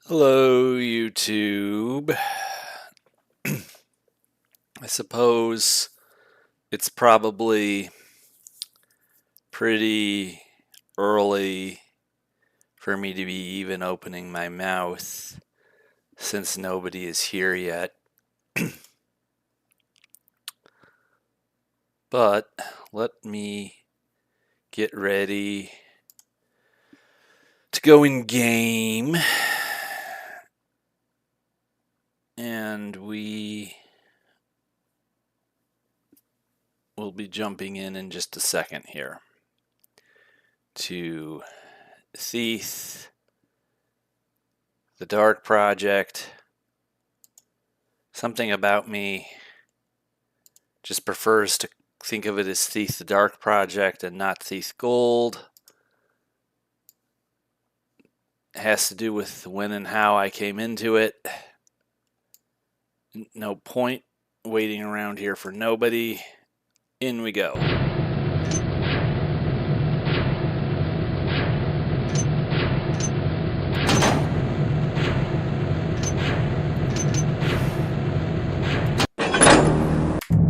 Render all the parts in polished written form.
Hello, YouTube. I suppose it's probably pretty early for me to be even opening my mouth since nobody is here yet. But let me get ready to go in game. And we will be jumping in just a second here to Thief, the Dark Project. Something about me just prefers to think of it as Thief, the Dark Project and not Thief Gold. It has to do with when and how I came into it. No point waiting around here for nobody. In we go.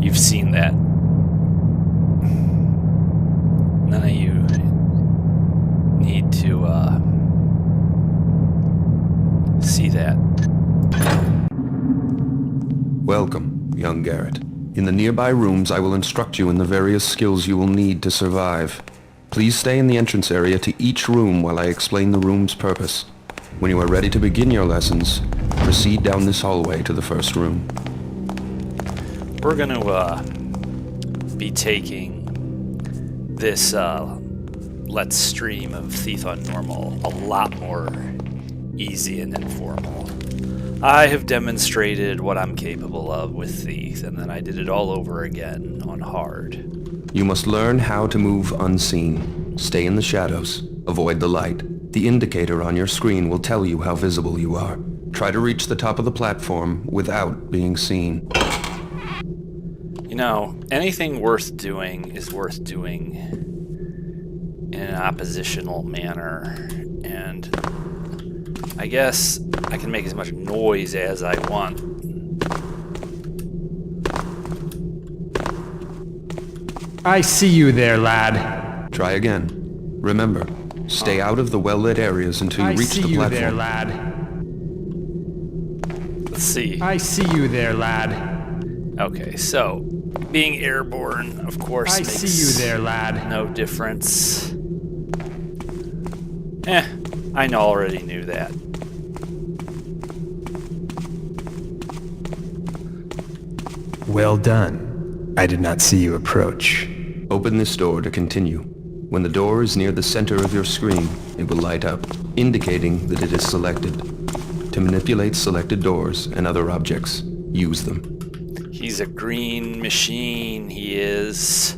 You've seen that. None of you need to see that. Welcome, young Garrett. In the nearby rooms, I will instruct you in the various skills you will need to survive. Please stay in the entrance area to each room while I explain the room's purpose. When you are ready to begin your lessons, proceed down this hallway to the first room. We're going to be taking this Let's Stream of Thief on Normal a lot more easy and informal. I have demonstrated what I'm capable of with Thief, and then I did it all over again on hard. You must learn how to move unseen. Stay in the shadows. Avoid the light. The indicator on your screen will tell you how visible you are. Try to reach the top of the platform without being seen. You know, anything worth doing is worth doing in an oppositional manner, and I guess I can make as much noise as I want. I see you there, lad. Try again. Remember, stay out of the well-lit areas until you reach the platform. I see you there, lad. Let's see. I see you there, lad. Okay, so being airborne, of course, I makes see you there, lad. no difference. I already knew that. Well done. I did not see you approach. Open this door to continue. When the door is near the center of your screen, it will light up, indicating that it is selected. To manipulate selected doors and other objects, use them. He's a green machine, he is.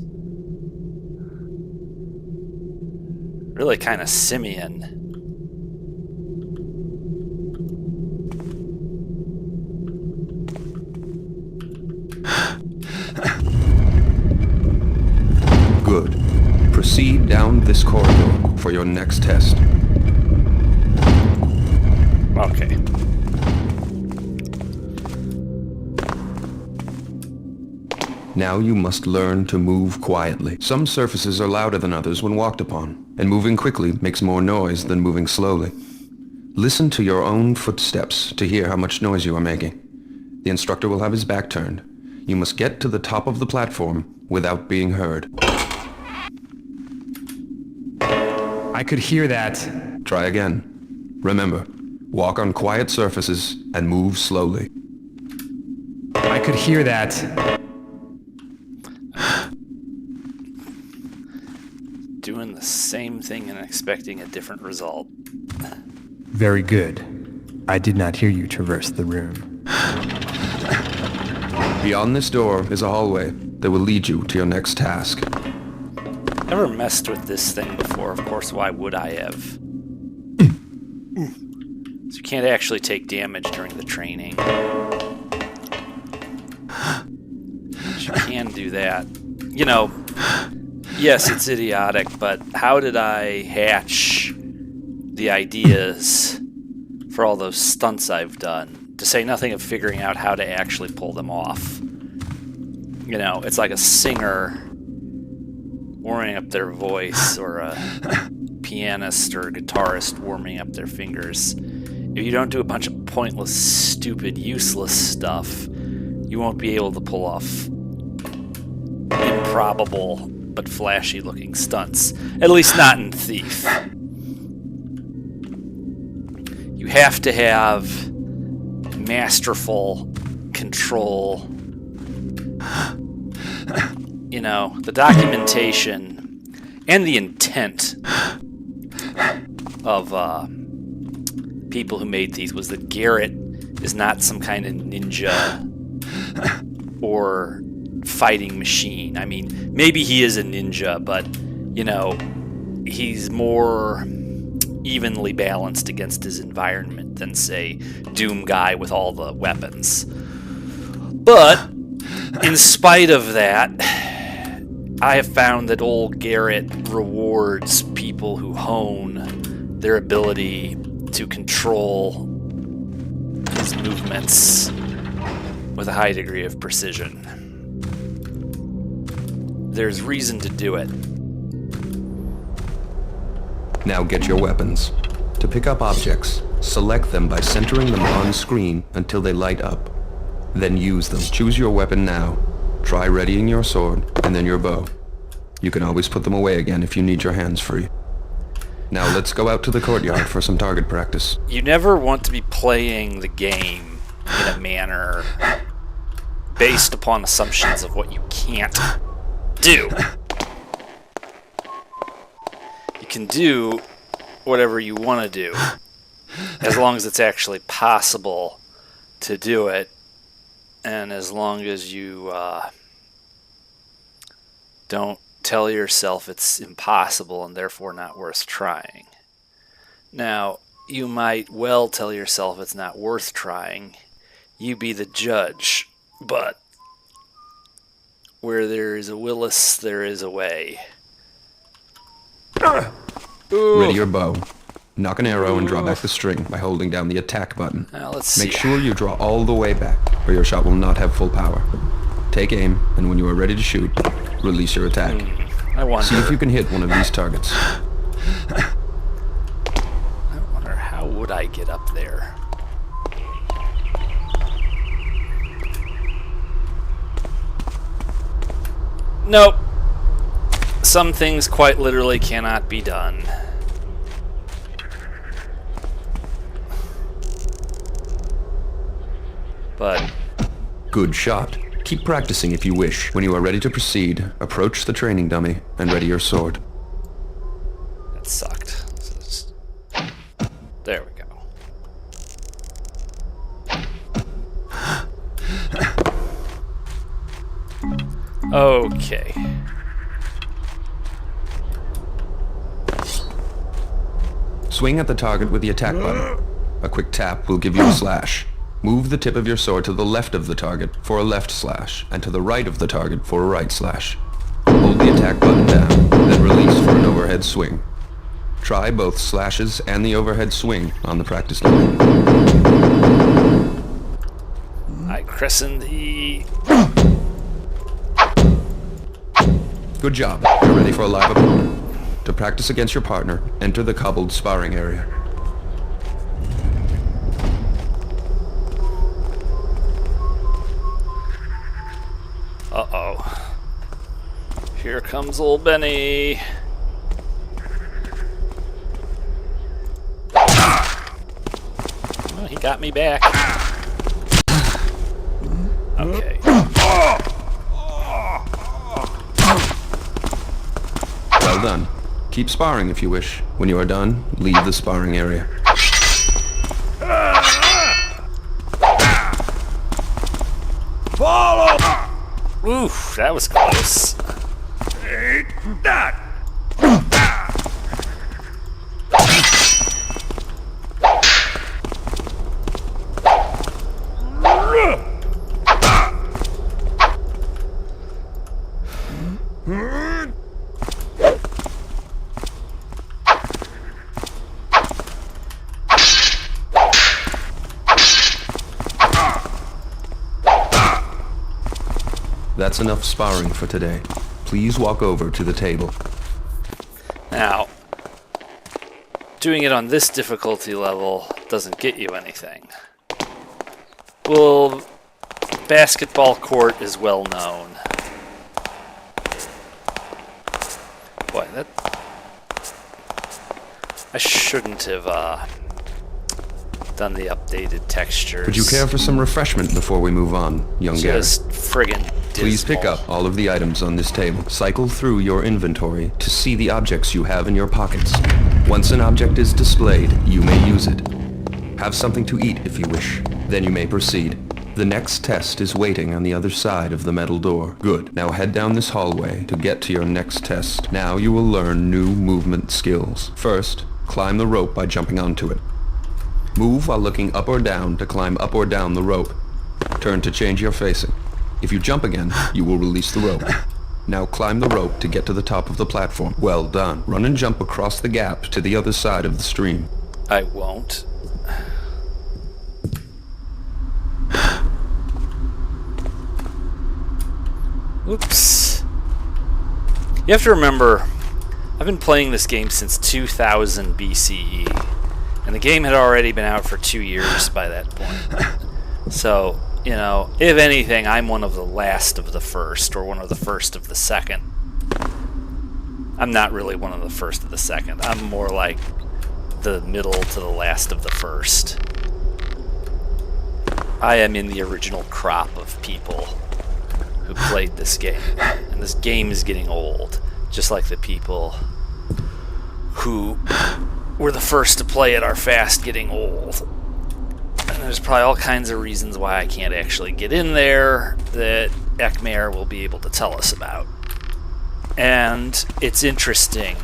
Really kind of simian. Good. Proceed down this corridor for your next test. Okay. Now you must learn to move quietly. Some surfaces are louder than others when walked upon, and moving quickly makes more noise than moving slowly. Listen to your own footsteps to hear how much noise you are making. The instructor will have his back turned. You must get to the top of the platform without being heard. I could hear that. Try again. Remember, walk on quiet surfaces and move slowly. I could hear that. Doing the same thing and expecting a different result. Very good. I did not hear you traverse the room. Beyond this door is a hallway that will lead you to your next task. Never messed with this thing before, of course, why would I have? So you can't actually take damage during the training. But you can do that. You know, yes, it's idiotic, but how did I hatch the ideas for all those stunts I've done, to say nothing of figuring out how to actually pull them off. You know, it's like a singer warming up their voice, or a pianist or a guitarist warming up their fingers. If you don't do a bunch of pointless, stupid, useless stuff, you won't be able to pull off improbable but flashy looking stunts. At least not in Thief. You have to have masterful control. You know, the documentation and the intent of people who made Thief was that Garrett is not some kind of ninja or fighting machine. I mean, maybe he is a ninja, but, you know, he's more evenly balanced against his environment than, say, Doom Guy with all the weapons. But, in spite of that, I have found that old Garrett rewards people who hone their ability to control his movements with a high degree of precision. There's reason to do it. Now get your weapons. To pick up objects, select them by centering them on screen until they light up. Then use them. Choose your weapon now. Try readying your sword, and then your bow. You can always put them away again if you need your hands free. Now let's go out to the courtyard for some target practice. You never want to be playing the game in a manner based upon assumptions of what you can't do. You can do whatever you want to do, as long as it's actually possible to do it, and as long as you don't tell yourself it's impossible and therefore not worth trying. Now, you might well tell yourself it's not worth trying. You be the judge. But where there is a Willis, there is a way. Ready your bow. Knock an arrow and draw back the string by holding down the attack button. Now let's see. Make sure you draw all the way back, or your shot will not have full power. Take aim, and when you are ready to shoot, release your attack. I wonder. See if you can hit one of these targets. I wonder, how would I get up there? Nope. Some things quite literally cannot be done. But Good shot. Keep practicing if you wish. When you are ready to proceed, approach the training dummy and ready your sword. that sucked. There we go. Okay. Swing at the target with the attack button. A quick tap will give you a slash. Move the tip of your sword to the left of the target for a left slash, and to the right of the target for a right slash. Hold the attack button down, then release for an overhead swing. Try both slashes and the overhead swing on the practice dummy. I christened the... Good job. You're ready for a live opponent. To practice against your partner, enter the cobbled sparring area. Uh-oh. Here comes old Benny. Well, he got me back. Okay. Well done. Keep sparring if you wish. When you are done, leave the sparring area. Follow! Oof, that was close. Take that! That's enough sparring for today. Please walk over to the table. Now, doing it on this difficulty level doesn't get you anything. Well, basketball court is well known. Boy, that... I shouldn't have done the updated textures. Would you care for some refreshment before we move on, young Gary? Just friggin' dismal. Please pick up all of the items on this table. Cycle through your inventory to see the objects you have in your pockets. Once an object is displayed, you may use it. Have something to eat if you wish. Then you may proceed. The next test is waiting on the other side of the metal door. Good. Now head down this hallway to get to your next test. Now you will learn new movement skills. First, climb the rope by jumping onto it. Move while looking up or down to climb up or down the rope. Turn to change your facing. If you jump again, you will release the rope. Now climb the rope to get to the top of the platform. Well done. Run and jump across the gap to the other side of the stream. I won't. Oops. You have to remember, I've been playing this game since 2000 BCE, and the game had already been out for 2 years by that point. So, you know, if anything, I'm one of the last of the first, or one of the first of the second. I'm not really one of the first of the second. I'm more like the middle to the last of the first. I am in the original crop of people who played this game. And this game is getting old, just like the people who were the first to play it are fast getting old. And there's probably all kinds of reasons why I can't actually get in there that Ekmer will be able to tell us about. And it's interesting.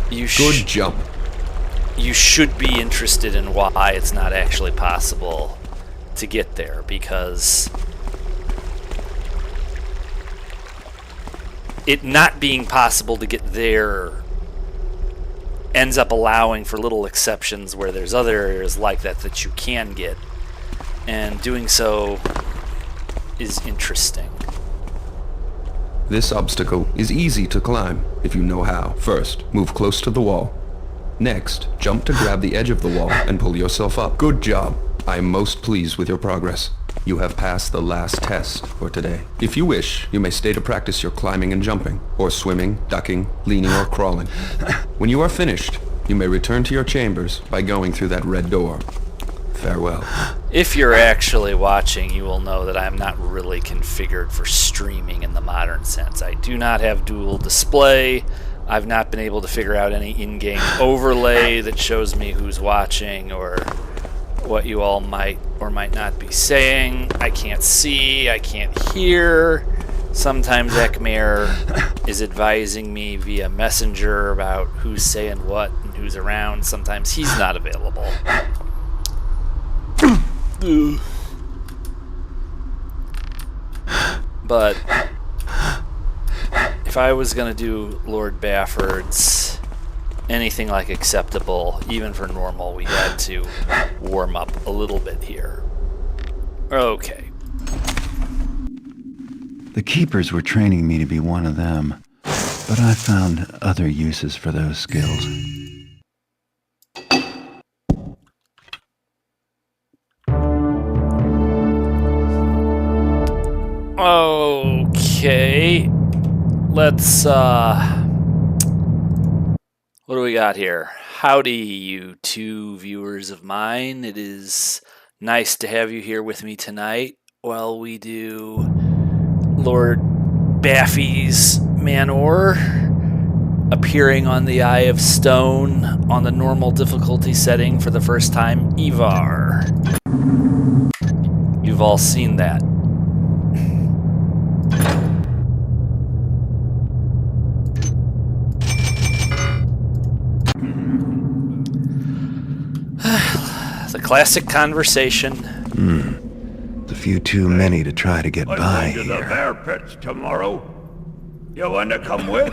Good jump. You should be interested in why it's not actually possible to get there, because it not being possible to get there ends up allowing for little exceptions where there's other areas like that that you can get, and doing so is interesting. This obstacle is easy to climb if you know how. First, move close to the wall. Next, jump to grab the edge of the wall and pull yourself up. Good job. I am most pleased with your progress. You have passed the last test for today. If you wish, you may stay to practice your climbing and jumping, or swimming, ducking, leaning, or crawling. When you are finished, you may return to your chambers by going through that red door. Farewell. If you're actually watching, you will know that I'm not really configured for streaming in the modern sense. I do not have dual display. I've not been able to figure out any in-game overlay that shows me who's watching or what you all might or might not be saying. I can't see, I can't hear. Sometimes Ekmer is advising me via messenger about who's saying what and who's around. Sometimes he's not available. But if I was going to do Lord Bafford's anything like acceptable, even for normal, we had to warm up a little bit here. Okay. The Keepers were training me to be one of them, but I found other uses for those skills. Okay. Let's, what do we got here? Howdy, you two viewers of mine. It is nice to have you here with me tonight while we do Lord Baffy's Manor, appearing on the Eye of Stone on the normal difficulty setting for the first time, Ivar. You've all seen that. The classic conversation. It's a few too many to try to get by I'm going to the here. bear pits tomorrow. You want to come with?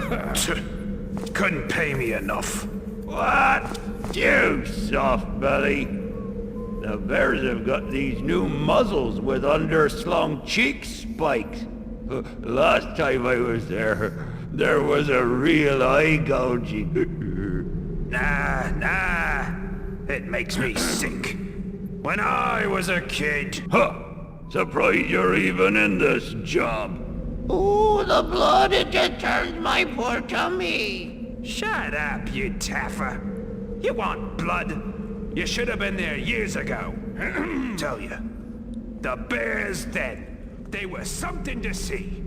Couldn't pay me enough. What? You soft belly. The bears have got these new muzzles with underslung cheek spikes. Last time I was there was a real eye gouging. Nah. It makes me sick. When I was a kid... Huh! Surprised you're even in this job. Ooh, the blood, it just turns my poor tummy. Shut up, you taffer. You want blood? You should have been there years ago. Tell you, the bears then, they were something to see.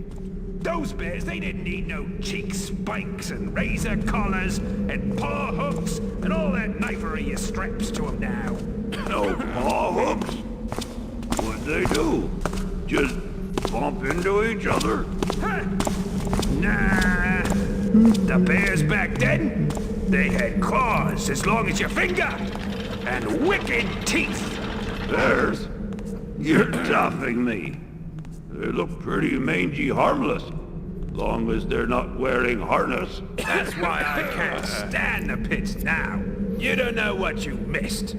Those bears, they didn't need no cheek spikes and razor collars and paw hooks and all that knifery you straps to them now. No paw hooks? What'd they do? Just bump into each other? Huh. Nah. The bears back then, they had claws as long as your finger and wicked teeth. Bears? You're duffing me. They look pretty mangy harmless, long as they're not wearing harness. That's why I can't stand the pits now. You don't know what you missed.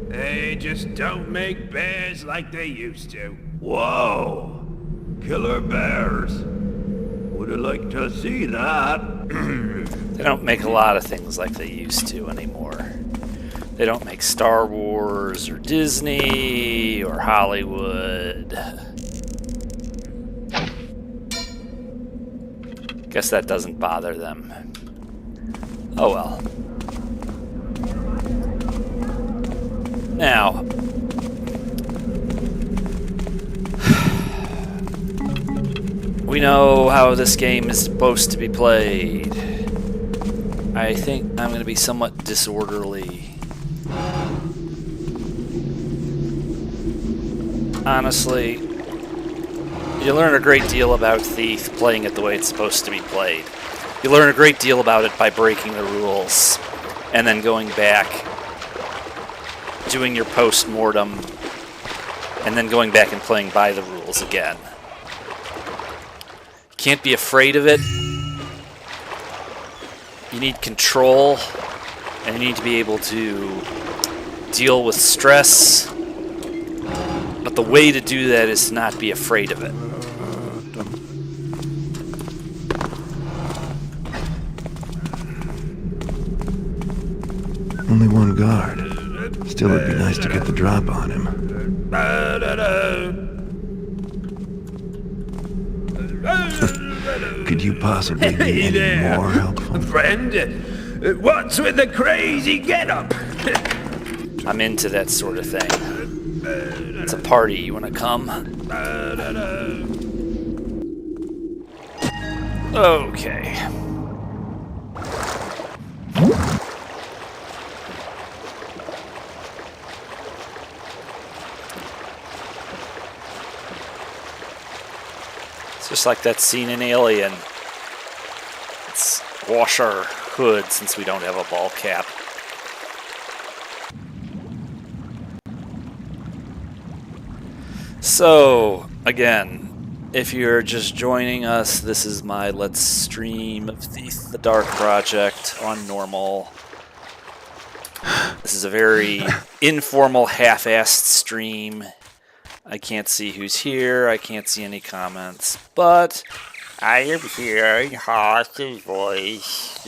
They just don't make bears like they used to. Whoa! Killer bears. Would have liked to see that. They don't make a lot of things like they used to anymore. They don't make Star Wars or Disney or Hollywood. Guess that doesn't bother them. Oh well. Now, we know how this game is supposed to be played. I think I'm going to be somewhat disorderly. Honestly, you learn a great deal about Thief playing it the way it's supposed to be played. You learn a great deal about it by breaking the rules and then going back, doing your post-mortem, and then going back and playing by the rules again. You can't be afraid of it. You need control, and you need to be able to deal with stress. But the way to do that is to not be afraid of it. Only one guard. Still, it'd be nice to get the drop on him. Could you possibly be any more helpful? Friend, what's with the crazy getup? I'm into that sort of thing. It's a party. You want to come? Okay. It's just like that scene in Alien. Let's wash our hood since we don't have a ball cap. So, again, if you're just joining us, this is my Let's Stream of the Dark Project on normal. This is a very informal, half-assed stream. I can't see who's here, I can't see any comments, but I am here in Haas's voice.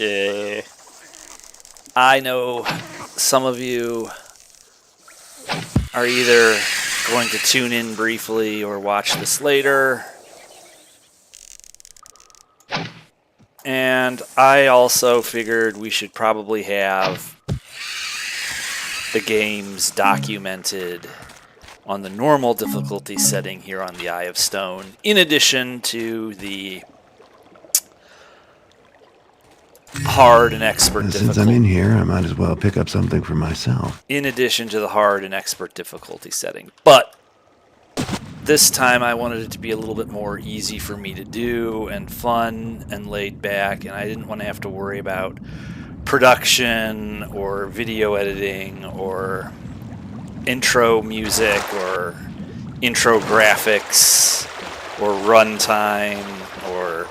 I know some of you are either going to tune in briefly or watch this later. And I also figured we should probably have the games documented on the normal difficulty setting here on the Eye of Stone, in addition to the hard and expert difficulty. Since I'm in here, I might as well pick up something for myself. In addition to the hard and expert difficulty setting. But this time I wanted it to be a little bit more easy for me to do and fun and laid back, and I didn't want to have to worry about production or video editing or intro music or intro graphics or runtime or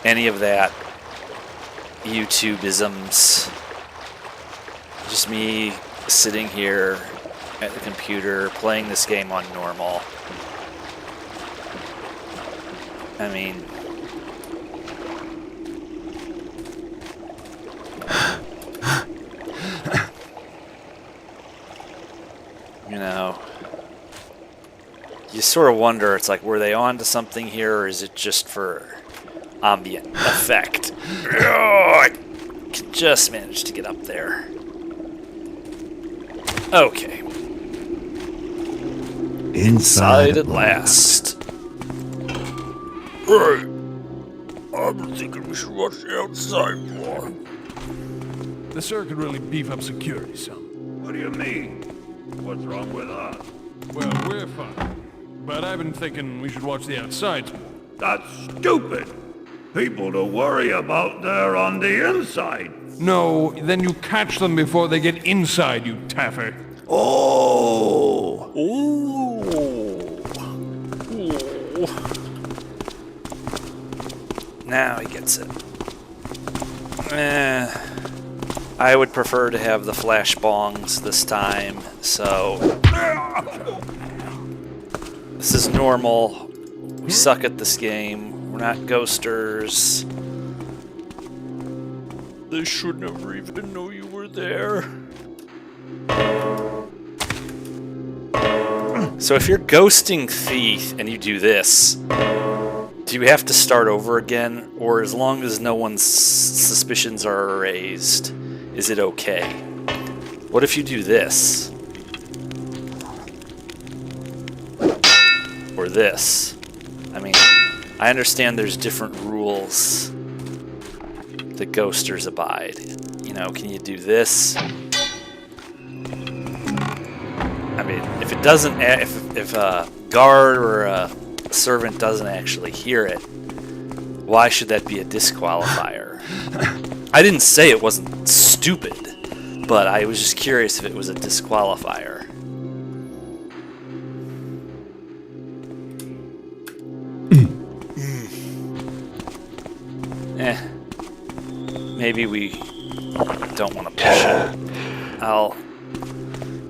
any of that YouTube-isms. Just me sitting here at the computer playing this game on normal. I mean... You know... You sort of wonder, it's like, were they on to something here, or is it just for ambient effect? Oh, I can just manage to get up there. Okay. Inside at last. Right. I'm thinking we should watch the outside more. The sir could really beef up security some. What do you mean? What's wrong with us? Well, we're fine. But I've been thinking we should watch the outsides more. That's stupid. People to worry about there on the inside. No, then you catch them before they get inside, you taffer. Oh! Ooh. Ooh. Now he gets it. I would prefer to have the flash bongs this time, so... This is normal. We suck at this game. We're not ghosters. They should never even know you were there. So if you're ghosting Thief and you do this, do you have to start over again? Or as long as no one's suspicions are erased, is it okay? What if you do this? Or this? I mean, I understand there's different rules that ghosters abide. You know, can you do this? I mean, if it doesn't, if a guard or a servant doesn't actually hear it, why should that be a disqualifier? I didn't say it wasn't stupid, but I was just curious if it was a disqualifier. Maybe we don't want to push it. I'll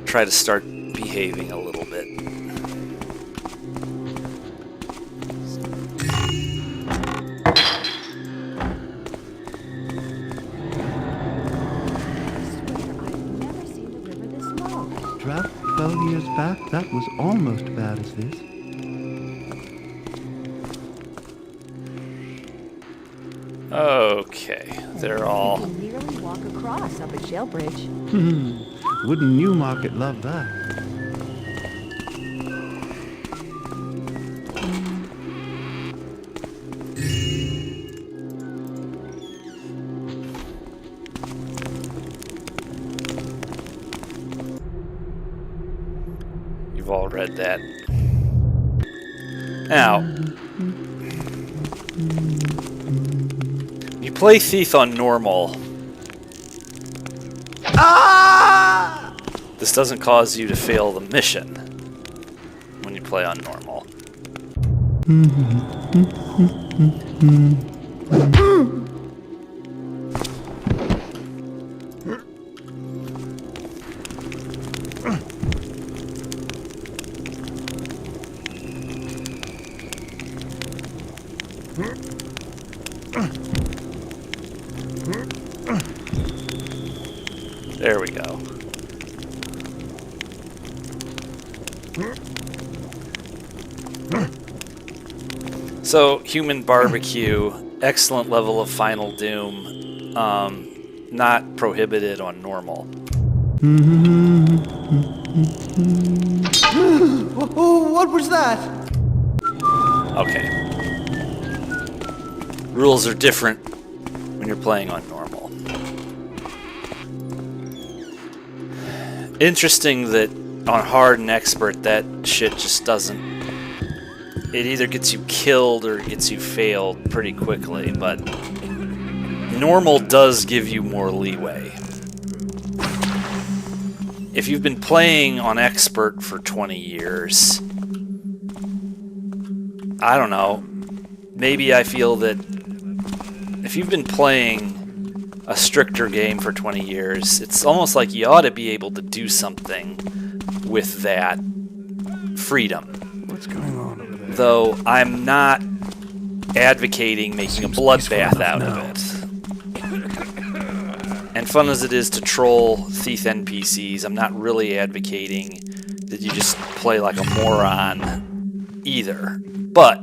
try to start behaving a little bit. Drought 12 years back, that was almost bad as this. Okay, they're all... You can nearly walk across up at Shell Bridge. Wouldn't Newmarket love that? You've all read that. Now... You play Thief on normal. This doesn't cause you to fail the mission when you play on normal. There we go. So, Human Barbecue, excellent level of Final Doom, not prohibited on normal. Oh, what was that? Okay. Rules are different when you're playing on normal. Interesting that on hard and expert, that shit just doesn't... It either gets you killed or gets you failed pretty quickly, but normal does give you more leeway. If you've been playing on expert for 20 years, I don't know, maybe I feel that if you've been playing a stricter game for 20 years, it's almost like you ought to be able to do something with that freedom. What's going on over there? Though I'm not advocating making a bloodbath out of it. And fun as it is to troll thief NPCs, I'm not really advocating that you just play like a moron either. But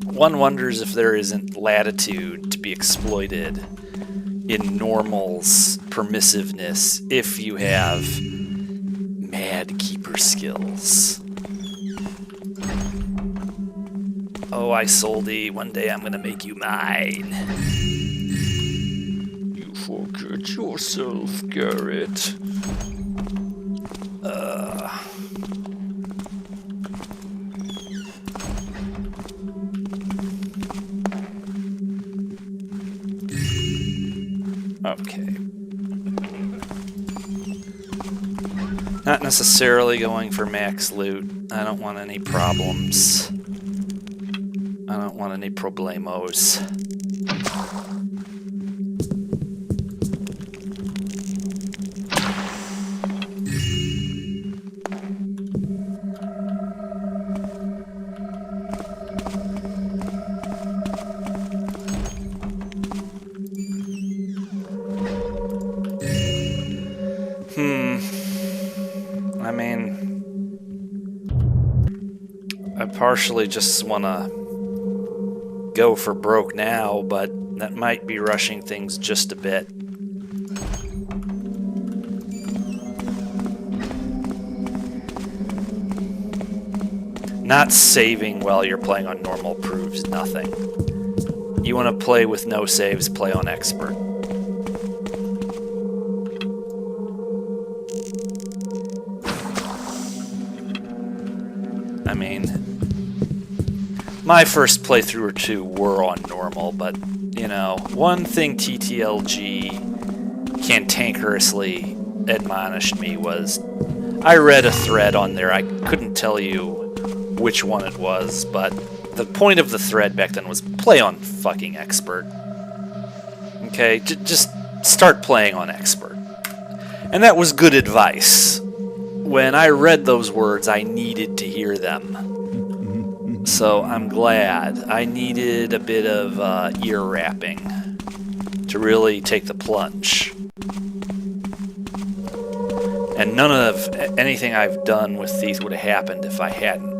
one wonders if there isn't latitude to be exploited in Normal's permissiveness if you have mad keeper skills. Oh, Isolde, one day I'm gonna make you mine. You forget yourself, Garrett. Okay. Not necessarily going for max loot. I don't want any problems. I don't want any problemos. I mean, I partially just want to go for broke now, but that might be rushing things just a bit. Not saving while you're playing on normal proves nothing. You want to play with no saves, play on expert. I mean, my first playthrough or two were on normal, but, you know, one thing TTLG cantankerously admonished me was, I read a thread on there, I couldn't tell you which one it was, but the point of the thread back then was play on fucking expert. Okay, just start playing on expert. And that was good advice. When I read those words, I needed to hear them. So I'm glad. I needed a bit of ear wrapping to really take the plunge. And none of anything I've done with Thief would have happened if I hadn't.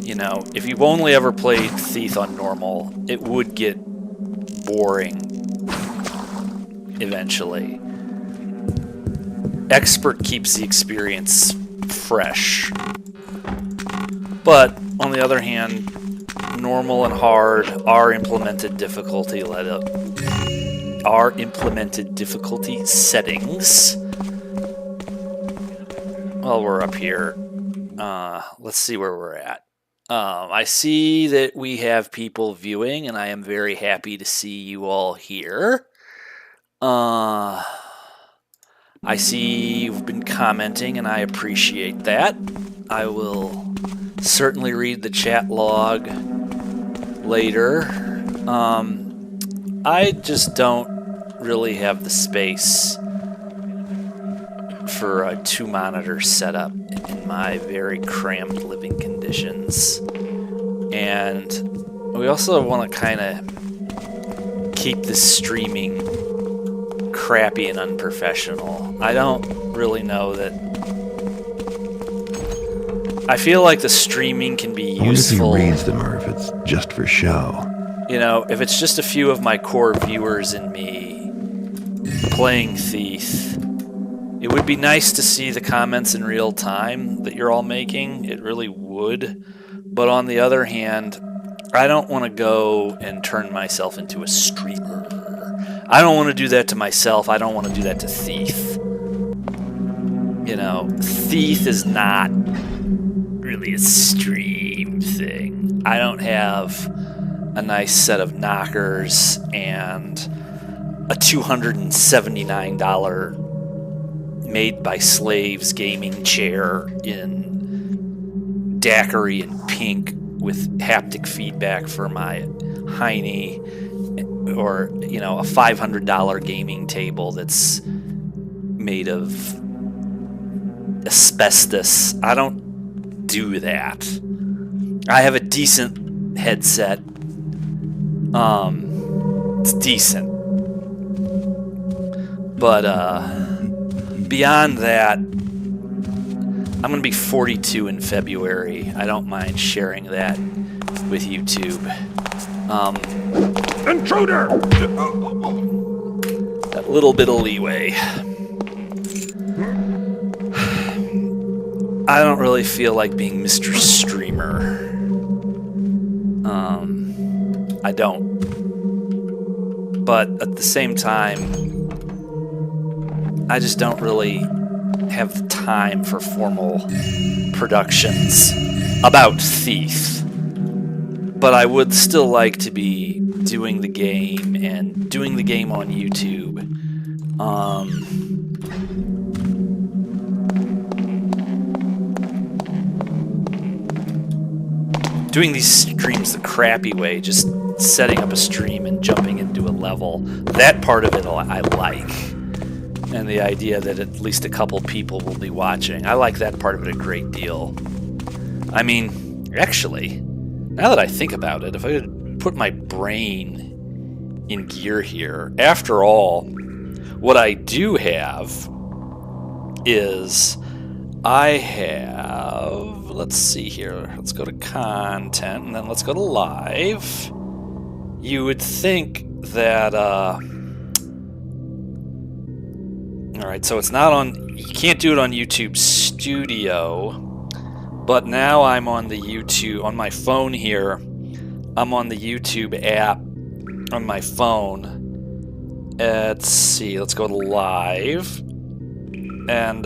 You know, if you've only ever played Thief on normal, it would get boring eventually. Expert keeps the experience fresh. But, on the other hand, normal and hard are implemented difficulty settings. Well, we're up here. Let's see where we're at. I see that we have people viewing, and I am very happy to see you all here. I see you've been commenting, and I appreciate that. I will certainly read the chat log later. I just don't really have the space for a 2-monitor setup in my very cramped living conditions. And we also want to kind of keep this streaming crappy and unprofessional. I don't really know that... I feel like the streaming can be useful. I wonder if he reads them or if it's just for show. You know, if it's just a few of my core viewers and me playing Thief, it would be nice to see the comments in real time that you're all making. It really would. But on the other hand, I don't want to go and turn myself into a streamer. I don't want to do that to myself. I don't want to do that to Thief. You know, Thief is not really a stream thing. I don't have a nice set of knockers and a $279 made by slaves gaming chair in daiquiri and pink with haptic feedback for my hiney, or, you know, a $500 gaming table that's made of asbestos. I don't do that. I have a decent headset. It's decent. But beyond that, I'm going to be 42 in February. I don't mind sharing that with YouTube. Intruder! That little bit of leeway. I don't really feel like being Mr. Streamer. I don't. But at the same time, I just don't really have the time for formal productions about Thief. But I would still like to be doing the game and doing the game on YouTube. Doing these streams the crappy way, just setting up a stream and jumping into a level. That part of it I like. And the idea that at least a couple people will be watching. I like that part of it a great deal. I mean, actually, now that I think about it, if I could put my brain in gear here, after all, what I do have is I have, let's see here, let's go to content, and then let's go to live. You would think that, alright, so it's not on, you can't do it on YouTube Studio, but now I'm on the YouTube, on my phone here, I'm on the YouTube app on my phone. Let's see, let's go to live, and,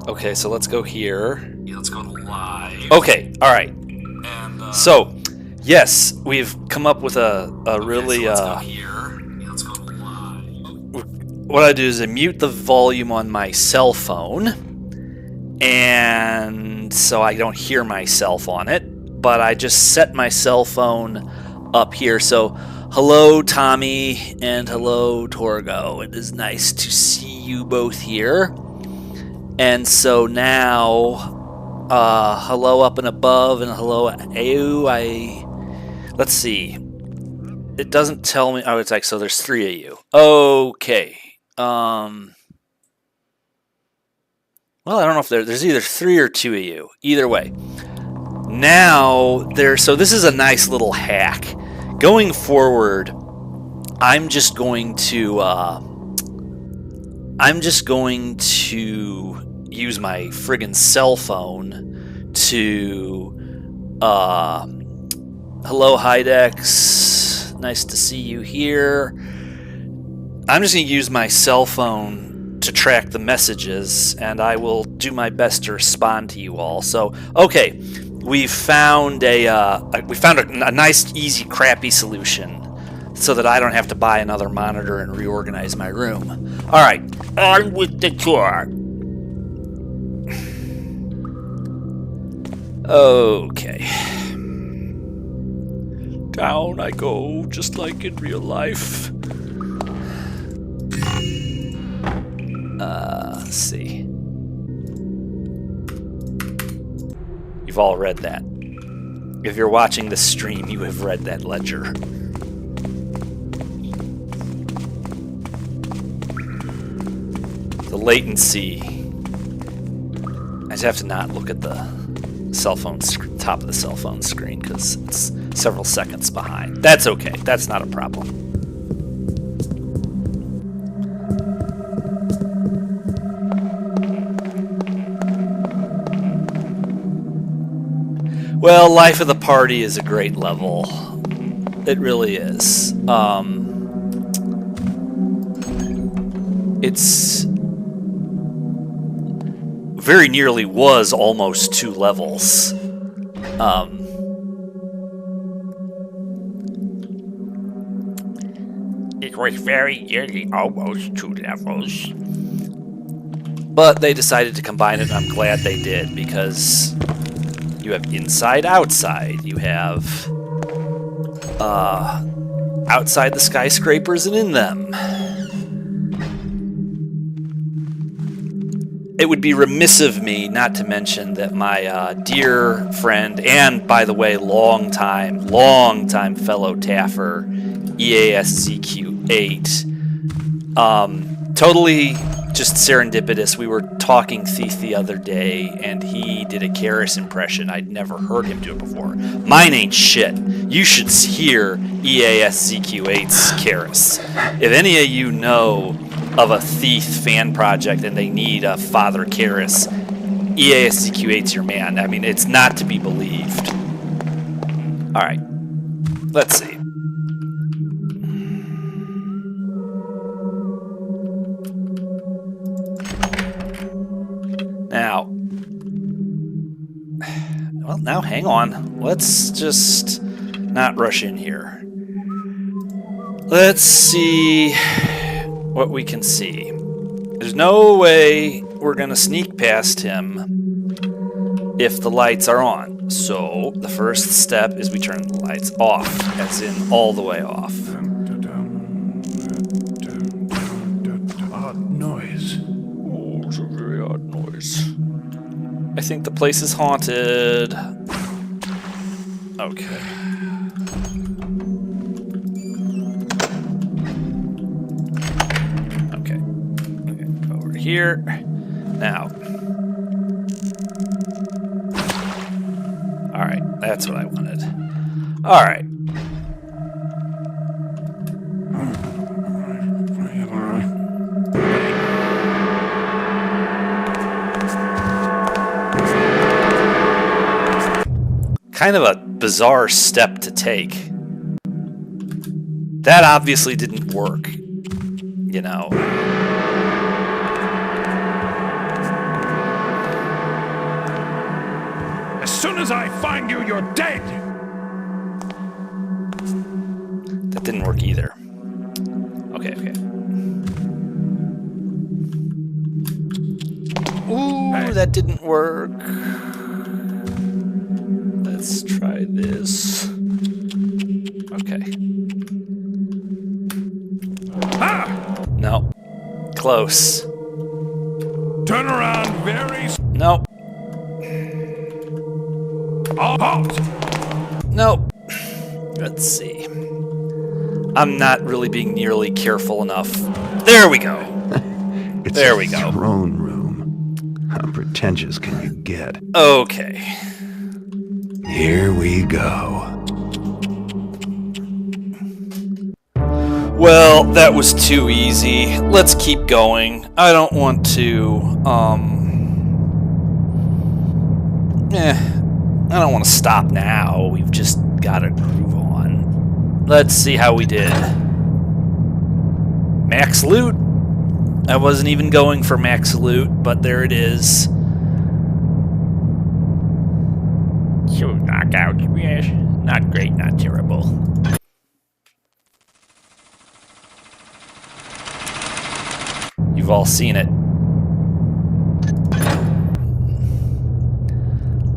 okay, so let's go here. Yeah, let's go to live. Okay, alright. And, so, yes, we've come up with a really, so let's go here. Yeah, let's go to live. What I do is I mute the volume on my cell phone, and so I don't hear myself on it, but I just set my cell phone up here. So, hello, Tommy, and hello, Torgo. It is nice to see you both here. And so now, hello up and above, and hello, let's see. It doesn't tell me, oh, it's like, so there's 3 of you. Okay. Well, I don't know if there's either 3 or 2 of you. Either way. Now, so this is a nice little hack. Going forward, I'm just going to use my friggin' cell phone to, hello, Hydex, nice to see you here. I'm just going to use my cell phone to track the messages, and I will do my best to respond to you all. So, okay, we found a nice, easy, crappy solution so that I don't have to buy another monitor and reorganize my room. All right, on with the tour. Okay. Down I go, just like in real life. Let's see. You've all read that. If you're watching the stream, you have read that ledger. The latency. I just have to not look at the cell phone top of the cell phone screen because it's several seconds behind. That's okay. That's not a problem. Well, Life of the Party is a great level. It really is. It's very nearly was almost 2 levels. It was very nearly almost 2 levels. But they decided to combine it, and I'm glad they did, because you have inside, outside. You have outside the skyscrapers and in them. it would be remiss of me not to mention that my dear friend, and by the way, long time fellow Taffer, EASZQ8, totally just serendipitous. We were talking Thief the other day, and he did a Karis impression. I'd never heard him do it before. Mine ain't shit. You should hear EASZQ8's Karis. If any of you know of a Thief fan project and they need a Father Karis, EASZQ8's your man. I mean, it's not to be believed. Alright. Let's see. Now, hang on. Let's just not rush in here. Let's see what we can see. There's no way we're going to sneak past him if the lights are on. So, the first step is we turn the lights off, as in all the way off. Odd noise. Oh, it's a very odd noise. I think the place is haunted. Okay. Okay. Over here. Now. Alright, that's what I wanted. Alright. Kind of a bizarre step to take. That obviously didn't work, you know. As soon as I find you, you're dead! That didn't work either. Okay. Ooh, that didn't work. Let's try this. Okay. Ah! No. Close. Turn around very... Nope. Halt! Nope. Let's see. I'm not really being nearly careful enough. There we go. There we go. Throne room. How pretentious can you get? Okay. Here we go. Well, that was too easy. Let's keep going. I don't want to, I don't want to stop now. We've just got to groove on. Let's see how we did. Max loot. I wasn't even going for max loot, but there it is. So knockout, yes. Not great, not terrible. You've all seen it.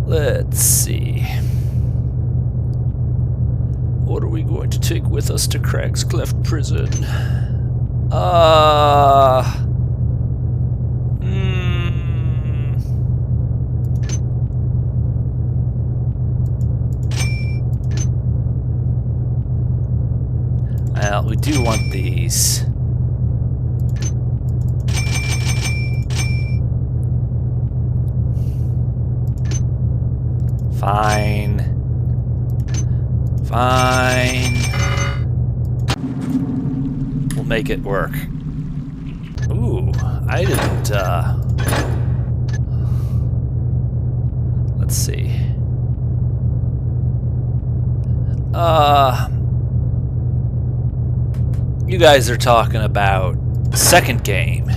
Let's see. What are we going to take with us to Crag's Cleft Prison? Well, we do want these. Fine. We'll make it work. Ooh, I didn't, let's see. You guys are talking about second game.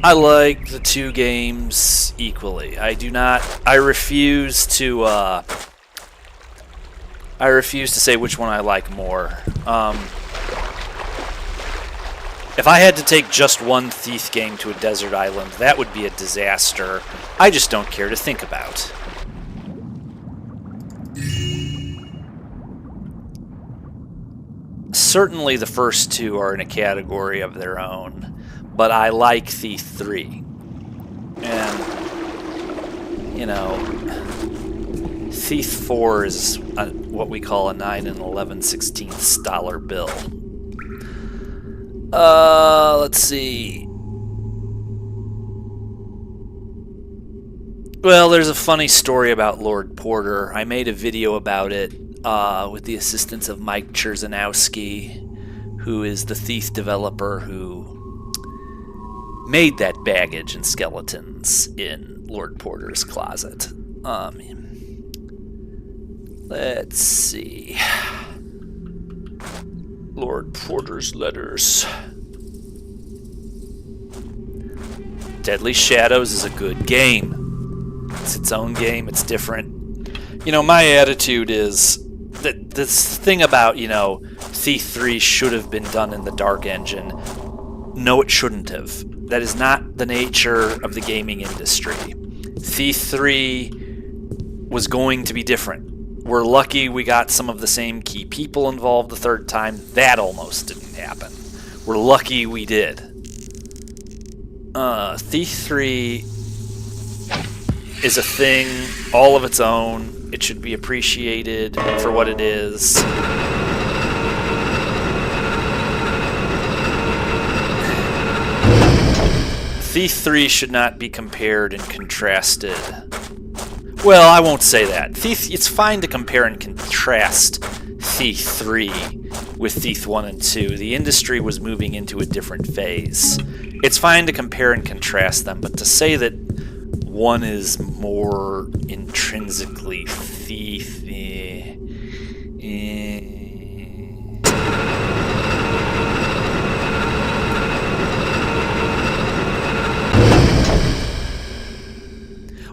I like the two games equally. I refuse to say which one I like more. If I had to take just one Thief game to a desert island, that would be a disaster I just don't care to think about. Certainly the first two are in a category of their own. but I like Thief 3. And, you know, Thief 4 is what we call a 9 and 11/16 dollar bill. Let's see. Well, there's a funny story about Lord Porter. I made a video about it with the assistance of Mike Cherzanowski, who is the Thief developer who made that baggage and skeletons in Lord Porter's closet. Let's see. Lord Porter's letters. Deadly Shadows is a good game. It's its own game. It's different. You know, my attitude is that this thing about, you know, Thief 3 should have been done in the Dark Engine. No, it shouldn't have. That is not the nature of the gaming industry. Thief 3 was going to be different. We're lucky we got some of the same key people involved the third time. That almost didn't happen. We're lucky we did. Thief 3 is a thing all of its own. It should be appreciated for what it is. Thief 3 should not be compared and contrasted. Well, I won't say that. It's fine to compare and contrast Thief 3 with Thief 1 and 2. The industry was moving into a different phase. It's fine to compare and contrast them, but to say that one is more intrinsically Thief...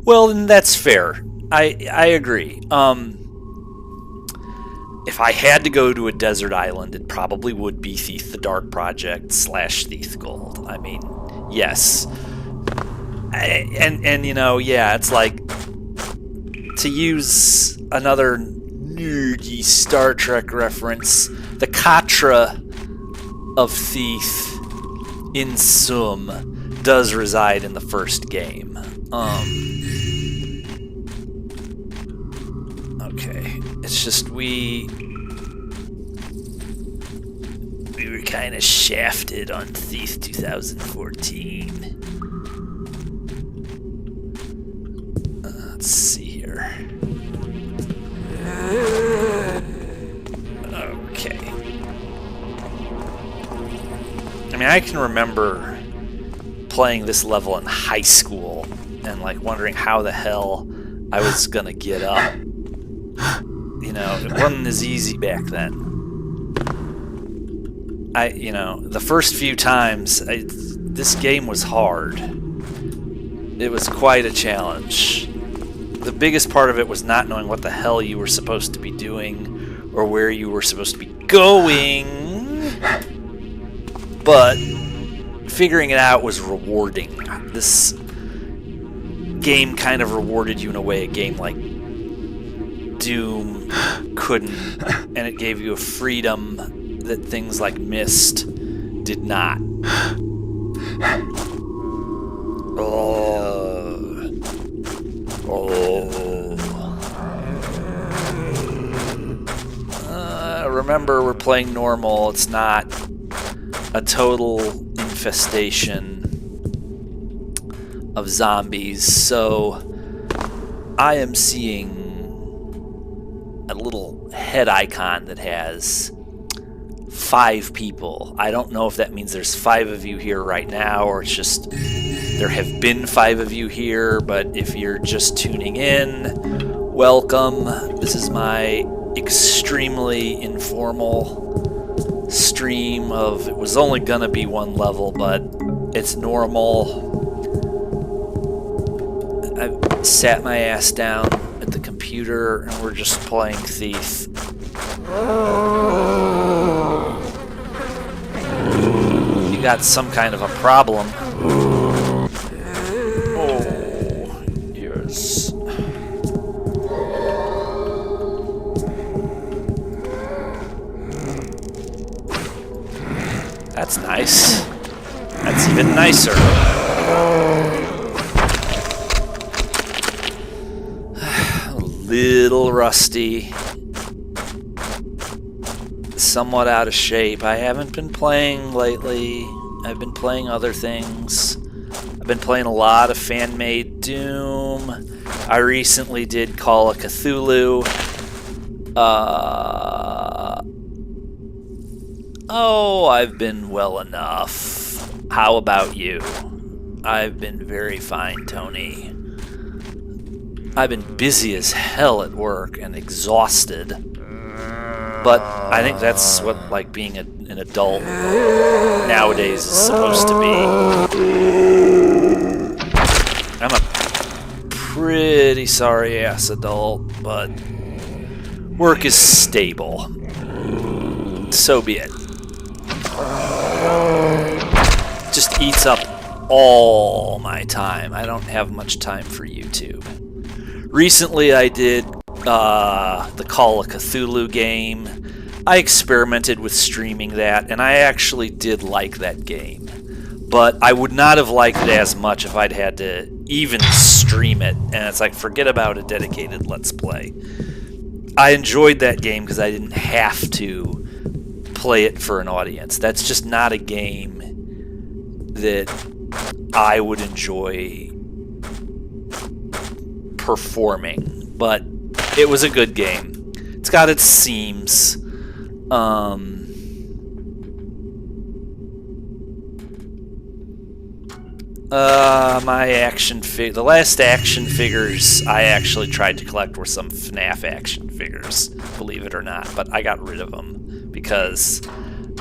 Well, then that's fair. I agree. If I had to go to a desert island, it probably would be Thief the Dark Project / Thief Gold. I mean, yes. And you know, yeah, it's like, to use another nerdy Star Trek reference, the Katra of Thief, in sum, does reside in the first game. Okay, it's just we were kind of shafted on Thief 2014. Let's see here. Okay. I mean, I can remember playing this level in high school and like wondering how the hell I was gonna get up. You know, it wasn't as easy back then. You know, the first few times, this game was hard. It was quite a challenge. The biggest part of it was not knowing what the hell you were supposed to be doing or where you were supposed to be going. But figuring it out was rewarding. This game kind of rewarded you in a way a game like Doom couldn't, and it gave you a freedom that things like Myst did not. Remember, we're playing normal. It's not a total infestation of zombies, so I am seeing a little head icon that has 5 people. I don't know if that means there's 5 of you here right now, or it's just there have been 5 of you here, but if you're just tuning in, welcome. This is my extremely informal stream of, it was only gonna be 1 level, but it's normal. I've sat my ass down at the computer and we're just playing Thief. You got some kind of a problem. Oh, yes. That's nice. That's even nicer. A little rusty. Somewhat out of shape. I haven't been playing lately. I've been playing other things. I've been playing a lot of fan-made Doom. I recently did Call of Cthulhu. Oh, I've been well enough. How about you? I've been very fine, Tony. I've been busy as hell at work and exhausted. But I think that's what, like, being an adult nowadays is supposed to be. I'm a pretty sorry-ass adult, but work is stable. So be it. Just eats up all my time. I don't have much time for YouTube. Recently I did the Call of Cthulhu game. I experimented with streaming that, and I actually did like that game. But I would not have liked it as much if I'd had to even stream it. And it's like, forget about a dedicated Let's Play. I enjoyed that game because I didn't have to play it for an audience. That's just not a game that I would enjoy performing. But it was a good game. It's got its seams. My the last action figures I actually tried to collect were some FNAF action figures, believe it or not, but I got rid of them because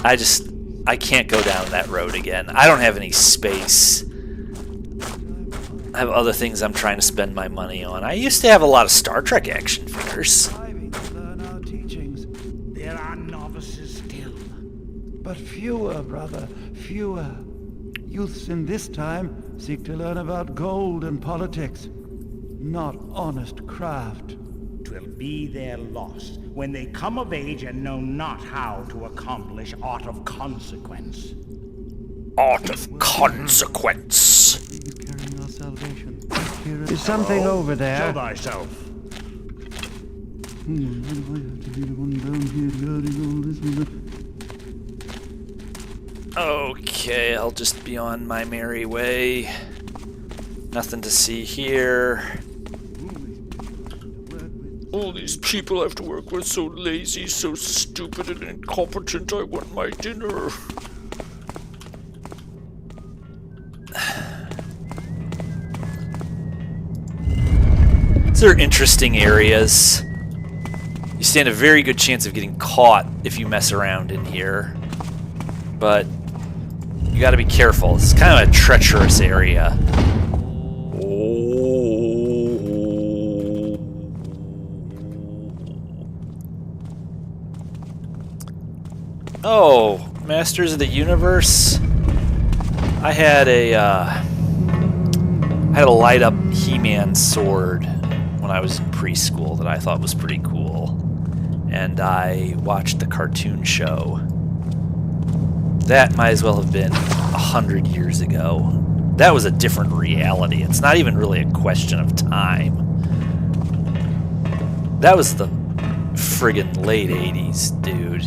I can't go down that road again. I don't have any space. I have other things I'm trying to spend my money on. I used to have a lot of Star Trek action figures. There are novices still. But fewer, brother, fewer. Youths in this time seek to learn about gold and politics, not honest craft. 'Twill be their loss when they come of age and know not how to accomplish aught of consequence. Art of consequence. Carrying our salvation. There's something over there. Show thyself. Okay, I'll just be on my merry way. Nothing to see here. All these people I have to work with so lazy, so stupid and incompetent. I want my dinner. These are interesting areas. You stand a very good chance of getting caught if you mess around in here. But you gotta be careful. It's kind of a treacherous area. Oh, Masters of the Universe. I had a light up He-Man sword when I was in preschool that I thought was pretty cool, and I watched the cartoon show. That might as well have been 100 years ago. That was a different reality. It's not even really a question of time. That was the friggin' late 80s, dude.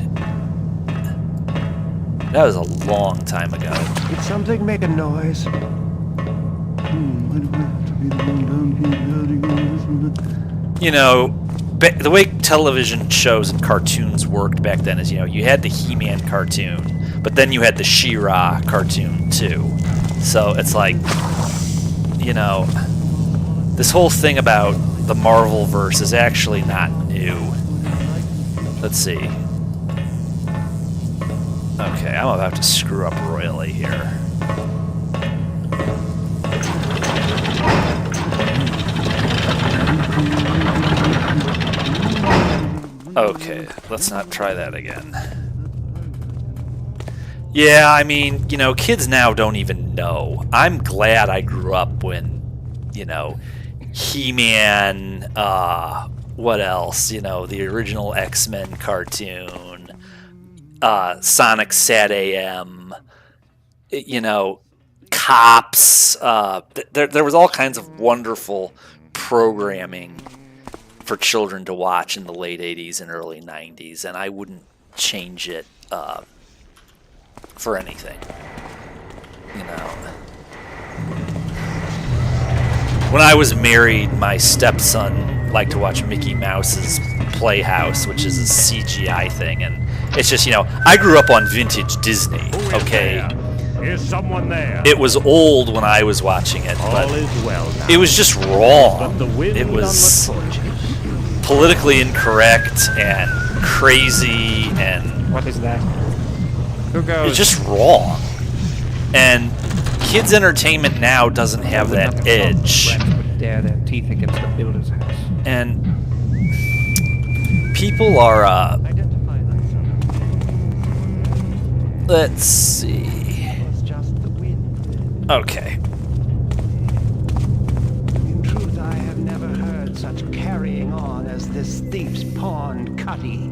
That was a long time ago. Did something make a noise? You know, the way television shows and cartoons worked back then is, you know, you had the He-Man cartoon, but then you had the She-Ra cartoon too. So it's like, you know, this whole thing about the Marvel-verse is actually not new. Let's see. Okay, I'm about to screw up royally here. Okay, let's not try that again. Yeah, I mean, you know, kids now don't even know. I'm glad I grew up when, you know, He-Man, what else? You know, the original X-Men cartoon, Sonic Sat AM, you know, Cops. There was all kinds of wonderful programming for children to watch in the late 80s and early 90s, and I wouldn't change it for anything. You know. When I was married, my stepson liked to watch Mickey Mouse's Playhouse, which is a CGI thing, and it's just, you know, I grew up on vintage Disney, okay? Is someone there? It was old when I was watching it, but All is well now. it was just wrong. But the wind It was on the torches. politically incorrect and crazy, and What is that? Who goes? it's just wrong. And kids' entertainment now doesn't have that edge. Would dare their teeth against the builder's house. And people are, Identify thyself. let's see. It's just the wind. Okay. In truth, I have never heard such carrying on as this thief's pawn Cutty.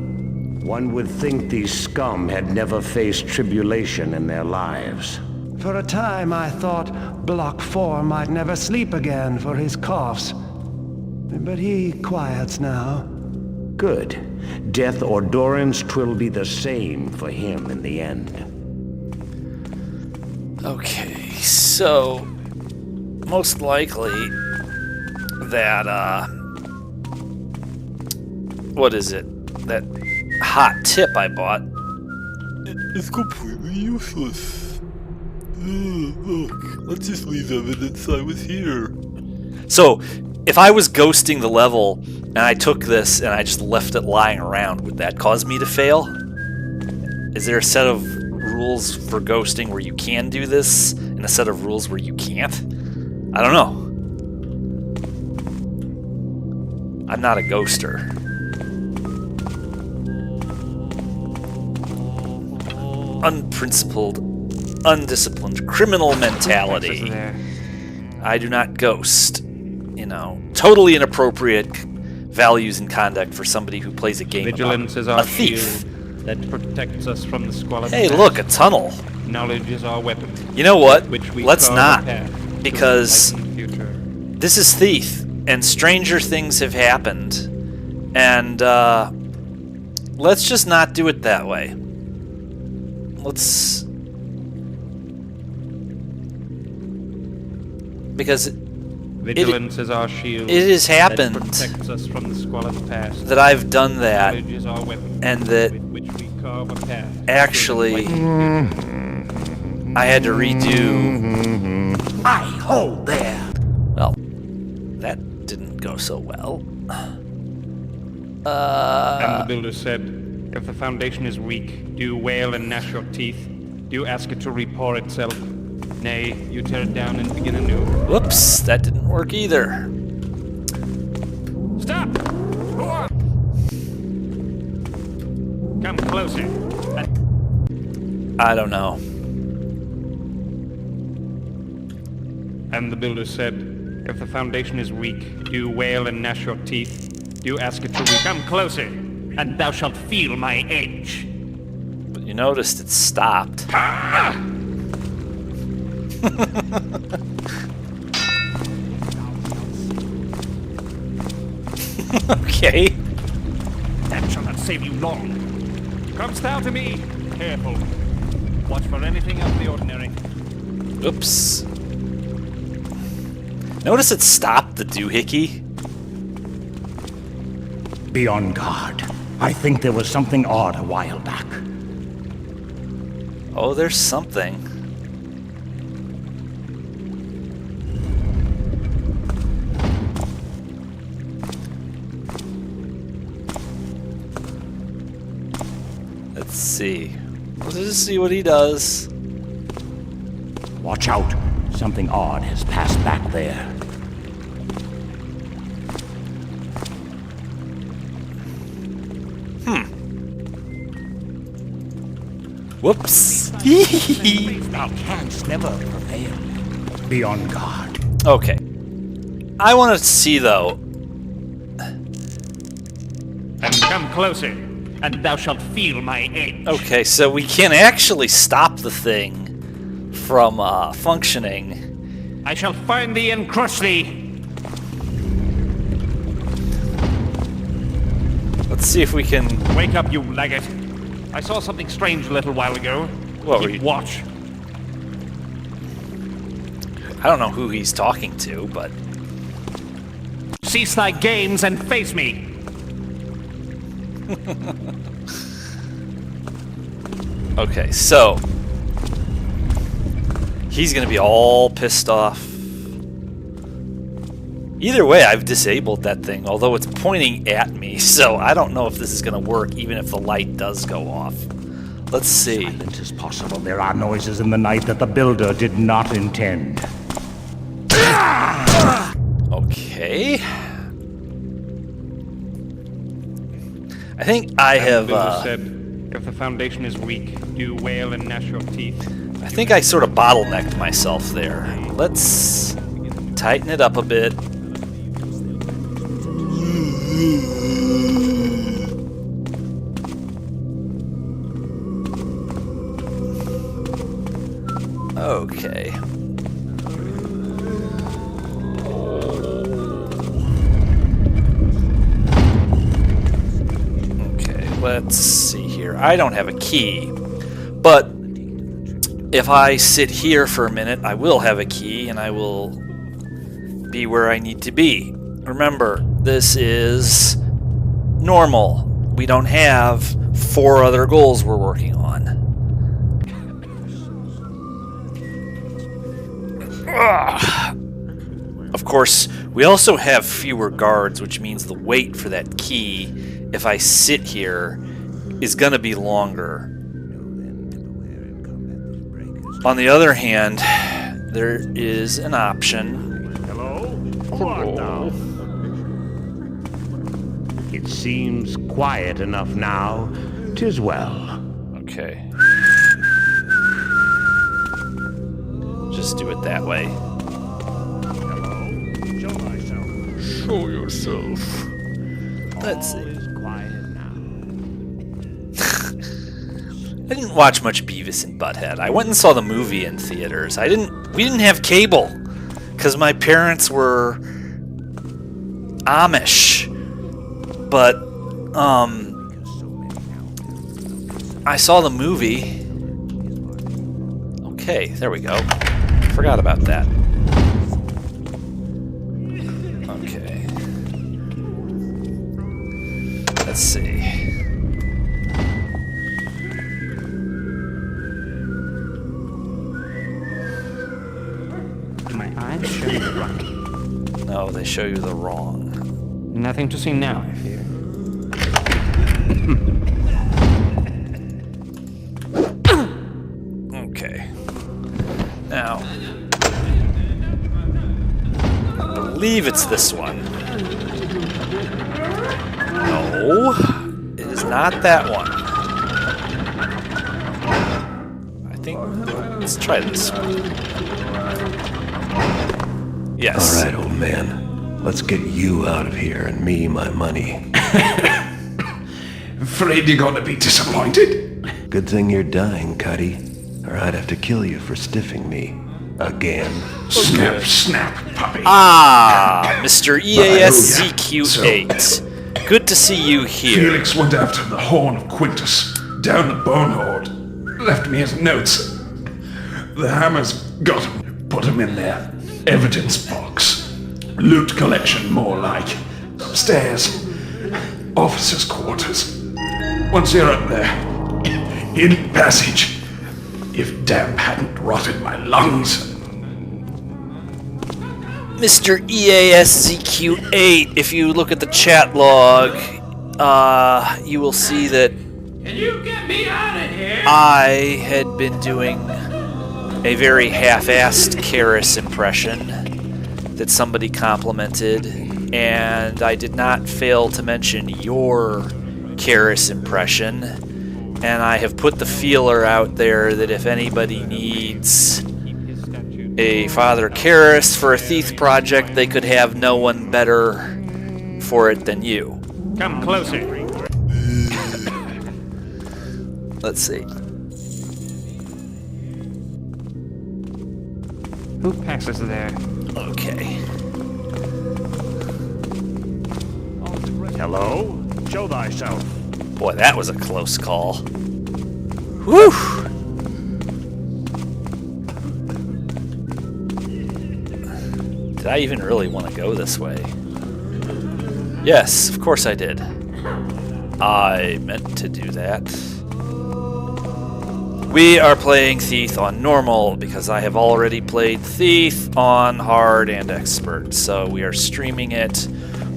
One would think these scum had never faced tribulation in their lives. For a time, I thought Block 4 might never sleep again for his coughs. But he quiets now. Good. Death or durance 'twill be the same for him in the end. Okay, so most likely that what is it? That hot tip I bought is completely useless. Look, let's just leave evidence I was here. So, if I was ghosting the level and I took this and I just left it lying around, would that cause me to fail? Is there a set of rules for ghosting where you can do this and a set of rules where you can't? I don't know. I'm not a ghoster. Unprincipled, undisciplined, criminal mentality. I do not ghost. You know, totally inappropriate values and conduct for somebody who plays a game Vigilance about is our a thief. shield that protects us from the squalid Hey, past. look, a tunnel. Knowledge is our weapon. You know what? Which we Let's carve not, a path to because an enlightened future. this is Thief, and stranger things have happened. And let's just not do it that way. Let's... Because Vigilance is our shield. it has happened that protects us from the squalid past. that I've done that, Knowledge is our weapon, and that with which we carve a path to an actually enlightened future. I had to redo... I hold there! Well, that didn't go so well. And the builder said, if the foundation is weak, do you wail and gnash your teeth? Do you ask it to repair itself? Nay, you tear it down and begin anew. Whoops, that didn't work either. Stop! Go on! Come closer. I don't know. And the builder said, if the foundation is weak, do you wail and gnash your teeth? Do you ask it to Come closer, and thou shalt feel my edge. But you noticed it stopped. Okay. That shall not save you long. Comest thou to me? Careful. Watch for anything out of the ordinary. Oops. Notice it stopped the doohickey. Be on guard. I think there was something odd a while back. Oh, there's something. Let's see. Let's just see what he does. Watch out. Something odd has passed back there. Whoops. Thou canst never prevail. Be on guard. Okay. I want to see, though. And come closer, and thou shalt feel my edge. Okay, so we can actually stop the thing from functioning. I shall find thee and crush thee. Let's see if we can... Wake up, you laggard. I saw something strange a little while ago. What were Keep you... watch. I don't know who he's talking to, but... Cease thy games and face me. Okay, so... He's gonna be all pissed off. Either way, I've disabled that thing, although it's pointing at me, so I don't know if this is gonna work, even if the light does go off. Let's see. Silent as possible. There are noises in the night that the builder did not intend. Okay. I think I have, said, if the foundation is weak, do wail and gnash your teeth. I think I sort of bottlenecked myself there. Let's tighten it up a bit. Okay. Okay, let's see here. I don't have a key, but if I sit here for a minute, I will have a key and I will be where I need to be. Remember, this is normal. We don't have 4 other goals we're working on. Of course, we also have fewer guards, which means the wait for that key, if I sit here, is going to be longer. On the other hand, there is an option. Hello? What now? It seems quiet enough now. 'Tis well. Okay. Just do it that way. Hello? Show myself. Show yourself. Let's see. All is quiet now. I didn't watch much Beavis and Butthead. I went and saw the movie in theaters. We didn't have cable because my parents were Amish. But I saw the movie. Okay, there we go. Forgot about that. Okay. Let's see. My eyes show you the right. No, they show you the wrong. Nothing to see now, I fear. Okay. Now, I believe it's this one. No, it is not that one. I think, let's try this one. Yes. All right, old man. Let's get you out of here and me my money. Afraid you're gonna be disappointed? Good thing you're dying, Cuddy, or I'd have to kill you for stiffing me. Again. Snap, snap, puppy. Ah, Mr. EASCQ8. Good to see you here. Felix went after the Horn of Quintus, down the Bonehoard. Left me his notes. The Hammers got him, put him in their evidence box. Loot collection, more like. Upstairs. Officers' quarters. Once you're up there, hidden passage. If damp hadn't rotted my lungs. Mr. EASCQ8, if you look at the chat log, you will see that Can you get me out of here? I had been doing a very half-assed Karis impression that somebody complimented, and I did not fail to mention your Karis impression, and I have put the feeler out there that if anybody needs a Father Karis for a Thief project, they could have no one better for it than you. Come closer. Let's see. Who passes there? Okay. Hello? Show thyself. Boy, that was a close call. Whew! Did I even really want to go this way? Yes, of course I did. I meant to do that. We are playing Thief on normal because I have already played Thief on hard and expert. So we are streaming it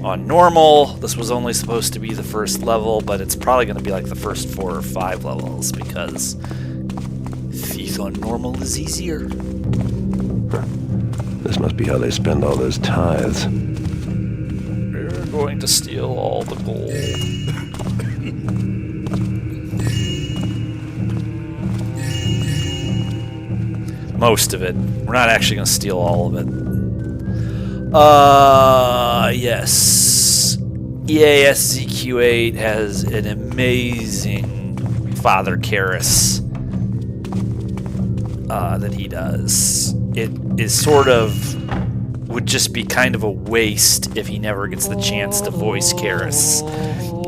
on normal. This was only supposed to be the first level, but it's probably going to be like the first 4 or 5 levels because Thief on normal is easier. This must be how they spend all those tithes. We're going to steal all the gold. Most of it. We're not actually going to steal all of it. Yes. EAS ZQ8 has an amazing Father Karras that he does. It is sort of would just be kind of a waste if he never gets the chance to voice Karras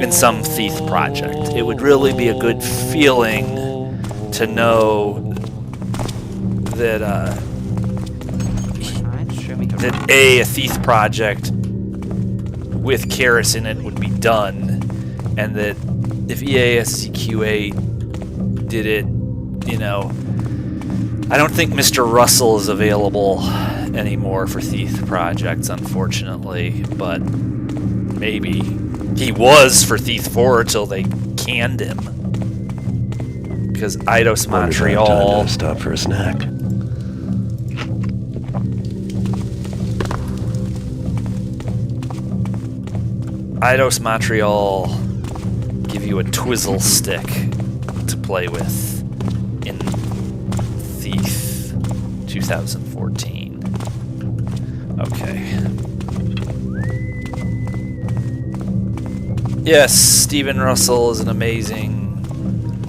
in some Thief project. It would really be a good feeling to know that a Thief project with Karras in it would be done, and that if EASCQ8 did it, you know, I don't think Mr. Russell is available anymore for Thief projects, unfortunately, but maybe he was for Thief 4 until they canned him. Because Eidos Montreal... Time to stop for a snack. Eidos Montreal give you a twizzle stick to play with in Thief 2014. Okay. Yes, Stephen Russell is an amazing,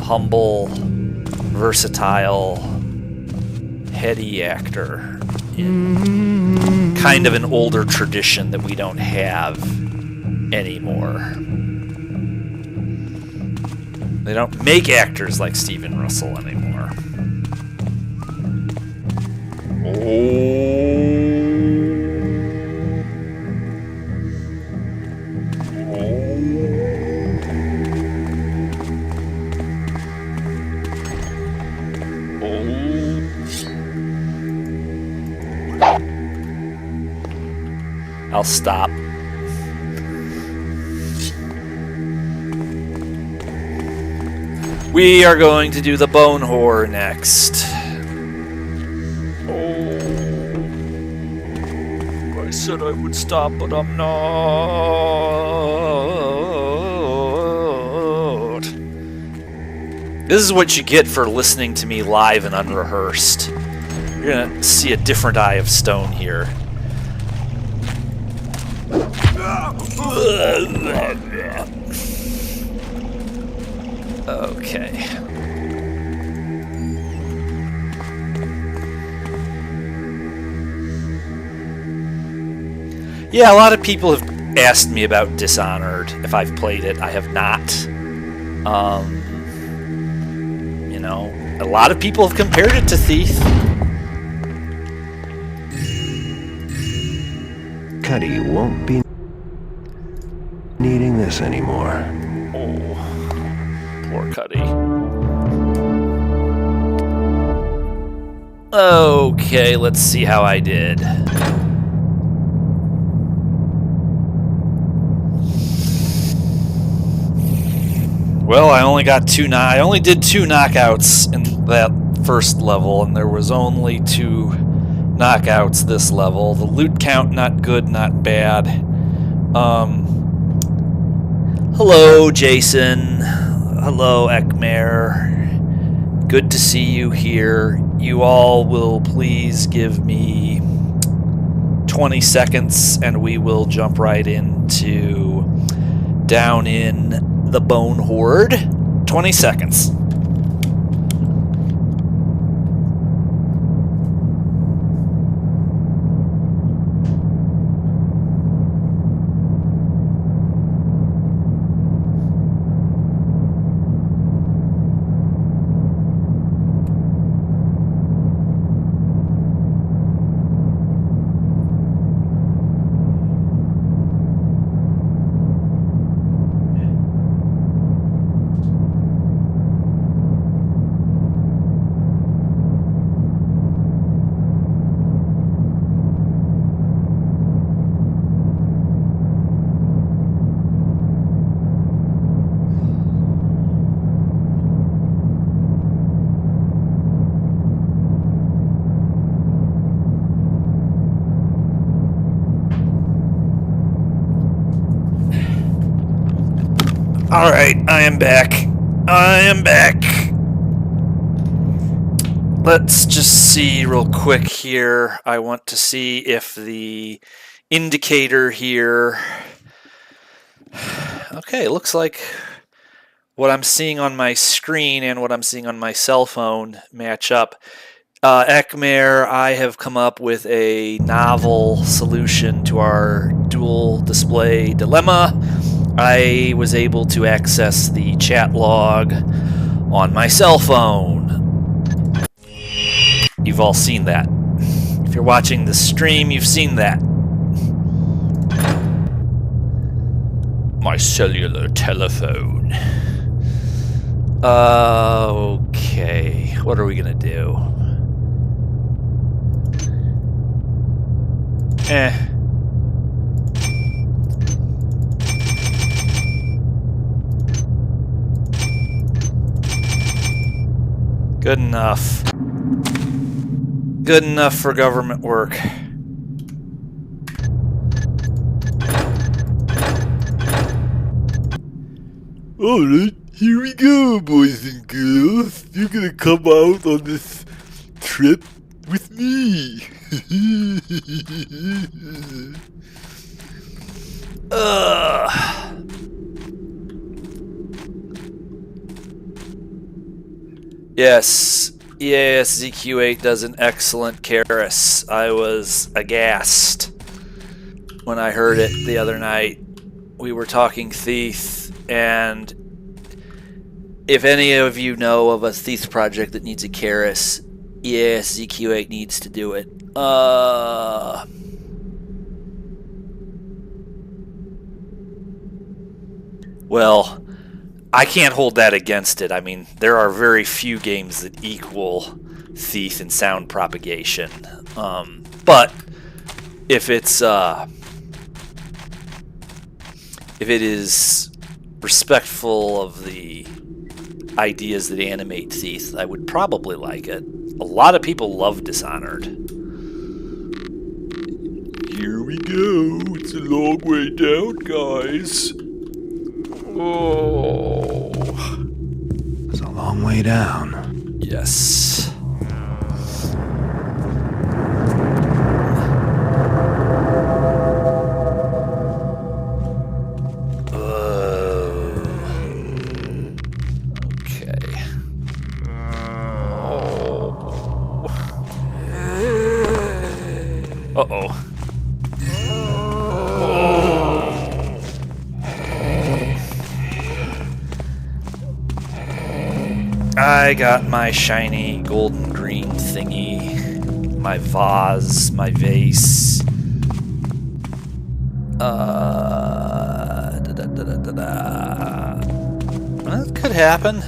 humble, versatile, heady actor in kind of an older tradition that we don't have anymore. They don't make actors like Stephen Russell anymore. I'll stop. We are going to do the Bonehoard next. Oh, I said I would stop, but I'm not. This is what you get for listening to me live and unrehearsed. You're gonna see a different Eye of Stone here. Okay. Yeah, a lot of people have asked me about Dishonored, if I've played it. I have not. You know, a lot of people have compared it to Thief. Cuddy won't be needing this anymore. Oh, poor Cuddy. Okay, let's see how I did. Well, I only got I only did 2 knockouts in that first level, and there was only 2 knockouts this level. The loot count, not good, not bad. Hello, Jason. Hello, Ekmer. Good to see you here. You all will please give me 20 seconds, and we will jump right into Down in the Bonehoard. 20 seconds. Alright, I am back. I am back. Let's just see real quick here. I want to see if the indicator here... Okay, looks like what I'm seeing on my screen and what I'm seeing on my cell phone match up. Ekmer, I have come up with a novel solution to our dual display dilemma. I was able to access the chat log on my cell phone. You've all seen that. If you're watching the stream, you've seen that. My cellular telephone. Okay, what are we gonna do? Good enough. Good enough for government work. Alright, here we go, boys and girls. You're gonna come out on this trip with me. Yes, ZQ8 does an excellent Karis. I was aghast when I heard it the other night. We were talking Thief, and if any of you know of a Thief project that needs a Karis, yes, ZQ8 needs to do it. Well, I can't hold that against it. I mean, there are very few games that equal Thief in sound propagation. But if it is respectful of the ideas that animate Thief, I would probably like it. A lot of people love Dishonored. Here we go. It's a long way down, guys. Oh. It's a long way down. Yes. Uh-oh. I got my shiny golden green thingy, my vase, my vase. That could happen.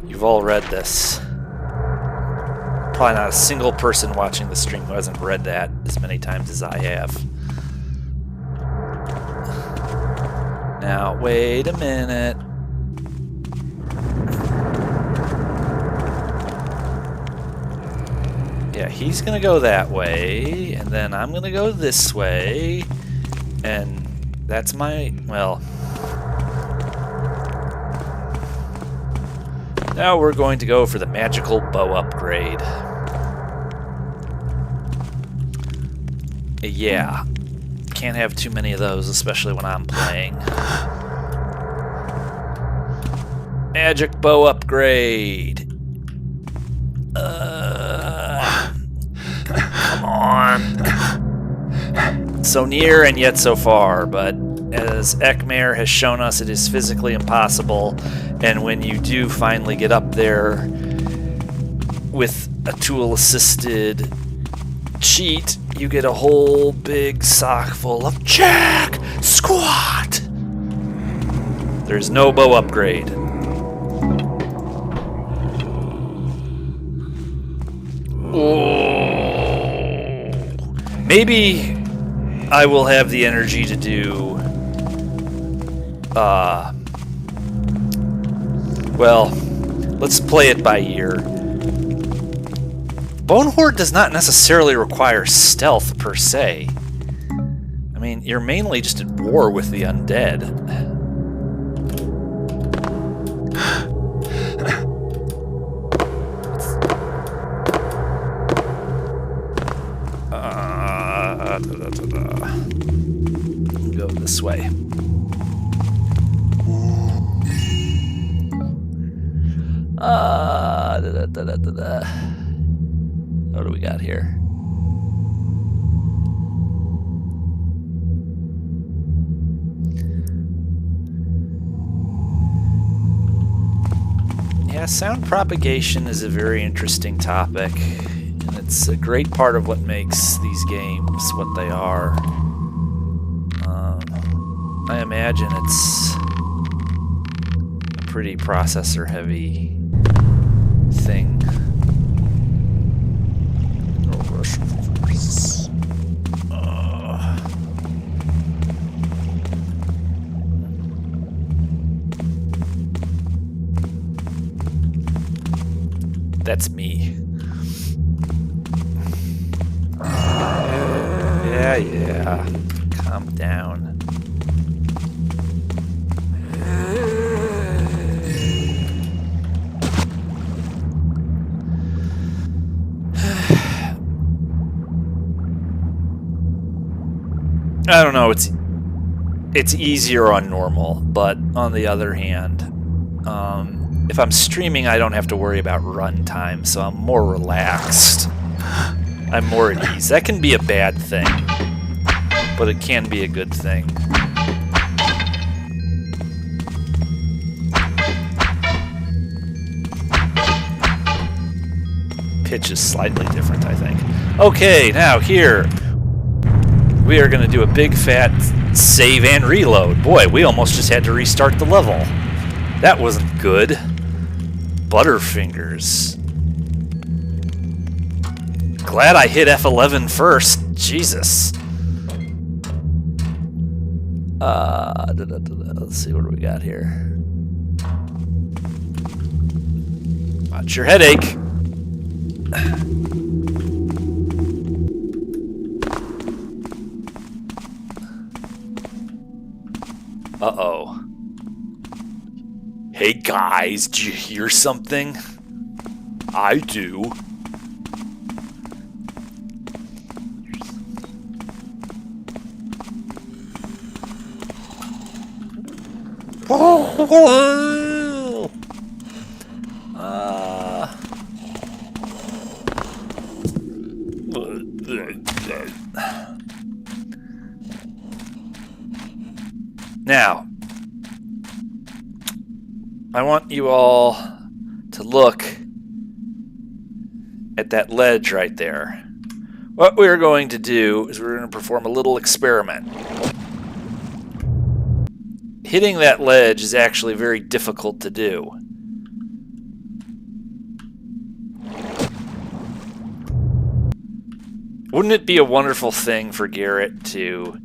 You've all read this. Probably not a single person watching the stream who hasn't read that as many times as I have. Now, wait a minute. Yeah, he's gonna go that way, and then I'm gonna go this way, and that's my, well... Now we're going to go for the magical bow upgrade. Yeah, can't have too many of those, especially when I'm playing. Magic bow upgrade. Come on. So near and yet so far, but as Ekmer has shown us, it is physically impossible. And when you do finally get up there with a tool-assisted cheat, you get a whole big sock full of jack squat. There's no bow upgrade. Oh. Maybe I will have the energy to do well, let's play it by ear. Bonehoard does not necessarily require stealth per se. I mean, you're mainly just at war with the undead. Go this way. What do we got here? Yeah, sound propagation is a very interesting topic, and it's a great part of what makes these games what they are. I imagine it's a pretty processor-heavy thing. That's me. Yeah. Calm down. I don't know, it's easier on normal, but on the other hand, if I'm streaming, I don't have to worry about runtime, so I'm more relaxed. I'm more at ease. That can be a bad thing, but it can be a good thing. Pitch is slightly different, I think. Okay, now here, we are going to do a big fat save and reload. Boy, we almost just had to restart the level. That wasn't good. Butterfingers. Glad I hit F11 first. Jesus. Let's see, what do we got here? Watch your headache. Uh-oh. Hey guys, did you hear something? I do. Now, I want you all to look at that ledge right there. What we're going to do is we're going to perform a little experiment. Hitting that ledge is actually very difficult to do. Wouldn't it be a wonderful thing for Garrett to,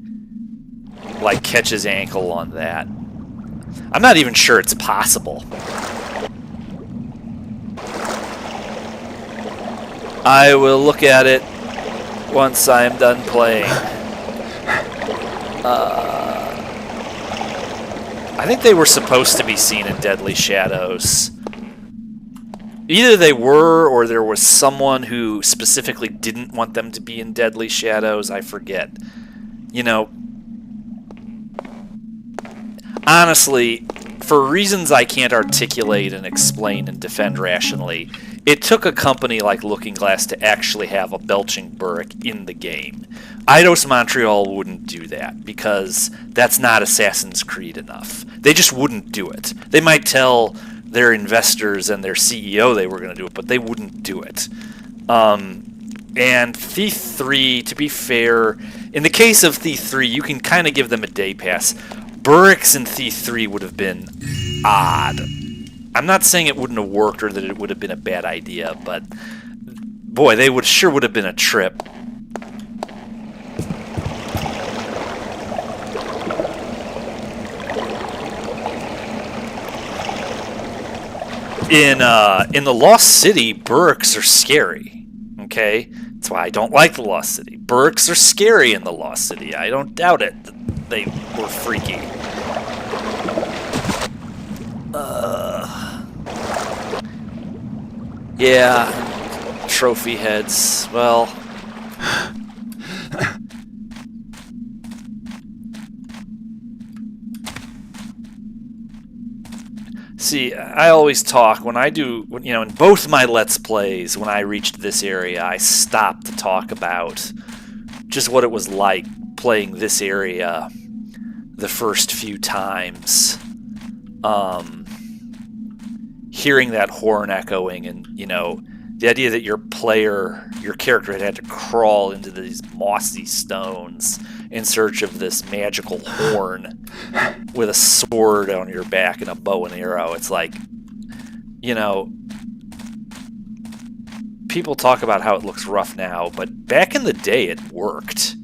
like, catch his ankle on that? I'm not even sure it's possible. I will look at it once I am done playing. I think they were supposed to be seen in Deadly Shadows. Either they were, or there was someone who specifically didn't want them to be in Deadly Shadows. I forget. You know, honestly, for reasons I can't articulate and explain and defend rationally, it took a company like Looking Glass to actually have a belching Burrick in the game. Eidos Montreal wouldn't do that, because that's not Assassin's Creed enough. They just wouldn't do it. They might tell their investors and their CEO they were going to do it, but they wouldn't do it. And Thief 3, to be fair, in the case of Thief 3, you can kind of give them a day pass. Burricks in Thief 3 would have been odd. I'm not saying it wouldn't have worked or that it would have been a bad idea, but boy, they sure would have been a trip. In the Lost City, Burricks are scary. Okay? That's why I don't like the Lost City. Burks are scary in the Lost City. I don't doubt it. They were freaky. Yeah. Trophy heads. Well... See, I always talk when I do, you know, in both my Let's Plays, when I reached this area, I stopped to talk about just what it was like playing this area the first few times. Hearing that horn echoing and, you know, the idea that your character had to crawl into these mossy stones in search of this magical horn with a sword on your back and a bow and arrow. It's like, you know, people talk about how it looks rough now, but back in the day it worked.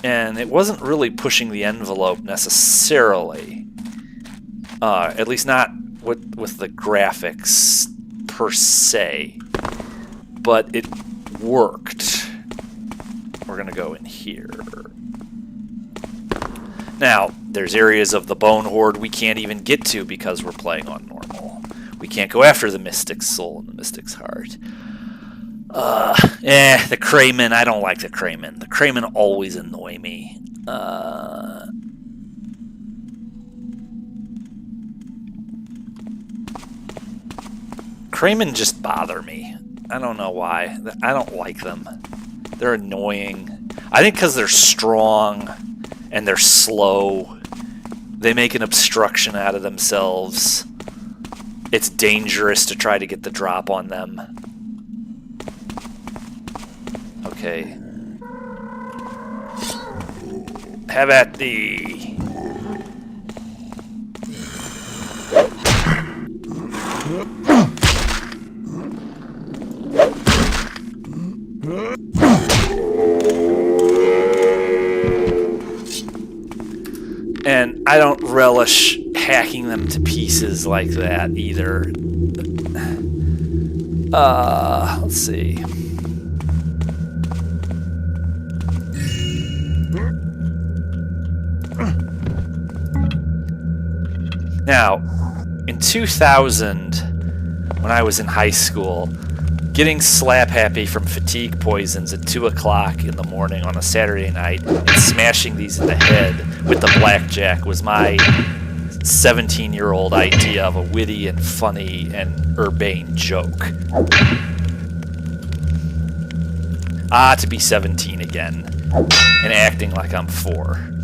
And it wasn't really pushing the envelope necessarily. At least not with the graphics per se. But it worked. We're going to go in here. Now, there's areas of the Bonehoard we can't even get to because we're playing on normal. We can't go after the Mystic's Soul and the Mystic's Heart. The Craymen, I don't like the Craymen. The Craymen always annoy me. Craymen just bother me. I don't know why. I don't like them. They're annoying. I think because they're strong and they're slow. They make an obstruction out of themselves. It's dangerous to try to get the drop on them. Okay. Have at thee. And I don't relish hacking them to pieces like that either. Let's see. Now, in 2000, when I was in high school, getting slap happy from fatigue poisons at 2 o'clock in the morning on a Saturday night and smashing these in the head with the blackjack was my 17-year-old idea of a witty and funny and urbane joke. To be 17 again and acting like I'm 4.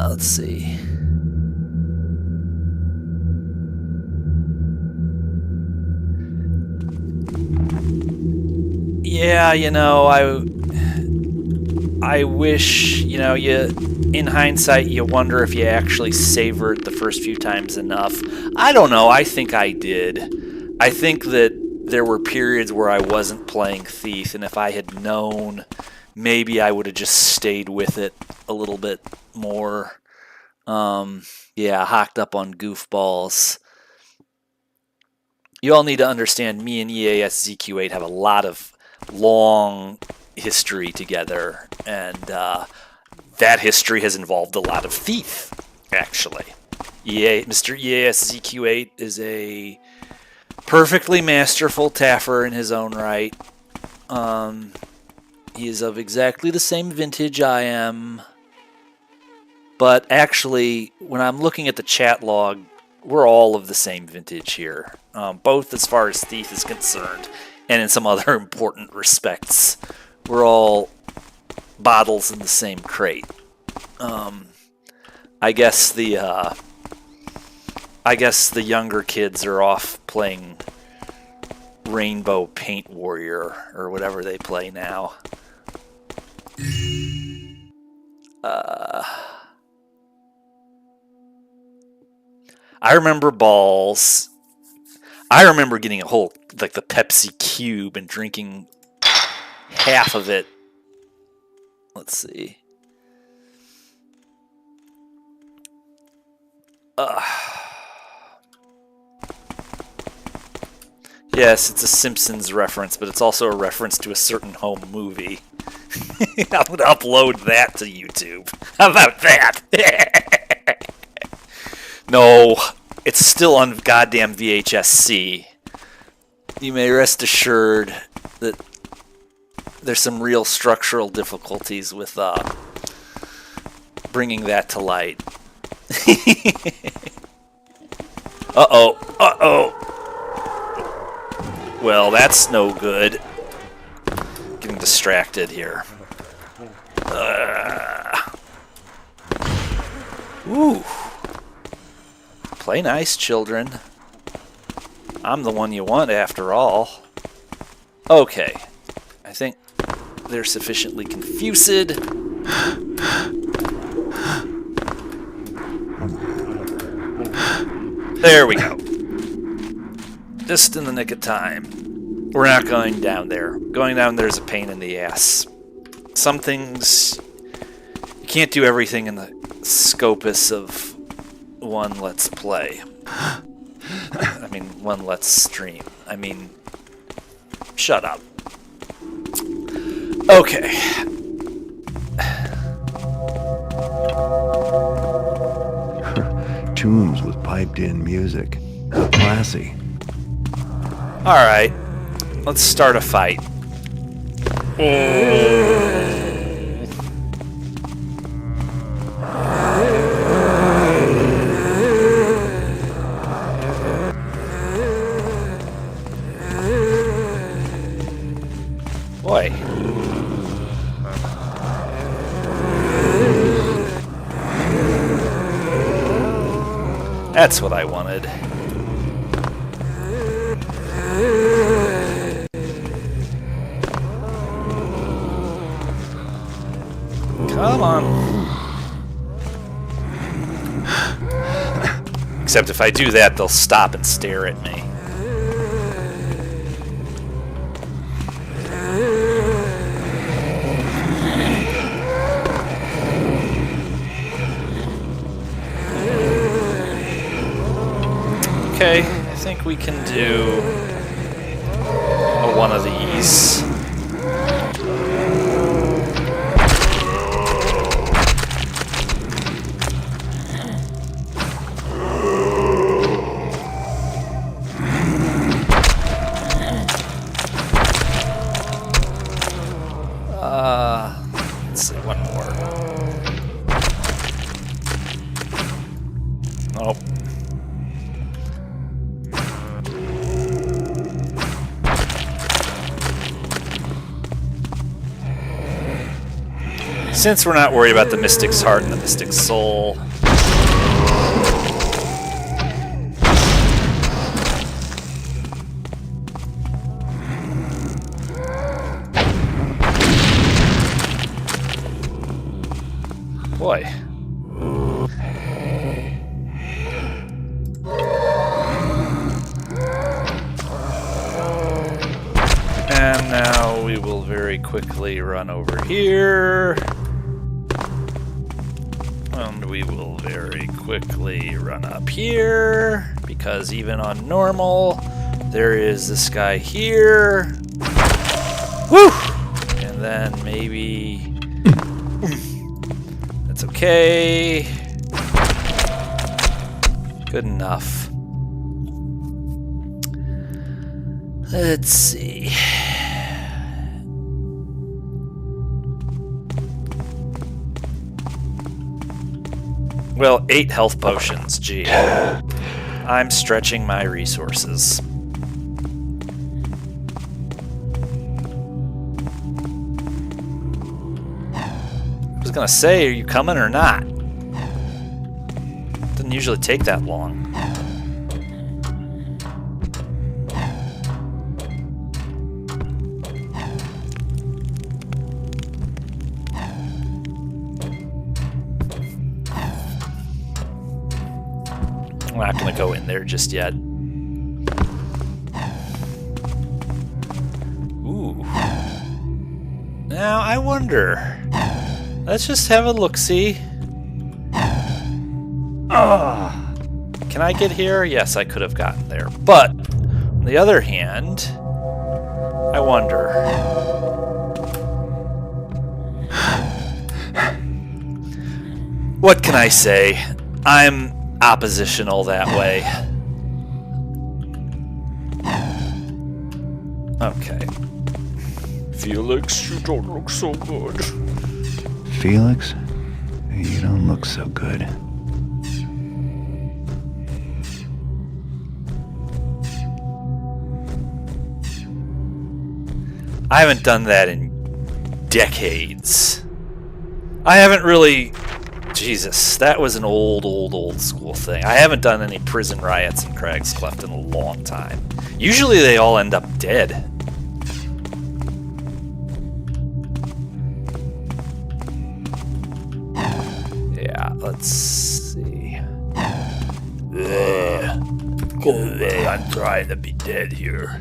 Let's see. Yeah, you know, I wish, you know, in hindsight, you wonder if you actually savored the first few times enough. I don't know. I think I did. I think that there were periods where I wasn't playing Thief, and if I had known, maybe I would have just stayed with it a little bit more. Yeah, hocked up on goofballs. You all need to understand me and EAS ZQ8 have a lot of long history together, and that history has involved a lot of Thief, actually. Mr. EAS ZQ8 is a perfectly masterful taffer in his own right. He is of exactly the same vintage I am. But actually, when I'm looking at the chat log, we're all of the same vintage here. Both as far as Thief is concerned, and in some other important respects. We're all bottles in the same crate. I guess the younger kids are off playing Rainbow Paint Warrior, or whatever they play now. I remember balls. I remember getting a whole, like, the Pepsi cube and drinking half of it. Let's see. Yes, it's a Simpsons reference, but it's also a reference to a certain home movie. I'm going to upload that to YouTube. How about that? No, it's still on goddamn VHS-C. You may rest assured that there's some real structural difficulties with bringing that to light. Uh-oh, uh-oh. Well, that's no good. Getting distracted here. Ooh. Play nice, children. I'm the one you want, after all. Okay. I think they're sufficiently confused. There we go. Just in the nick of time. We're not going down there. Going down there is a pain in the ass. Some things... You can't do everything in the scopus of one Let's Play. I mean, one Let's Stream. I mean... Shut up. Okay. Tombs with piped-in music. How classy. Alright. Let's start a fight. Boy. That's what I wanted. Come on. Except if I do that, they'll stop and stare at me. Okay, I think we can do one of these. Let's see, one more. Nope. Since we're not worried about the Mystic's Heart and the Mystic's Soul, boy. And now we will very quickly run over here. And we will very quickly run up here, because even on normal, there is this guy here. Woo! And then maybe... That's okay. Good enough. Let's see. Well, 8 health potions, gee. I'm stretching my resources. I was gonna say, are you coming or not? Doesn't usually take that long. I'm not going to go in there just yet. Ooh. Now, I wonder. Let's just have a look-see. Can I get here? Yes, I could have gotten there. But, on the other hand, I wonder. What can I say? I'm oppositional that way. Okay. Felix, you don't look so good. Felix? You don't look so good. I haven't done that in decades. I haven't really... Jesus, that was an old school thing. I haven't done any prison riots in Crag's Cleft in a long time. Usually they all end up dead. Yeah, let's see. Go away, I'm trying to be dead here.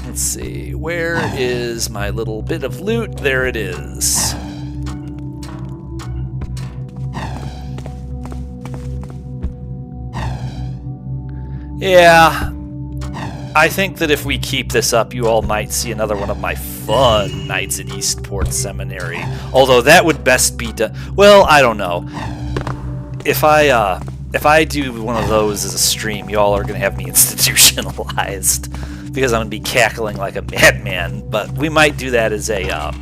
Let's see, where is my little bit of loot? There it is. Yeah, I think that if we keep this up, you all might see another one of my fun nights at Eastport Seminary. Although that would best be done. Well, I don't know. If I do one of those as a stream, y'all are gonna have me institutionalized because I'm gonna be cackling like a madman. But we might do that as a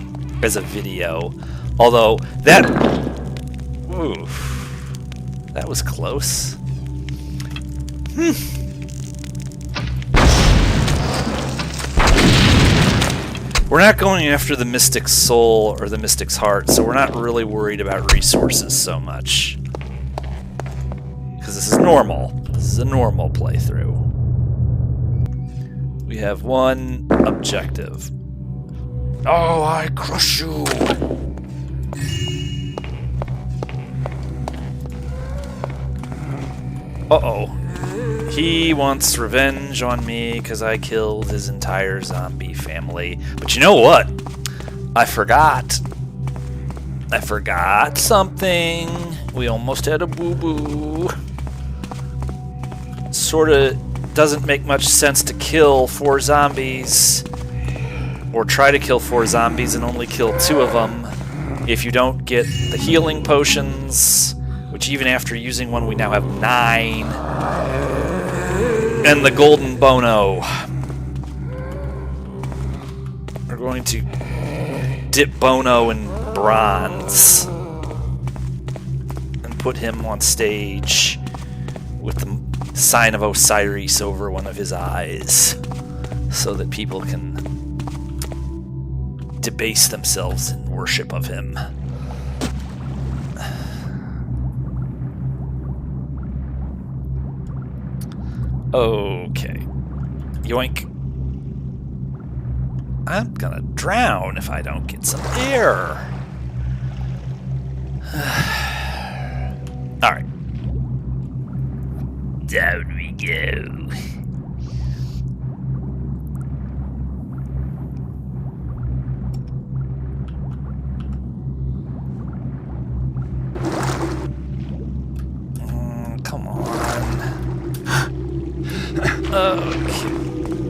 video. Although that, oof, that was close. We're not going after the Mystic's Soul or the Mystic's Heart, so we're not really worried about resources so much. Because this is normal. This is a normal playthrough. We have one objective. Oh, I crush you! Uh-oh. He wants revenge on me because I killed his entire zombie family. But you know what? I forgot something. We almost had a boo-boo. Sort of doesn't make much sense to kill 4 zombies. Or try to kill 4 zombies and only kill 2 of them if you don't get the healing potions. Which even after using one, we now have 9. And the golden Bono. We're going to dip Bono in bronze and put him on stage with the sign of Osiris over one of his eyes so that people can debase themselves in worship of him. Okay. Yoink. I'm gonna drown if I don't get some air. Alright. Down we go. Come on. Okay.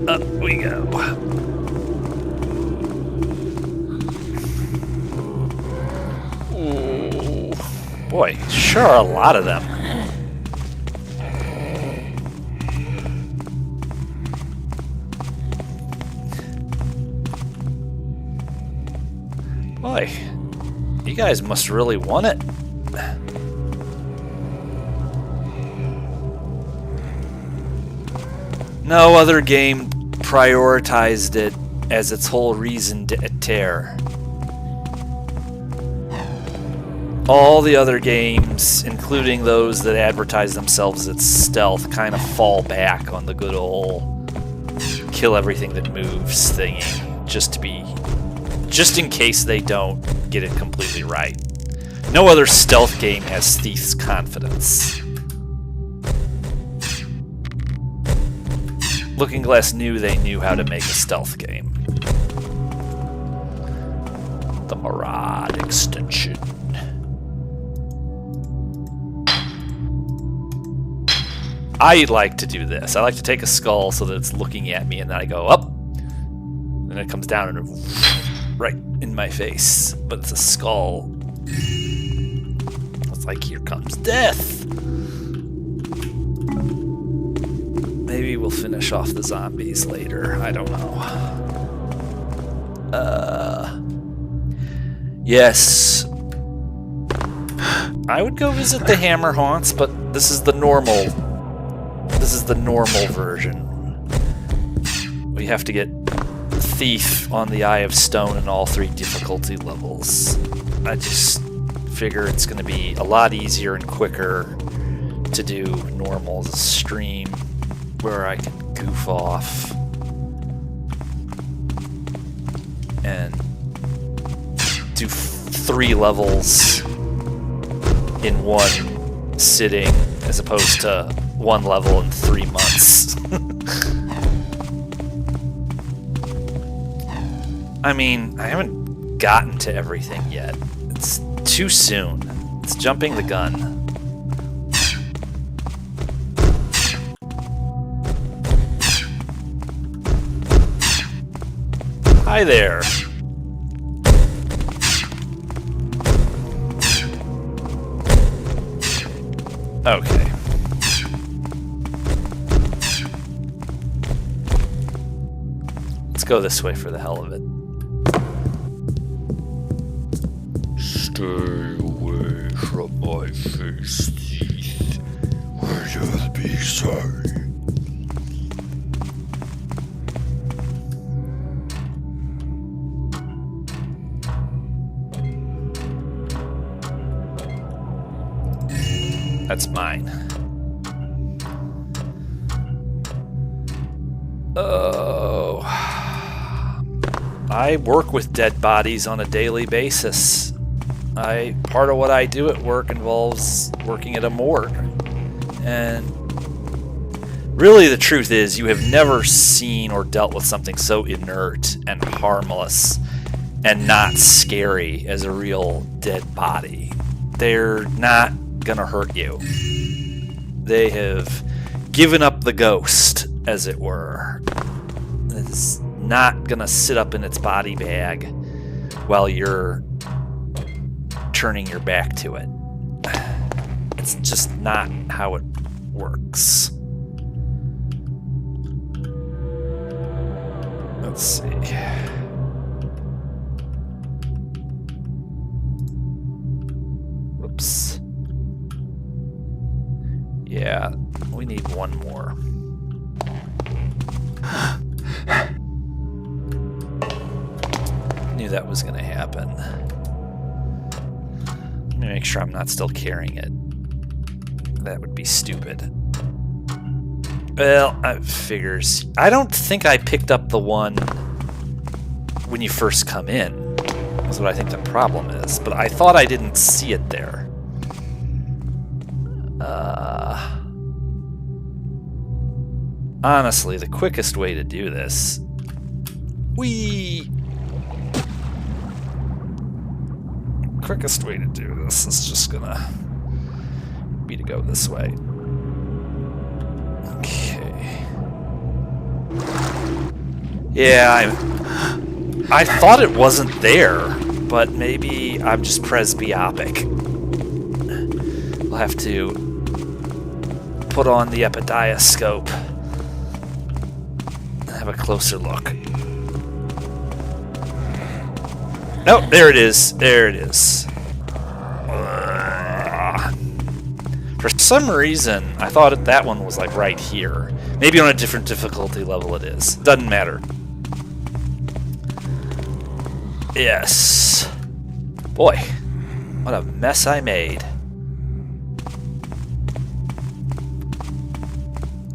Up we go. Ooh. Boy, sure are a lot of them. Boy, you guys must really want it. No other game prioritized it as its whole reason to tear. All the other games, including those that advertise themselves as stealth, kind of fall back on the good old kill everything that moves thingy, just in case they don't get it completely right. No other stealth game has Thief's confidence. Looking Glass knew they knew how to make a stealth game. The Mirage extension. I like to do this. I like to take a skull so that it's looking at me, and then I go up, and it comes down and right in my face. But it's a skull. It's like, here comes death. Maybe we'll finish off the zombies later. I don't know. Yes. I would go visit the Hammer Haunts, but this is the normal. This is the normal version. We have to get Thief on the Eye of Stone in all 3 difficulty levels. I just figure it's going to be a lot easier and quicker to do normal as a stream where I can goof off and do 3 levels in one sitting as opposed to 1 level in 3 months. I mean, I haven't gotten to everything yet. It's too soon. It's jumping the gun. Hi there. Okay. Let's go this way for the hell of it. Stay away from my face, Thief, or you'll be sorry. That's mine. Oh. I work with dead bodies on a daily basis. Part of what I do at work involves working at a morgue. And really the truth is you have never seen or dealt with something so inert and harmless and not scary as a real dead body. They're not gonna hurt you. They have given up the ghost, as it were. It's not gonna sit up in its body bag while you're turning your back to it. It's just not how it works. Let's see. Whoops. Yeah, we need one more. Knew that was gonna happen. Let me make sure I'm not still carrying it. That would be stupid. Well, figures. I don't think I picked up the one when you first come in. That's what I think the problem is. But I thought I didn't see it there. Honestly, the quickest way to do this... Quickest way to do this is just gonna be to go this way. Okay. Yeah, I thought it wasn't there, but maybe I'm just presbyopic. I'll have to put on the epidioscope and have a closer look. Oh, there it is. There it is. For some reason, I thought that one was like right here. Maybe on a different difficulty level it is. Doesn't matter. Yes. Boy, what a mess I made.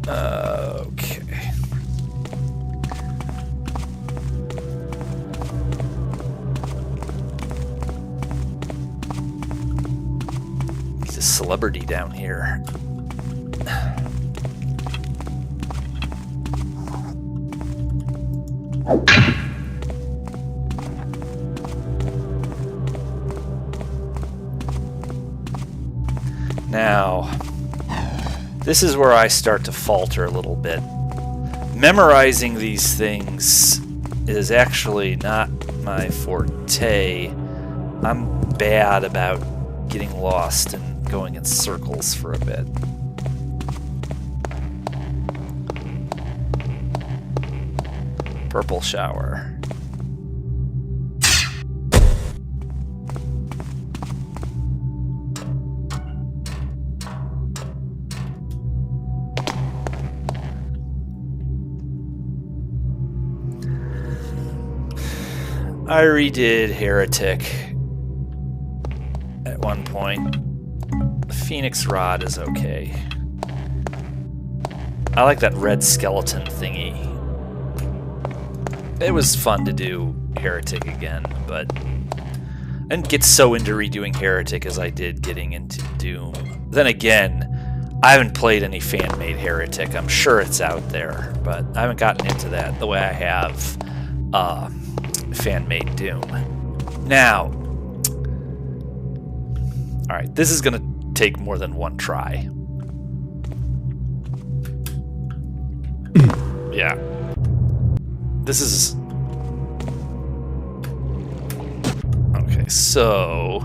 Okay. He's a celebrity down here. Now, This is where I start to falter a little bit. Memorizing these things is actually not my forte. I'm bad about getting lost and going in circles for a bit. Purple shower. I redid Heretic at one point. The Phoenix Rod is okay. I like that red skeleton thingy. It was fun to do Heretic again, but I didn't get so into redoing Heretic as I did getting into Doom. Then again, I haven't played any fan-made Heretic. I'm sure it's out there, but I haven't gotten into that the way I have fan-made Doom. Now, alright, this is gonna take more than one try. Yeah. This is... Okay, so...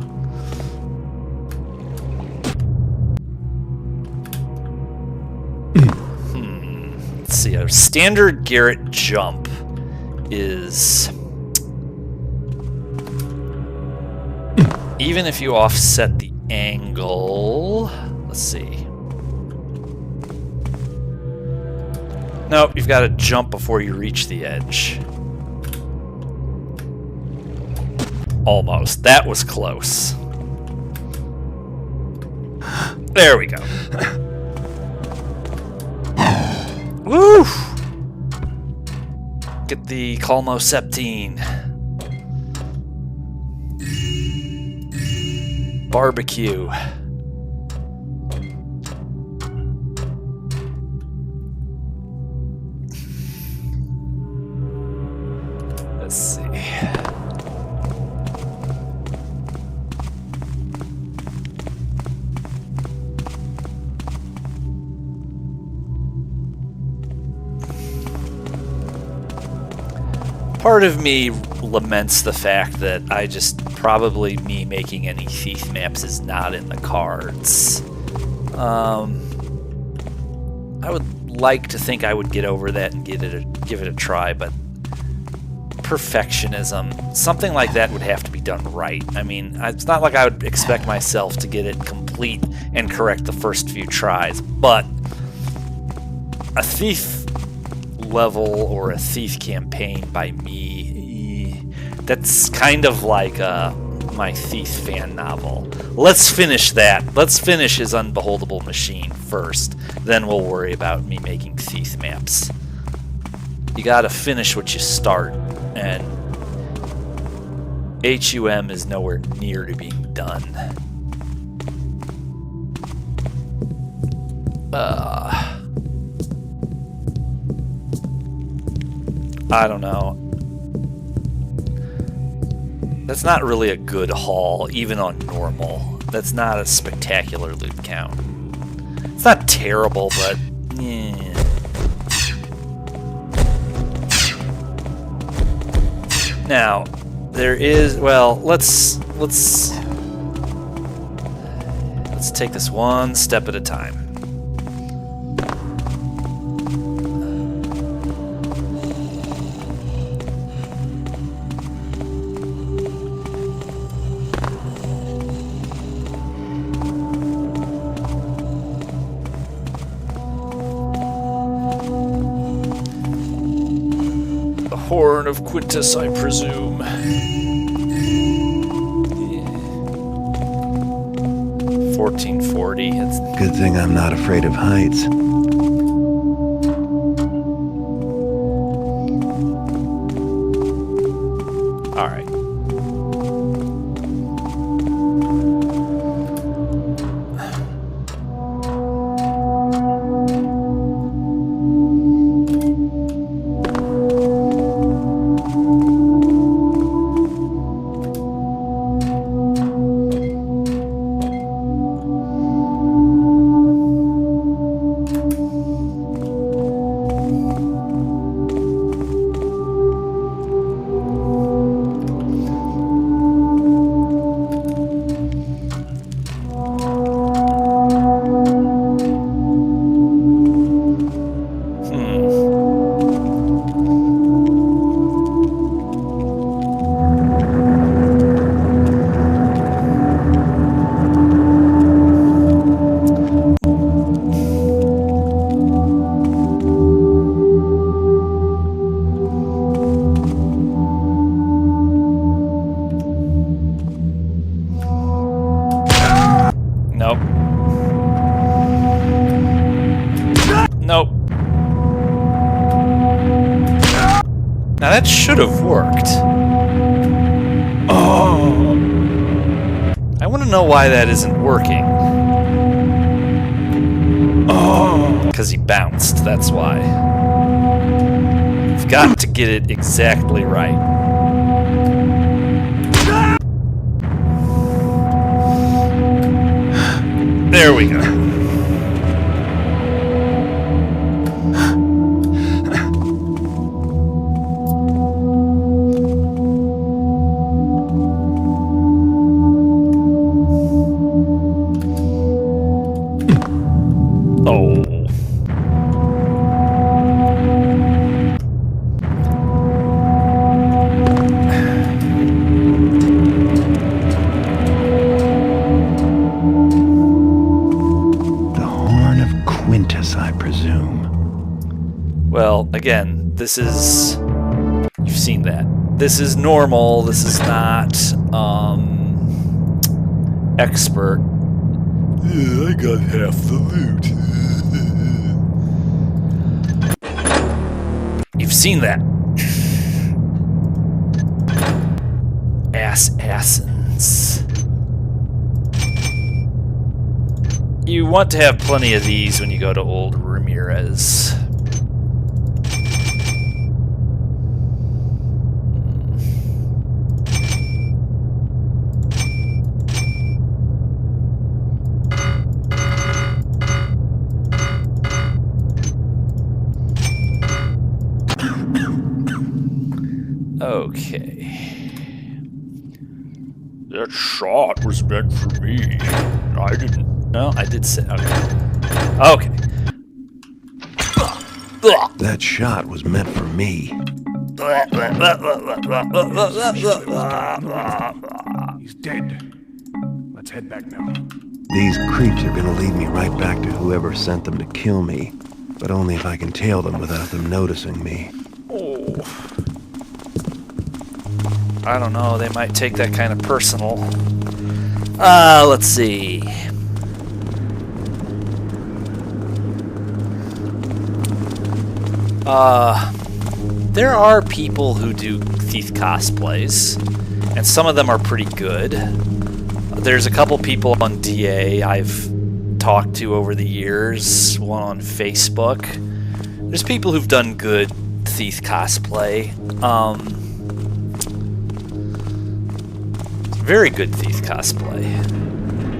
Let's see, a standard Garrett jump is... Even if you offset the angle... Let's see. Nope, you've got to jump before you reach the edge. Almost. That was close. There we go. Woo! Get the Calmoseptine. Barbecue. Let's see. Part of me laments the fact that probably me making any thief maps is not in the cards. I would like to think I would get over that and give it a try, but perfectionism, something like that would have to be done right. I mean, it's not like I would expect myself to get it complete and correct the first few tries, but a thief level or a thief campaign by me, that's kind of like my thief fan novel. Let's finish that. Let's finish his Unbeholdable Machine first, then we'll worry about me making thief maps. You gotta finish what you start, and HUM is nowhere near to being done. I don't know. That's not really a good haul, even on normal. That's not a spectacular loot count. It's not terrible, but yeah. Now, there is, well, let's take this one step at a time. Horn of Quintus, I presume. Yeah. 1440. It's good thing I'm not afraid of heights. All right. Now that should have worked. Oh. I want to know why that isn't working. Oh. Because he bounced, that's why. I've got to get it exactly right. There we go. Well, again, this is... You've seen that. This is normal. This is not, expert. Yeah, I got half the loot. You've seen that. Assassins. You want to have plenty of these when you go to old Ramirez. Okay. That shot was meant for me. I didn't. No, I did say. Okay. Okay. That shot was meant for me. He's dead. Let's head back now. These creeps are gonna lead me right back to whoever sent them to kill me. But only if I can tail them without them noticing me. Oh. I don't know, they might take that kind of personal. Let's see. There are people who do thief cosplays, and some of them are pretty good. There's a couple people on DA I've talked to over the years, one on Facebook. There's people who've done good thief cosplay. Very good thief cosplay.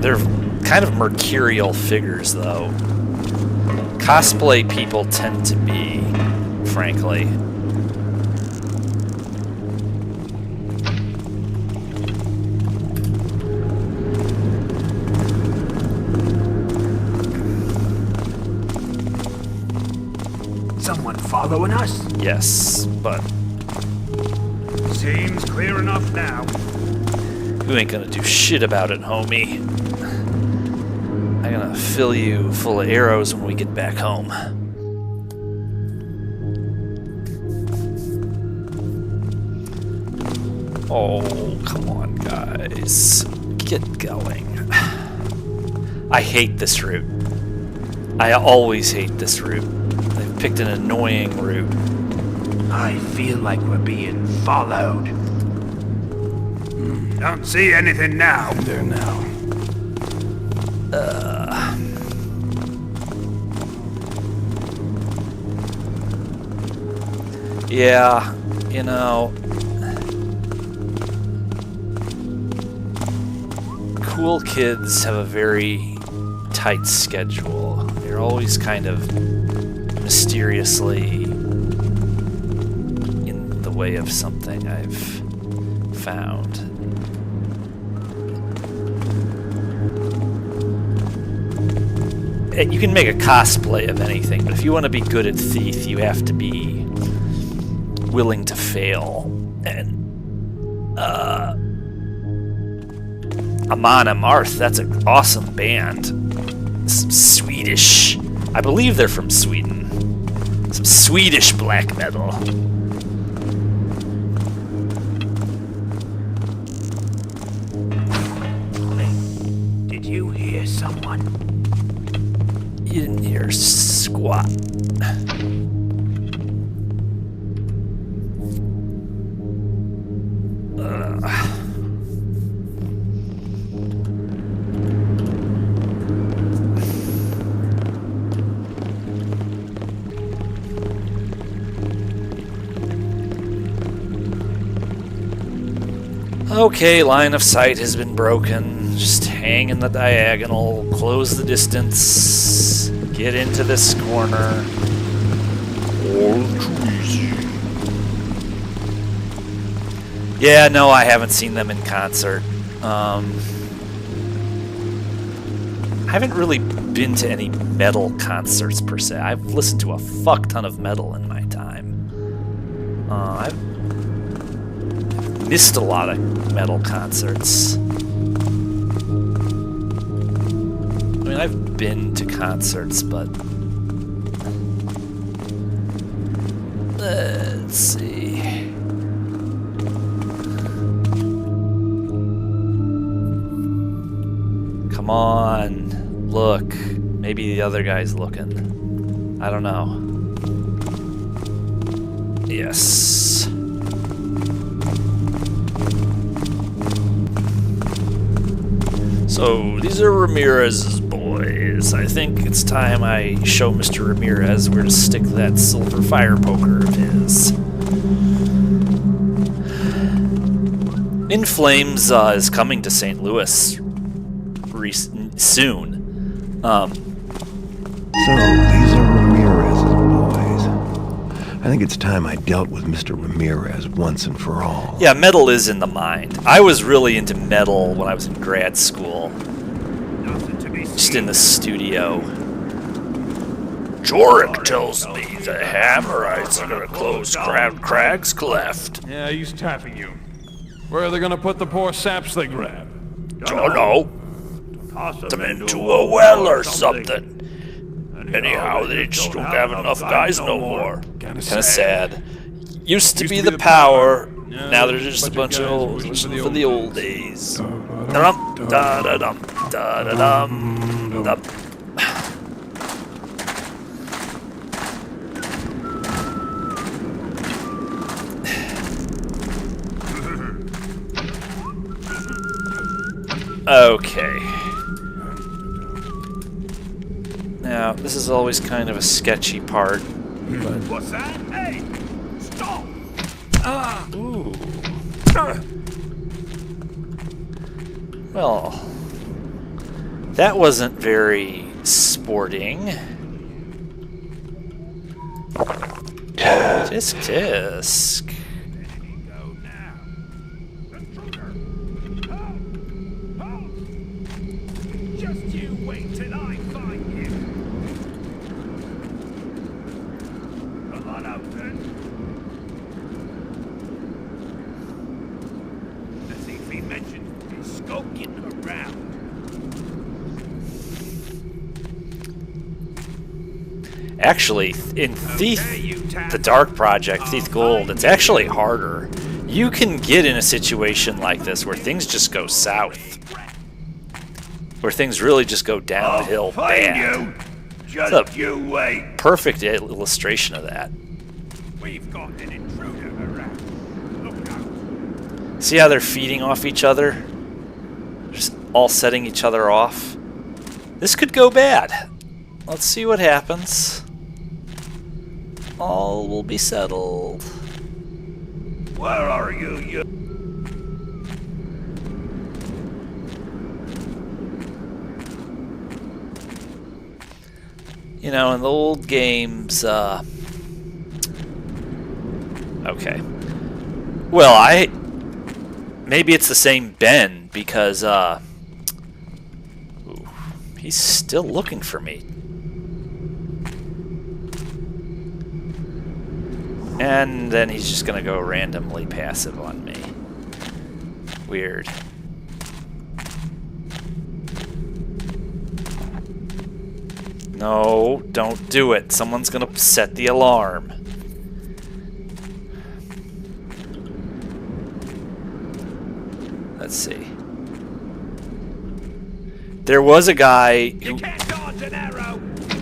They're kind of mercurial figures, though. Cosplay people tend to be, frankly. Someone following us? Yes, but... Seems clear enough now. You ain't gonna do shit about it, homie. I'm gonna fill you full of arrows when we get back home. Oh, come on, guys. Get going. I hate this route. I always hate this route. They've picked an annoying route. I feel like we're being followed. Don't see anything now. There now. Yeah, you know... Cool kids have a very tight schedule. They're always kind of mysteriously in the way of something I've found. You can make a cosplay of anything, but if you want to be good at thief, you have to be willing to fail. And Amon Amarth, that's an awesome band. Some Swedish. I believe they're from Sweden. Some Swedish black metal. Did you hear someone? You didn't hear squat. Okay, line of sight has been broken. Just hang in the diagonal, close the distance, get into this corner. All too easy. Yeah, no, I haven't seen them in concert. I haven't really been to any metal concerts per se. I've listened to a fuck ton of metal in my time. I've missed a lot of metal concerts. I mean, I've been to concerts, but let's see. Come on, look. Maybe the other guy's looking. I don't know. Yes. So, these are Ramirez's boys. I think it's time I show Mr. Ramirez where to stick that silver fire poker of his. In Flames is coming to St. Louis soon. So, these are Ramirez's boys. I think it's time I dealt with Mr. Ramirez once and for all. Yeah, metal is in the mind. I was really into metal when I was in grad school. Just in the studio. Jorik tells me the Hammerites are gonna close Crag's Cleft. Yeah, he's tapping you. Where are they gonna put the poor saps they grab? Don't know. Toss them into a well or something. Anyhow, they just don't have enough guys no more. Kinda sad. Used to be the power. Now they're just a bunch of old for the old days. Da-dum, da-da-dum, da-da-dum, dum. Okay. Now, this is always kind of a sketchy part. But what's that? Hey! Stop! Ooh. Well, that wasn't very sporting. Tisk tisk. Just you wait till I find you. Come on out then. Let's see if he mentions he's skulking around. Actually, in Thief, the Dark Project, Thief Gold, it's actually harder. You can get in a situation like this where things just go south. Where things really just go downhill bad. Just you wait. Perfect illustration of that. We've got an intruder around. Look out. See how they're feeding off each other? Just all setting each other off. This could go bad. Let's see what happens. All will be settled. Where are you, You know, in the old games, okay. Well, maybe it's the same Ben, because, ooh, he's still looking for me. And then he's just gonna go randomly passive on me. Weird. No, don't do it. Someone's gonna set the alarm. Let's see. There was a guy who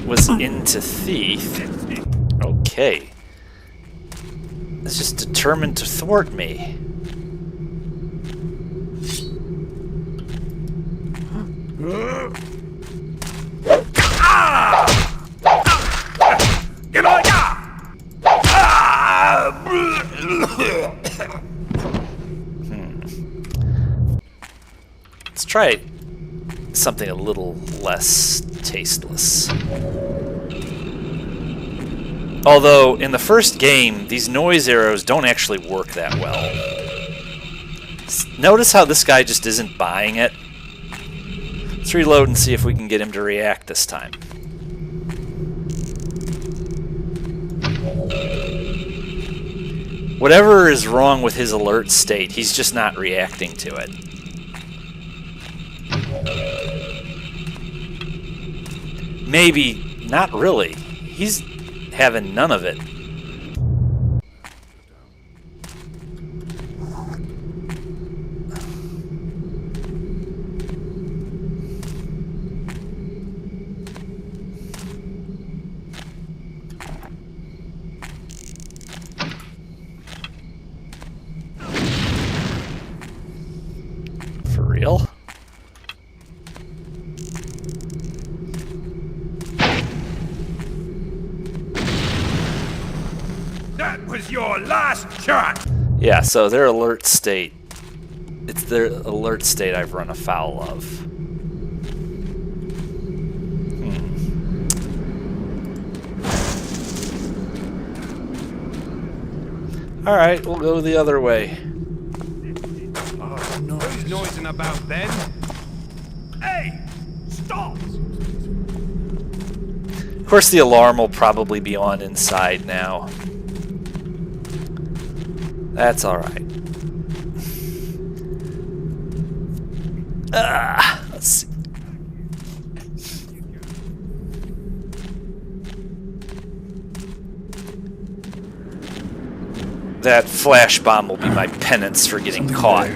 was into Thief. Okay. It's just determined to thwart me. try something a little less tasteless. Although, in the first game, these noise arrows don't actually work that well. Notice how this guy just isn't buying it? Let's reload and see if we can get him to react this time. Whatever is wrong with his alert state, he's just not reacting to it. Maybe, not really. He's having none of it. For real? That was your last shot! Yeah, so their alert state, it's their alert state I've run afoul of. Alright, we'll go the other way. Who's noising about then? Hey! Stop! Of course, the alarm will probably be on inside now. That's alright. Let's see. That flash bomb will be my penance for getting caught.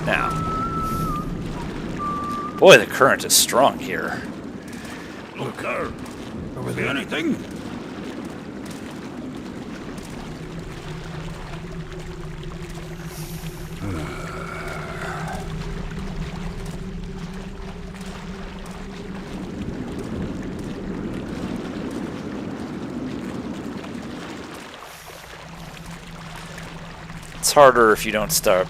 Now. Boy, the current is strong here. Look there. Over there anything? It's harder if you don't start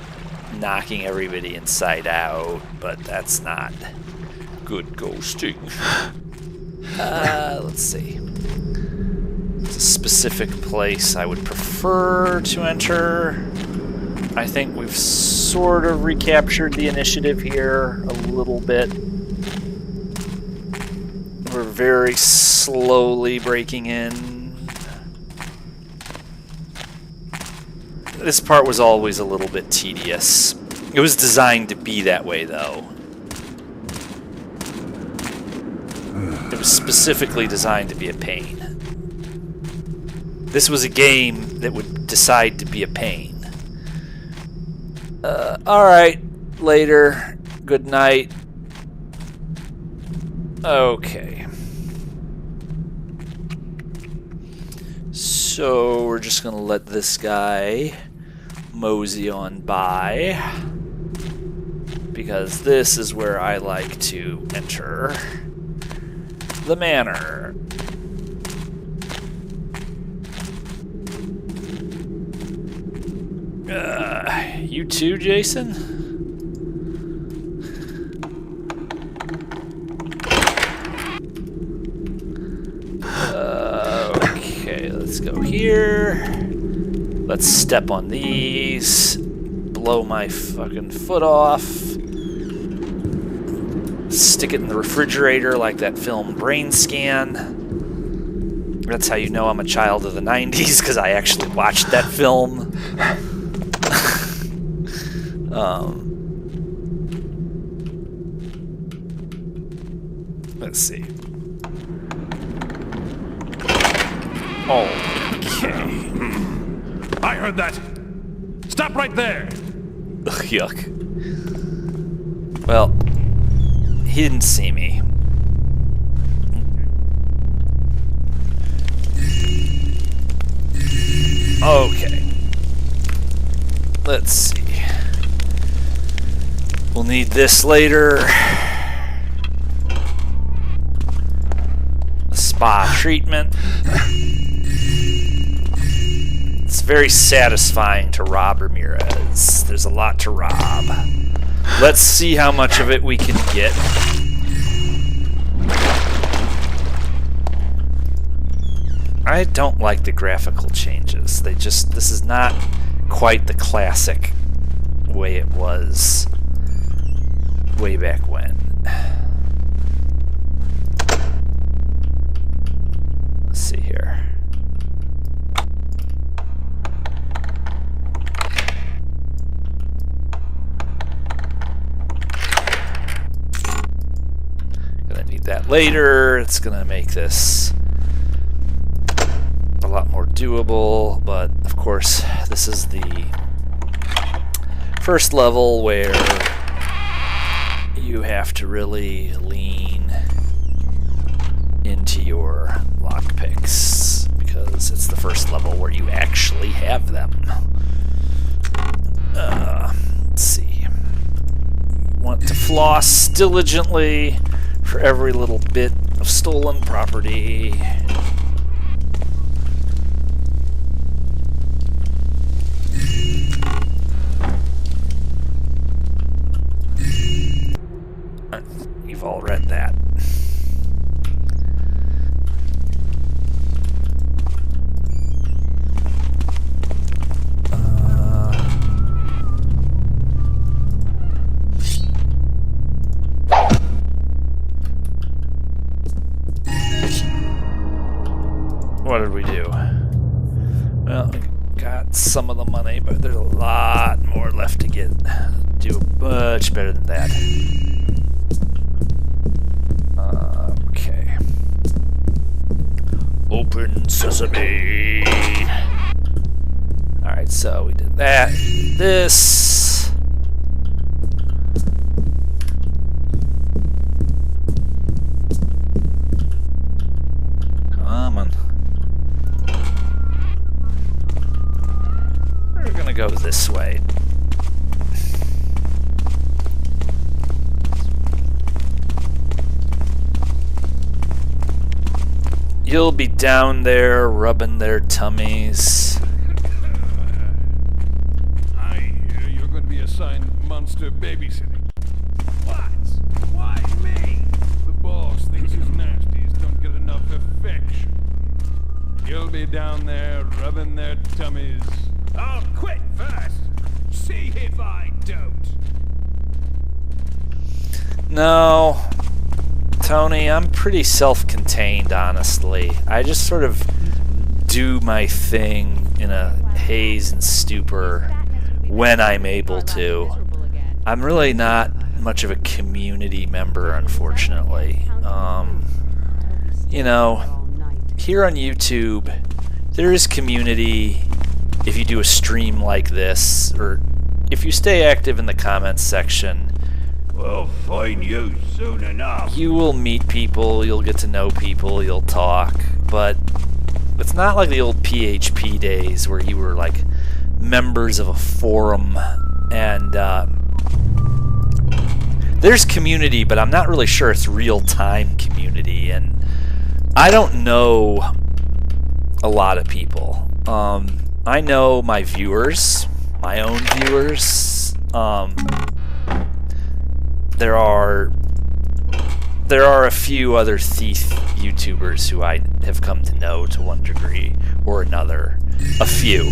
knocking everybody inside out, but that's not good ghosting. Let's see. It's a specific place I would prefer to enter. I think we've sort of recaptured the initiative here a little bit. We're very slowly breaking in. This part was always a little bit tedious. It was designed to be that way, though. It was specifically designed to be a pain. This was a game that would decide to be a pain. Alright, later. Good night. Okay. So, we're just gonna let this guy mosey on by, because this is where I like to enter the manor. You too, Jason? Okay, let's go here. Let's step on these. Blow my fucking foot off. Stick it in the refrigerator like that film Brain Scan. That's how you know I'm a child of the 90s, because I actually watched that film. Let's see. Okay. I heard that. Stop right there. Ugh, yuck. Well, he didn't see me. Okay. Let's see. We'll need this later. spa treatment. It's very satisfying to rob Ramirez. There's a lot to rob. Let's see how much of it we can get. I don't like the graphical changes. This is not quite the classic way it was way back when. Let's see here. Gonna need that later. It's gonna make this a lot more doable, but of course this is the first level where you have to really lean into your lockpicks because it's the first level where you actually have them. Let's see. You want to floss diligently for every little bit of stolen property. You've all read that. What did we do? Well, we got some of the money, but there's a lot more left to get. Do much better than that. Okay. Open sesame. Alright, so we did that. This. Come on. We're gonna go this way. You'll be down there rubbing their tummies. I hear you're going to be assigned monster babysitting. What? Why me? The boss thinks his nasties don't get enough affection. You'll be down there rubbing their tummies. I'll quit first. See if I don't. No. Tony, I'm pretty self-contained, honestly. I just sort of do my thing in a haze and stupor when I'm able to. I'm really not much of a community member, unfortunately. You know, here on YouTube, there is community if you do a stream like this, or if you stay active in the comments section. We'll find you soon enough. You will meet people, you'll get to know people, you'll talk, but it's not like the old PHP days where you were like members of a forum, and there's community, but I'm not really sure it's real-time community, and I don't know a lot of people. I know my viewers, my own viewers. There are a few other thief YouTubers who I have come to know to one degree or another. A few.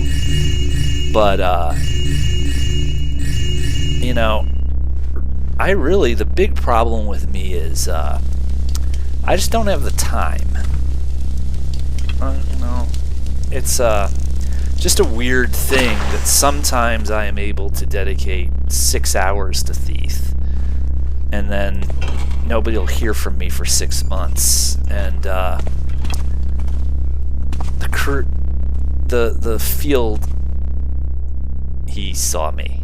But, you know, the big problem with me is, I just don't have the time. You know, it's, just a weird thing that sometimes I am able to dedicate 6 hours to Thief, and then nobody will hear from me for 6 months, and the field, he saw me.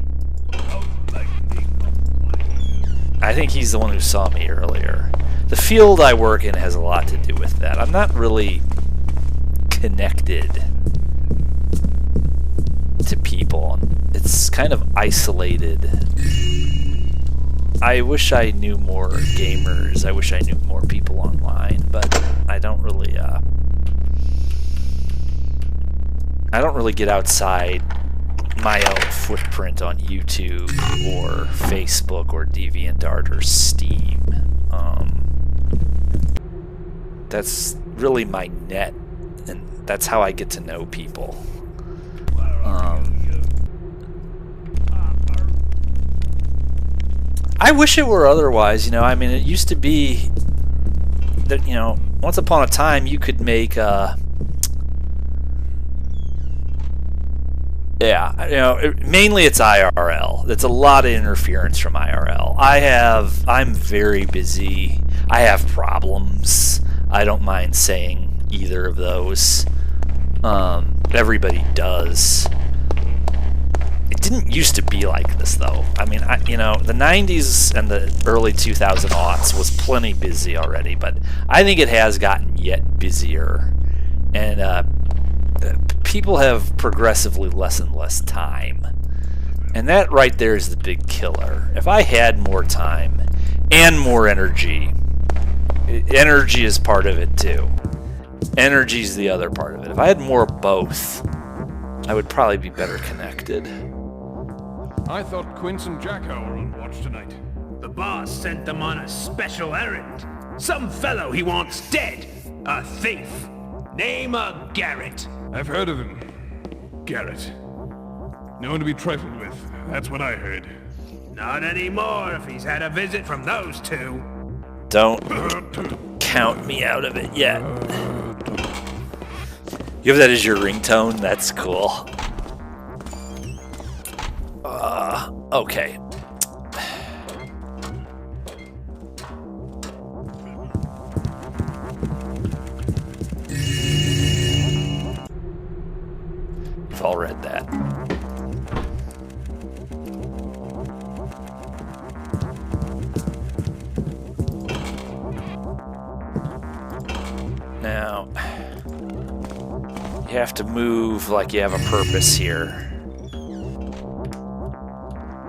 I think he's the one who saw me earlier. The field I work in has a lot to do with that. I'm not really connected to people. It's kind of isolated. I wish I knew more gamers. I wish I knew more people online, but I don't really get outside my own footprint on YouTube or Facebook or DeviantArt or Steam. That's really my net, and that's how I get to know people. I wish it were otherwise, you know. I mean, it used to be that, you know, once upon a time you could make yeah, you know, mainly it's IRL. It's a lot of interference from IRL. I'm very busy. I have problems. I don't mind saying either of those. Everybody does. It didn't used to be like this, though. I mean, you know, the 90s and the early 2000s was plenty busy already, but I think it has gotten yet busier. And people have progressively less and less time. And that right there is the big killer. If I had more time and more energy, energy is part of it too. Energy is the other part of it. If I had more of both, I would probably be better connected. I thought Quince and Jacko were on watch tonight. The boss sent them on a special errand. Some fellow he wants dead. A thief. Name of Garrett. I've heard of him. Garrett. No one to be trifled with. That's what I heard. Not anymore if he's had a visit from those two. Don't count me out of it yet. You have that as your ringtone? That's cool. Okay. You've all read that. Now, you have to move like you have a purpose here.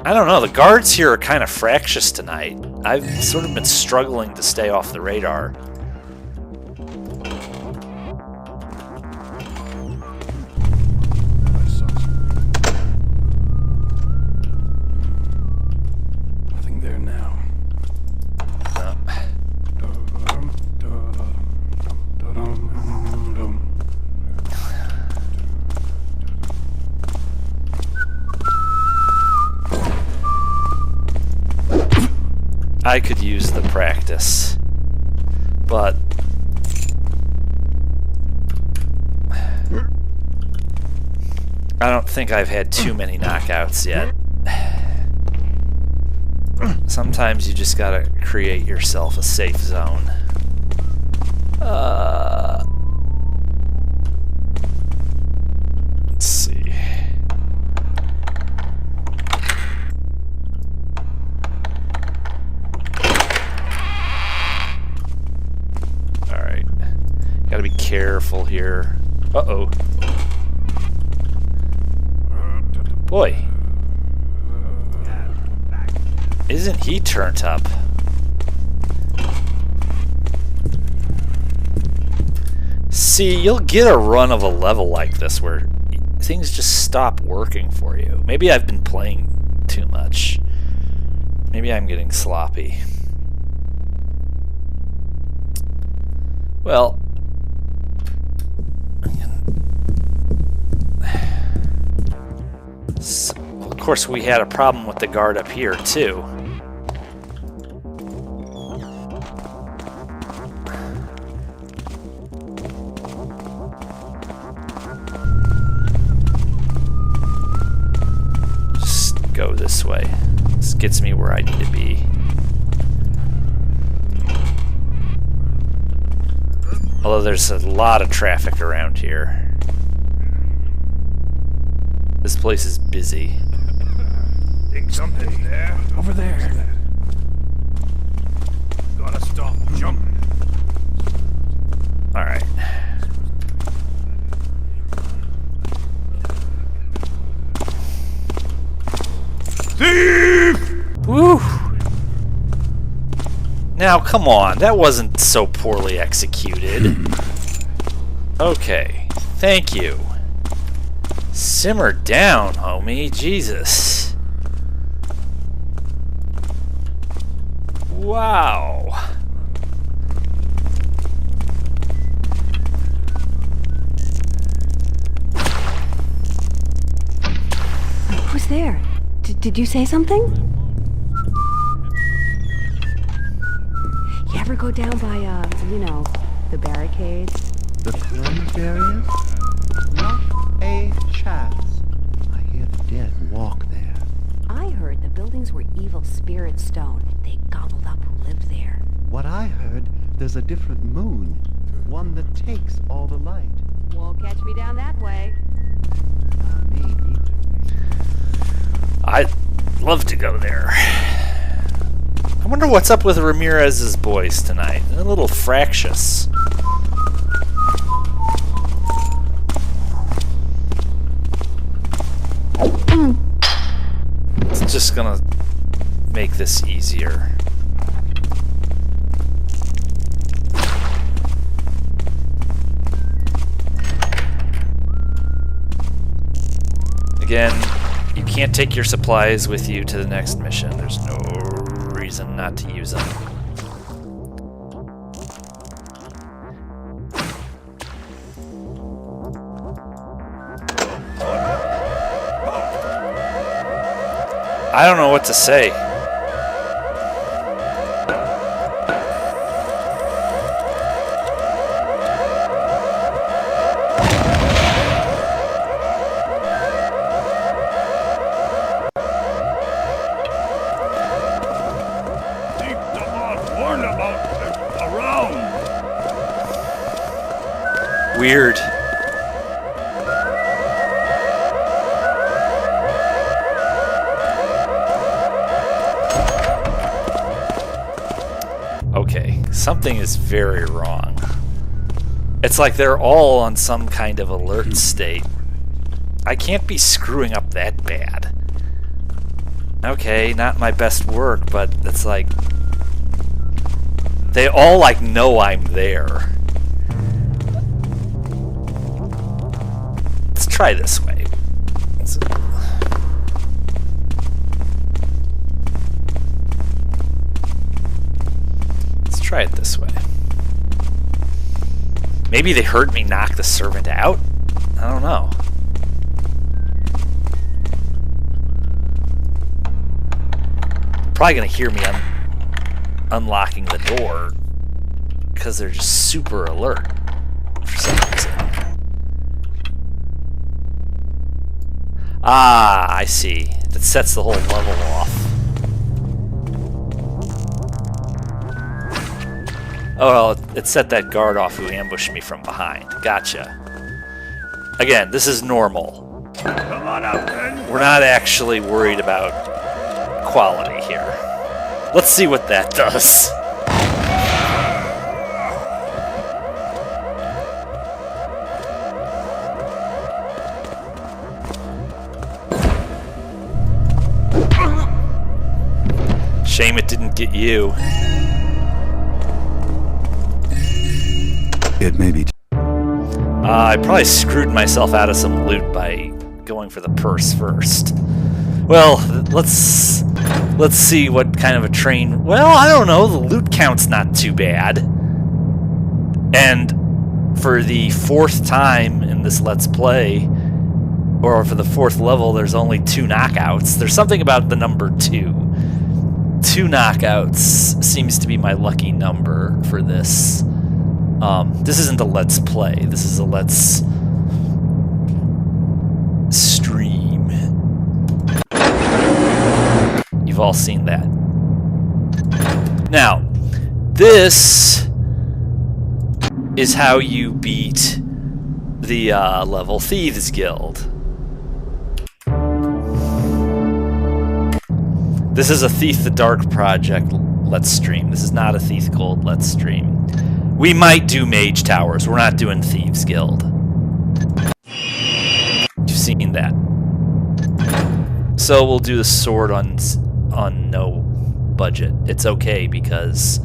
I don't know, the guards here are kind of fractious tonight. I've sort of been struggling to stay off the radar. Nothing there now. I could use the practice, but I don't think I've had too many knockouts yet. Sometimes you just gotta create yourself a safe zone. Let's see. Gotta be careful here. Uh-oh. Boy. Isn't he turned up? See, you'll get a run of a level like this where things just stop working for you. Maybe I've been playing too much. Maybe I'm getting sloppy. Well, of course, we had a problem with the guard up here, too. Just go this way. This gets me where I need to be. Although there's a lot of traffic around here. This place is busy. Think something's there. Over there. Gotta stop jumping. Alright. Thief! Woo! Now, come on, that wasn't so poorly executed. Okay, thank you. Simmer down, homie. Jesus. Wow. Who's there? Did you say something? You ever go down by, you know, the barricades? The closed areas? Not a chance. I hear the dead walk there. I heard the buildings were evil spirit stone. They gobbled up who lived there. What I heard, there's a different moon. One that takes all the light. Won't catch me down that way. Me neither. I'd love to go there. I wonder what's up with Ramirez's boys tonight. They're a little fractious. It's just gonna make this easier. Again, you can't take your supplies with you to the next mission. There's no reason not to use them. I don't know what to say. Weird. Okay, something is very wrong. It's like they're all on some kind of alert state. I can't be screwing up that bad. Okay, not my best work, but it's like they all like know I'm there. Let's try this way. Let's try it this way. Maybe they heard me knock the servant out? I don't know. Probably gonna hear me unlocking the door because they're just super alert for some reason. Ah, I see. That sets the whole level off. Oh, well, it set that guard off who ambushed me from behind. Gotcha. Again, this is normal. Come on out, then. We're not actually worried about quality here. Let's see what that does. Shame it didn't get you. It may be. I probably screwed myself out of some loot by going for the purse first. Well, let's see what kind of a train... Well, I don't know. The loot count's not too bad. And for the 4th time in this Let's Play, or for the 4th level, there's only 2 knockouts. There's something about the number 2. 2 knockouts seems to be my lucky number for this. This isn't a Let's Play. This is a Let's Stream. You've all seen that. Now, this is how you beat the level Thieves Guild. This is a Thief the Dark project Let's Stream. This is not a Thief Gold Let's Stream. We might do Mage Towers. We're not doing Thieves Guild. You've seen that. So we'll do the sword on no budget. It's okay because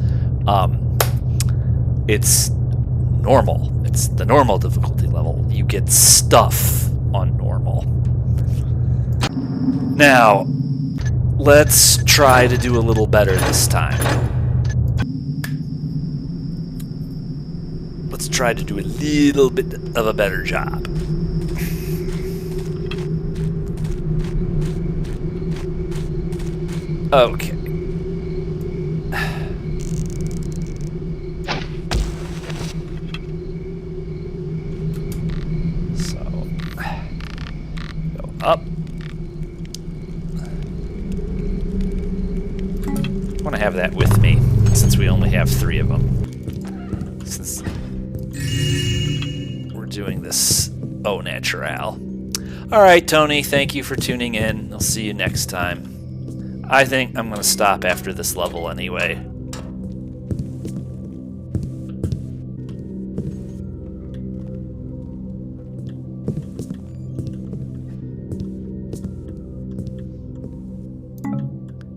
It's normal. It's the normal difficulty level. You get stuff on normal. Now, let's try to do a little better this time. Let's try to do a little bit of a better job. Okay. So, go up. I want to have that with me, since we only have 3 of them. Since we're doing this au naturel. Alright, Tony, thank you for tuning in. I'll see you next time. I think I'm going to stop after this level anyway.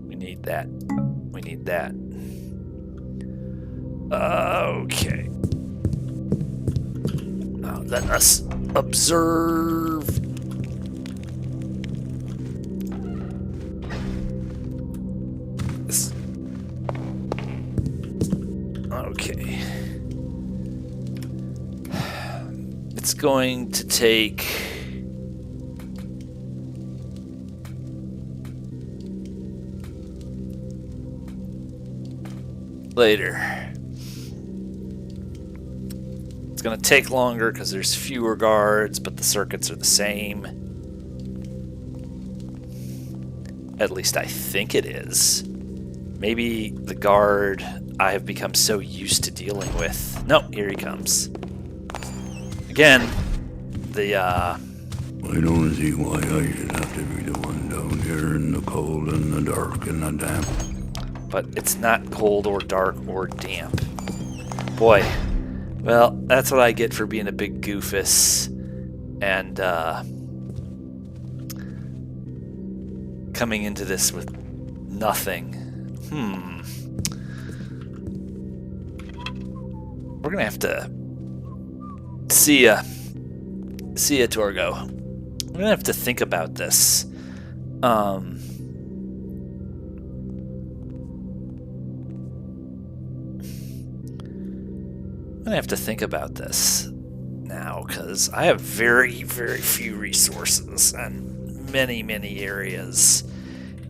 We need that. We need that. Okay. Now let us observe. Okay. It's going to take later. It's going to take longer because there's fewer guards, but the circuits are the same. At least I think it is. Maybe the guard I have become so used to dealing with. No, here he comes. Again, the I don't see why I should have to be the one down here in the cold and the dark and the damp. But it's not cold or dark or damp. Boy, well, that's what I get for being a big goofus and coming into this with nothing. We're gonna have to see ya, Torgo. We're gonna have to think about this. I'm gonna have to think about this now because I have very, very few resources and many, many areas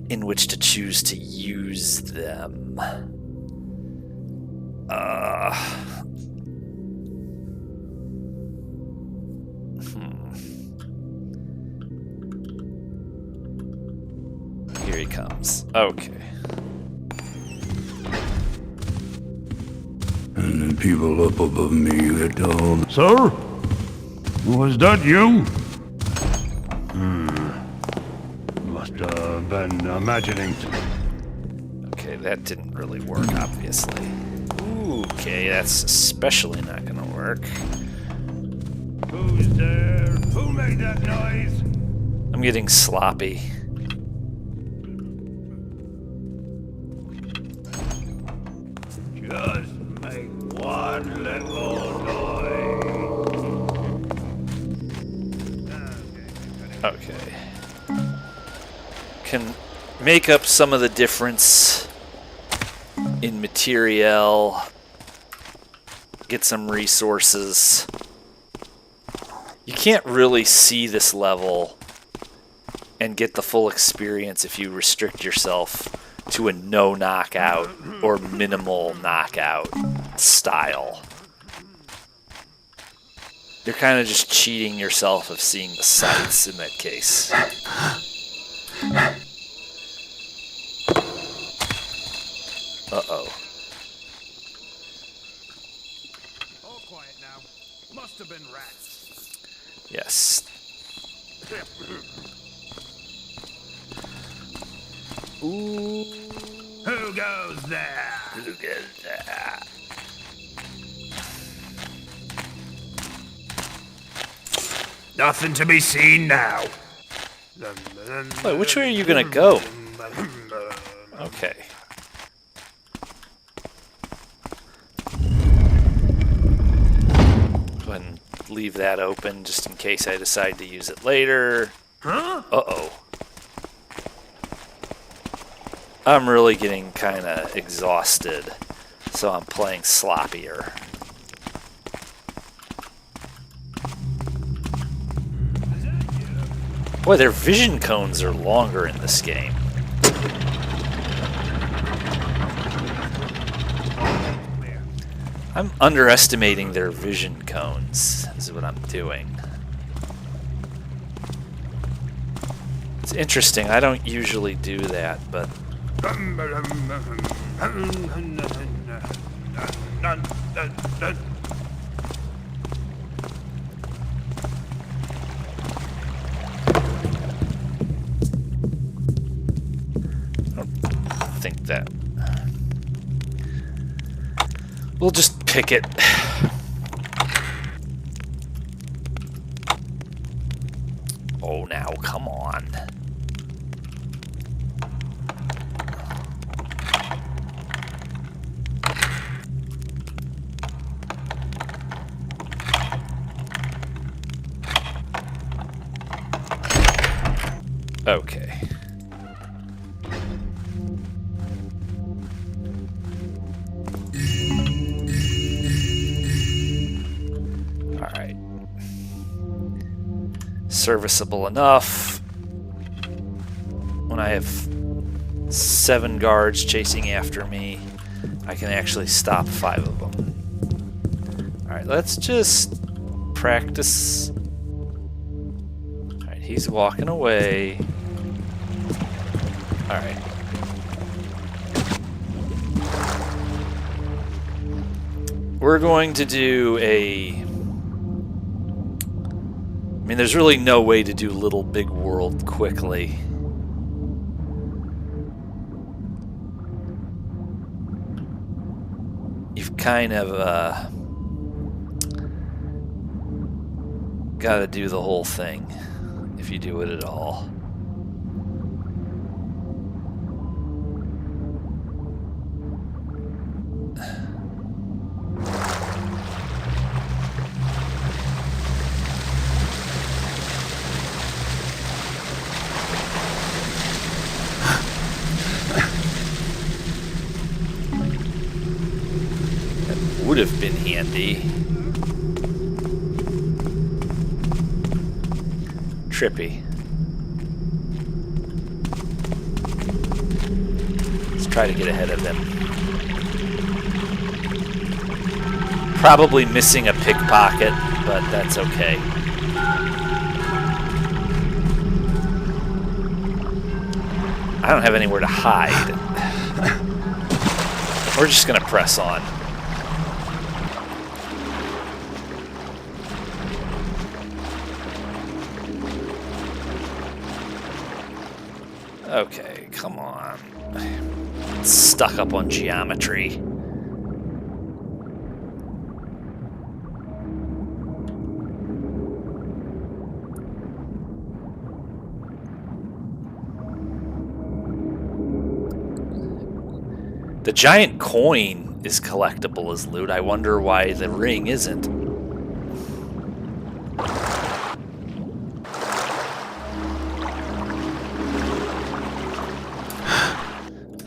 in which to choose to use them. Here he comes. Okay. And the people up above me get told. Sir? Was that you? Must have been imagining. Okay, that didn't really work, obviously. Okay, that's especially not gonna work. Who's there? Who made that noise? I'm getting sloppy. Just make one little noise. Okay. Can make up some of the difference in material. Get some resources. You can't really see this level and get the full experience if you restrict yourself to a no knockout or minimal knockout style. You're kind of just cheating yourself of seeing the sights in that case. Uh-oh. All quiet now. Must have been rats. Yes. Ooh. Who goes there? Who goes there? Nothing to be seen now. Wait, which way are you gonna go? Okay. leave that open just in case I decide to use it later. Huh? Uh-oh. I'm really getting kind of exhausted, so I'm playing sloppier. Boy, their vision cones are longer in this game. I'm underestimating their vision cones, is what I'm doing. It's interesting, I don't usually do that, but... I think that... We'll just pick it. Oh, now, come on. Okay. Alright. Serviceable enough. When I have 7 guards chasing after me, I can actually stop 5 of them. Alright, let's just practice. Alright, he's walking away. Alright. We're going to do a... I mean, there's really no way to do Little Big World quickly. You've kind of got to do the whole thing if you do it at all. Would have been handy. Trippy. Let's try to get ahead of them. Probably missing a pickpocket, but that's okay. I don't have anywhere to hide. We're just gonna press on. Okay, come on. It's stuck up on geometry. The giant coin is collectible as loot. I wonder why the ring isn't.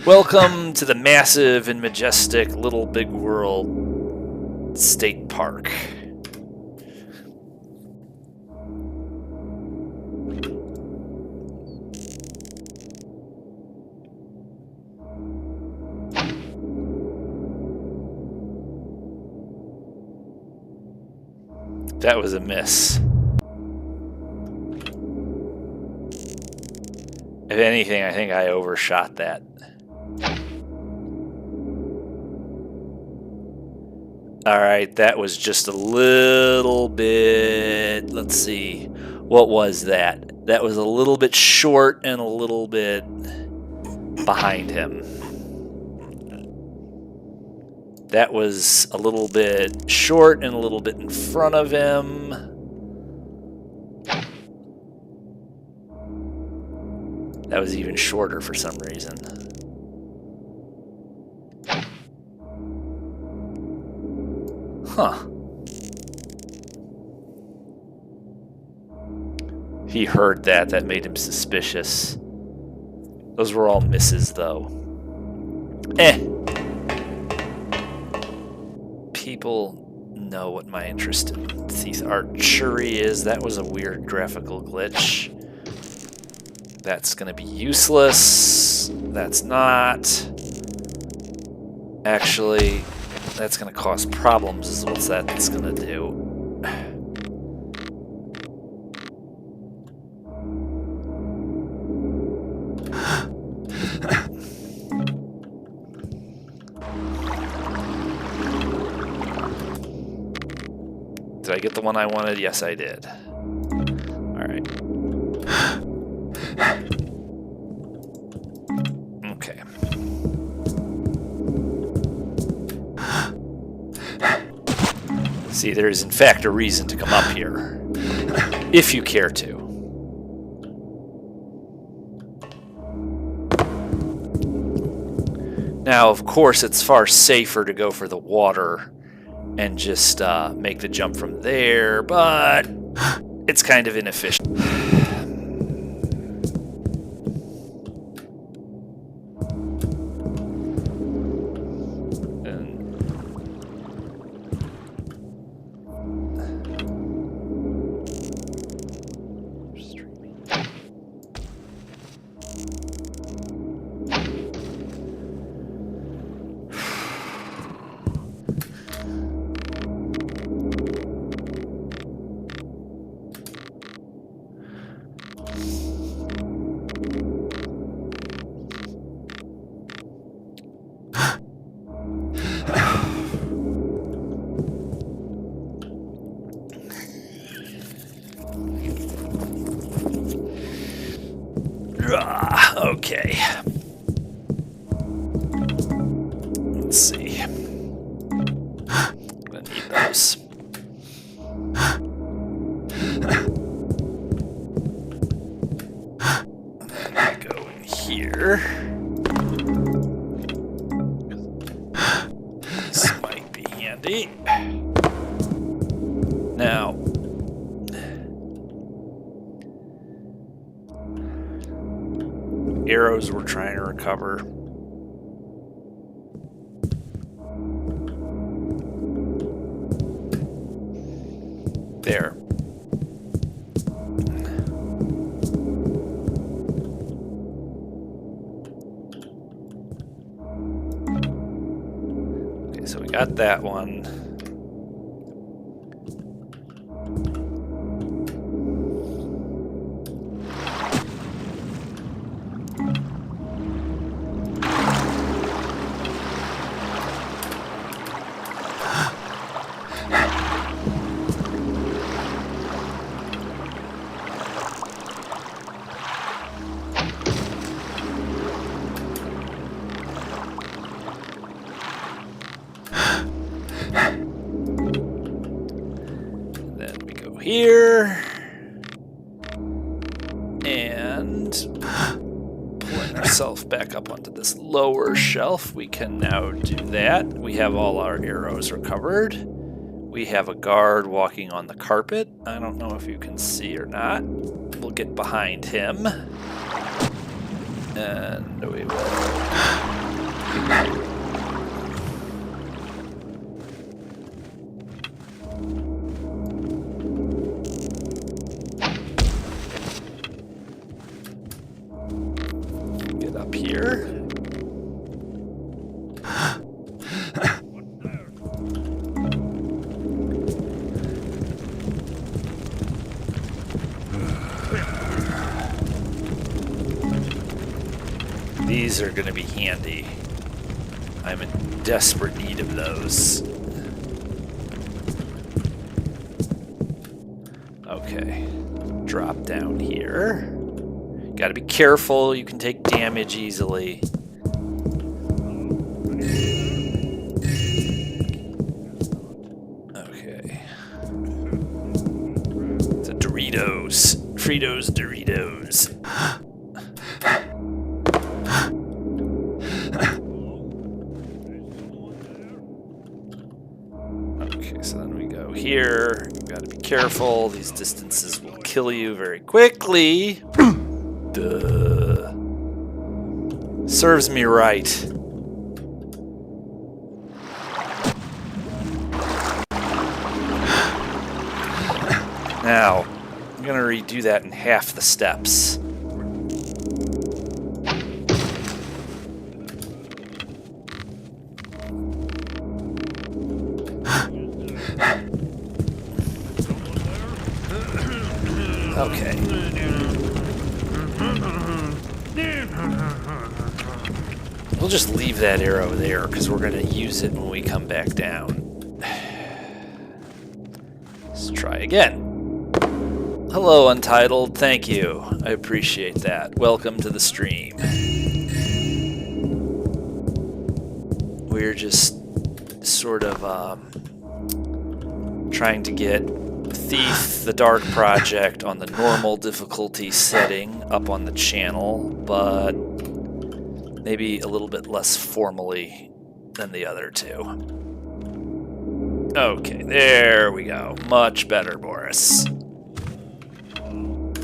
Welcome to the massive and majestic Little Big World State Park. That was a miss. If anything, I think I overshot that. Alright, that was just a little bit... Let's see. What was that? That was a little bit short and a little bit behind him. That was a little bit short and a little bit in front of him. That was even shorter for some reason. Huh. He heard that. That made him suspicious. Those were all misses, though. People know what my interest in thief archery is. That was a weird graphical glitch. That's going to be useless. That's not. Actually, that's going to cause problems is what that's going to do. Did I get the one I wanted? Yes, I did. Alright. Okay. See, there is in fact a reason to come up here. If you care to. Now, of course, it's far safer to go for the water and just make the jump from there, but it's kind of inefficient. Okay. Let's see. I'm gonna need those. And go in here. This might be handy. Now, arrows we're trying to recover. There. Okay, so we got that one. Here and pulling ourselves back up onto this lower shelf. We can now do that. We have all our arrows recovered. We have a guard walking on the carpet. I don't know if you can see or not. We'll get behind him and we will here. These are going to be handy. I'm in desperate need of those. Okay. Drop down here. Got to be careful, you can take damage easily. Okay. It's a Doritos. Fritos Doritos. Okay, so then we go here. Got to be careful, these distances will kill you very quickly. Duh. Serves me right. Now, I'm going to redo that in half the steps. Okay. We'll just leave that arrow there because we're going to use it when we come back down. Let's try again. Hello, Untitled. Thank you. I appreciate that. Welcome to the stream. We're just sort of trying to get Thief, the Dark Project, on the normal difficulty setting up on the channel, but maybe a little bit less formally than the other two. Okay, there we go. Much better, Boris.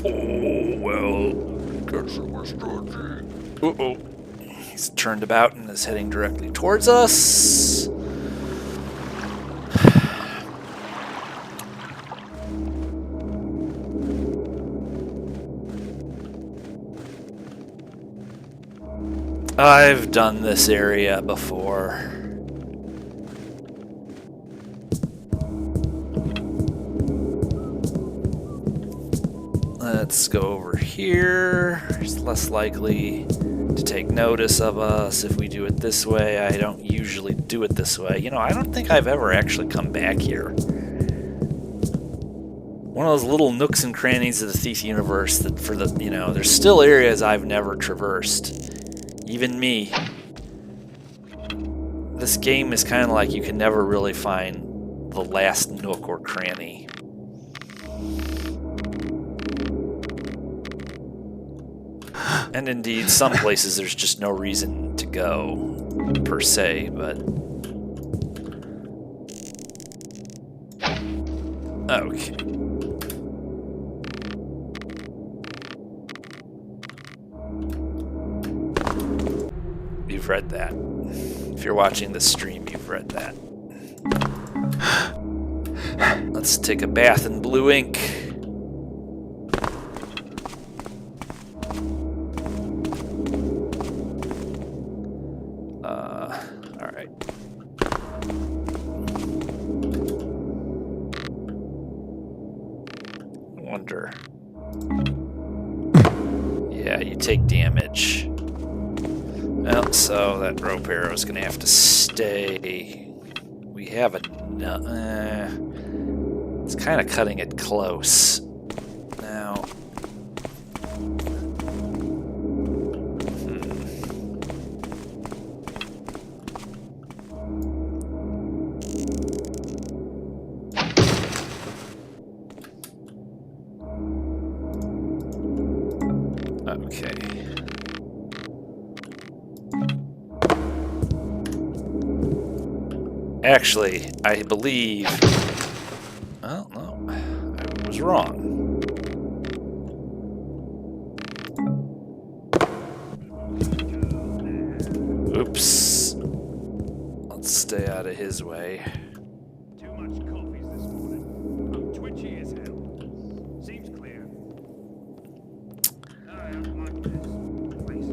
Oh, well, guess it was dodgy. Uh-oh. He's turned about and is heading directly towards us. I've done this area before. Let's go over here. It's less likely to take notice of us if we do it this way. I don't usually do it this way. You know, I don't think I've ever actually come back here. One of those little nooks and crannies of the Thief universe that for the, you know, there's still areas I've never traversed. Even me. This game is kind of like you can never really find the last nook or cranny. And indeed, some places there's just no reason to go, per se, but... Okay. You've read that. If you're watching this stream, you've read that. Let's take a bath in blue ink. Alright. I wonder. Yeah, you take damage. Well, so that rope arrow is going to have to stay. We have a... it's kind of cutting it close. Now... Okay. Actually, I believe... Oh, no. I was wrong. Oops. Let's stay out of his way. Too much coffees this morning. I'm twitchy as hell. Seems clear. I don't like this place.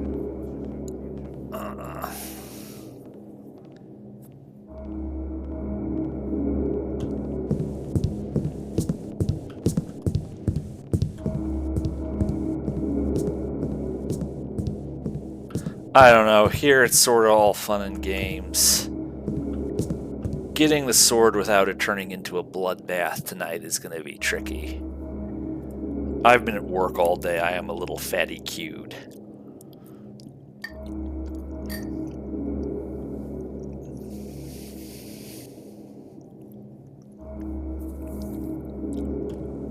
I don't know. Here it's sort of all fun and games. Getting the sword without it turning into a bloodbath tonight is going to be tricky. I've been at work all day. I am a little fatty queued.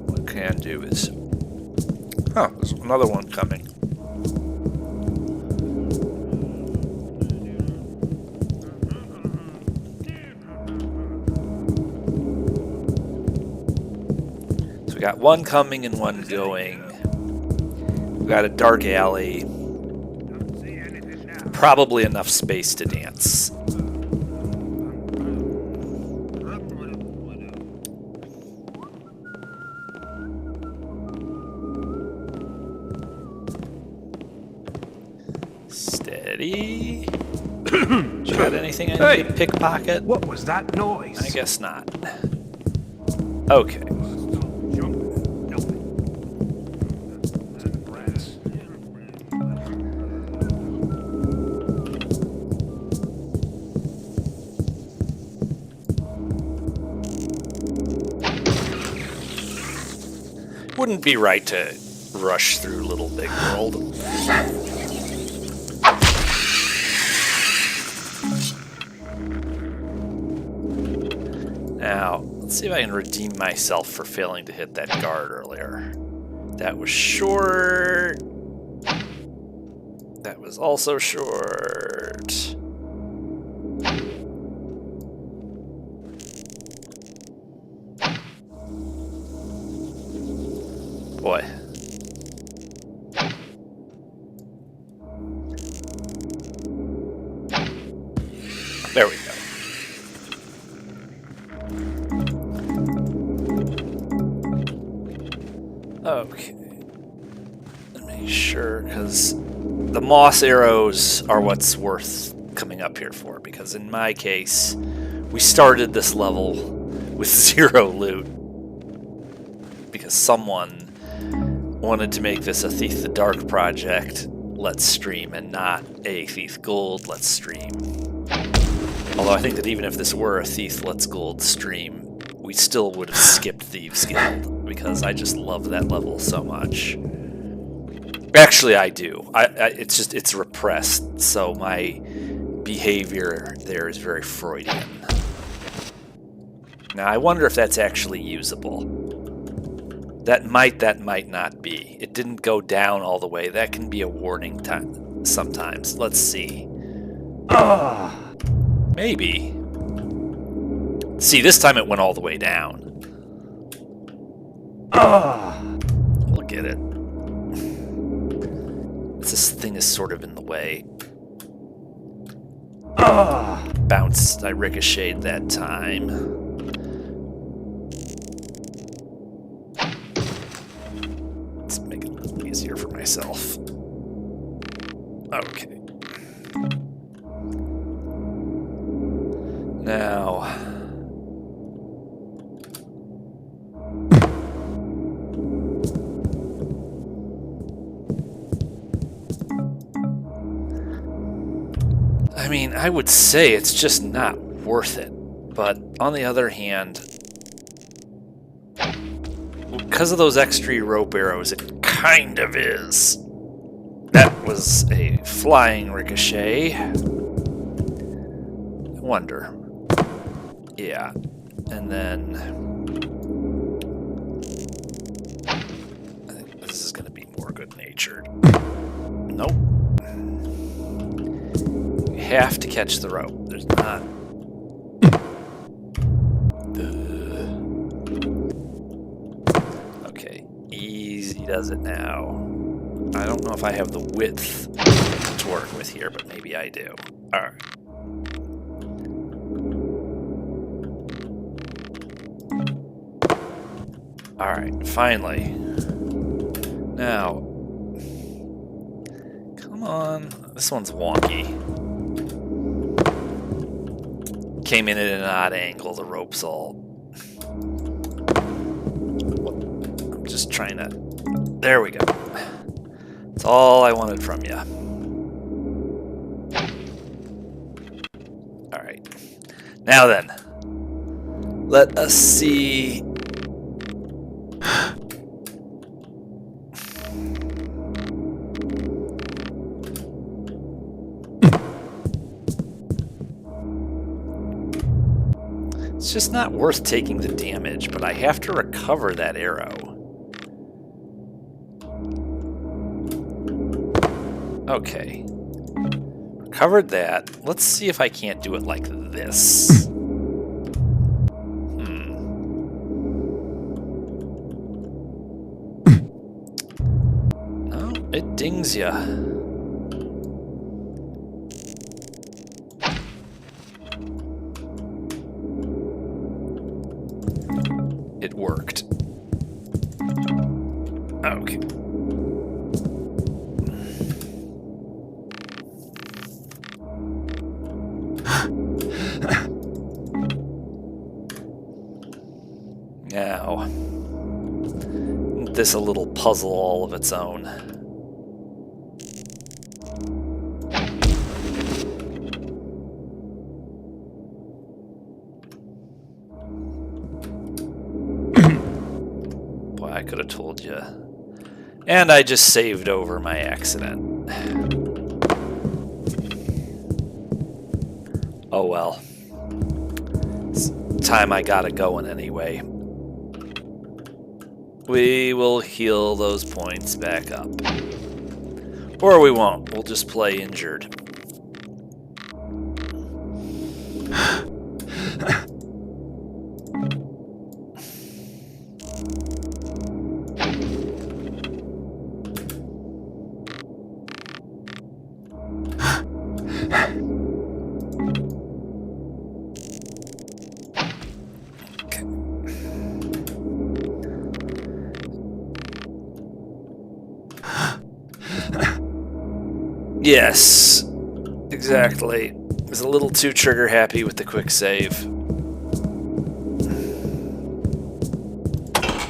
What I can do is... Oh, there's another one coming. we got one coming and one going. We got a dark alley. Probably enough space to dance. Steady. You got anything I need to pickpocket? What was that noise? I guess not. Okay. Wouldn't be right to rush through Little Big World. Now, let's see if I can redeem myself for failing to hit that guard earlier. That was short. That was also short. Boy. There we go. Okay. Make sure, because the moss arrows are what's worth coming up here for, because in my case, we started this level with 0 loot. Because someone wanted to make this a Thief the Dark project, let's stream, and not a Thief Gold, let's stream. Although I think that even if this were a Thief Let's Gold stream, we still would have skipped Thieves Guild, because I just love that level so much. Actually, I do. It's repressed, so my behavior there is very Freudian. Now, I wonder if that's actually usable. That might not be. It didn't go down all the way. That can be a warning time sometimes. Let's see. Maybe. See, this time it went all the way down. Look at it. This thing is sort of in the way. Bounced. I ricocheted that time. Let's make it a little easier for myself. Okay. Now... I mean, I would say it's just not worth it. But on the other hand, because of those extra rope arrows, it kind of is. That was a flying ricochet. I wonder. Yeah. And then... I think this is going to be more good-natured. Nope. You have to catch the rope. There's not... Okay. Easy does it now. I don't know if I have the width to work with here, but maybe I do. Alright. Alright, finally. Now, come on. This one's wonky. Came in at an odd angle, the rope's all... I'm just trying to... There we go. That's all I wanted from you. Alright. Now then. Let us see... It's just not worth taking the damage, but I have to recover that arrow. Okay. Recovered that. Let's see if I can't do it like this. stings ya. It worked. Okay. Now, isn't this a little puzzle all of its own? Boy, I could have told you. And I just saved over my accident. Oh well. It's time I got it going anyway. We will heal those points back up. Or we won't. We'll just play injured. Yes, exactly. I was a little too trigger happy with the quick save.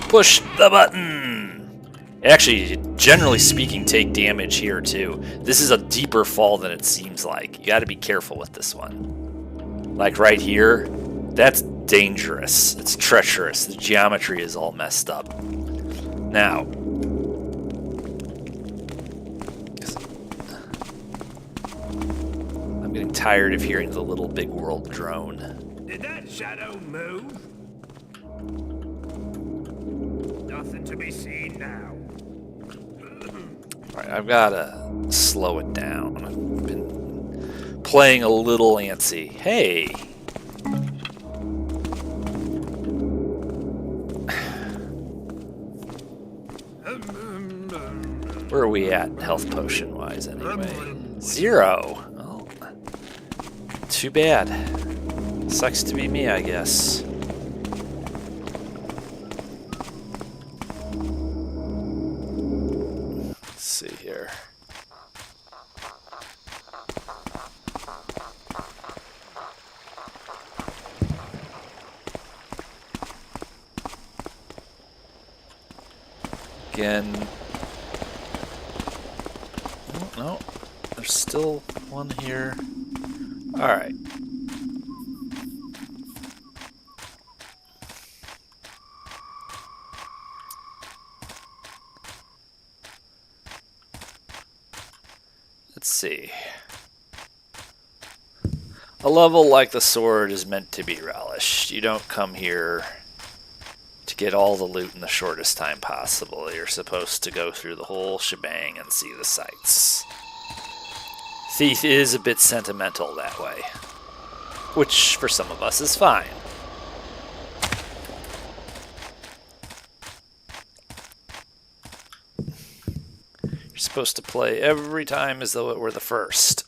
Push the button! Actually, generally speaking, take damage here too. This is a deeper fall than it seems like. You gotta be careful with this one. Like right here, that's dangerous. It's treacherous. The geometry is all messed up. Now, I'm getting tired of hearing the little big world drone. Did that shadow move? Nothing to be seen now. Alright, I've gotta slow it down. I've been playing a little antsy. Hey! Where are we at health potion wise anyway? 0. Oh, too bad. Sucks to be me, I guess. Let's see here. Again. Oh, no, there's still one here. All right. Let's see. A level like the sword is meant to be relished. You don't come here to get all the loot in the shortest time possible. You're supposed to go through the whole shebang and see the sights. Thief is a bit sentimental that way, which for some of us is fine. You're supposed to play every time as though it were the first.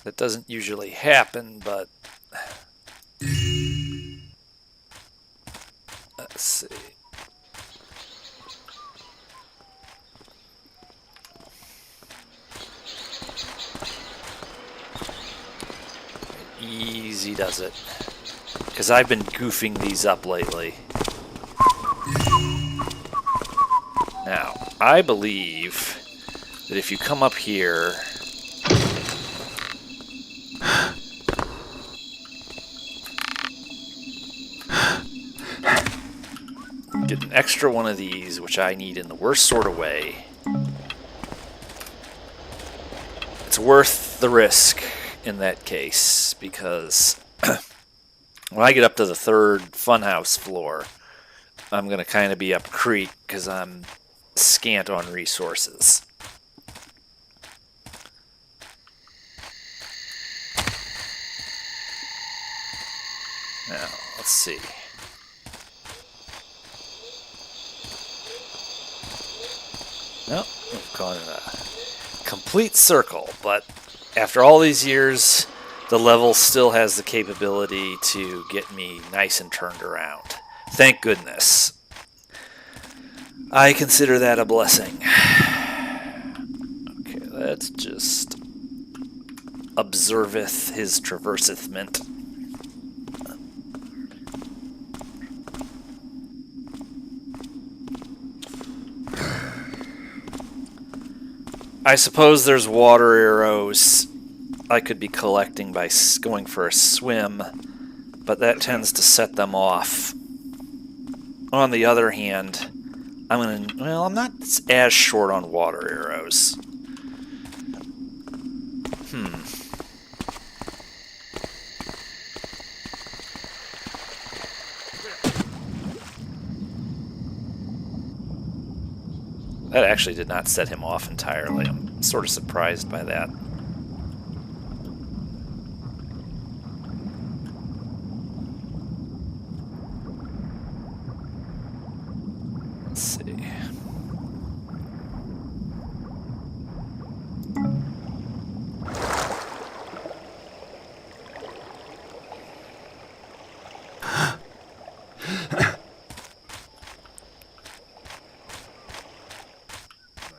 That doesn't usually happen, but let's see. Easy does it. Because I've been goofing these up lately. Now, I believe that if you come up here, get an extra one of these, which I need in the worst sort of way. It's worth the risk in that case, because when I get up to the 3rd funhouse floor, I'm going to kind of be up creek because I'm scant on resources. Now, let's see. Well, we've gone in a complete circle, but after all these years, the level still has the capability to get me nice and turned around. Thank goodness. I consider that a blessing. Okay, let's just observeth his traversethment. I suppose there's water arrows I could be collecting by going for a swim, but that tends to set them off. On the other hand, I'm not as short on water arrows. That actually did not set him off entirely. I'm sort of surprised by that. Let's see.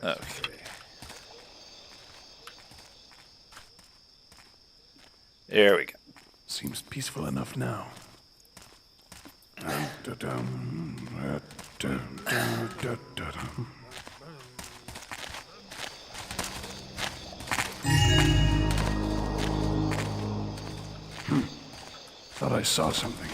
Okay. There we go. Seems peaceful enough now. Thought I saw something.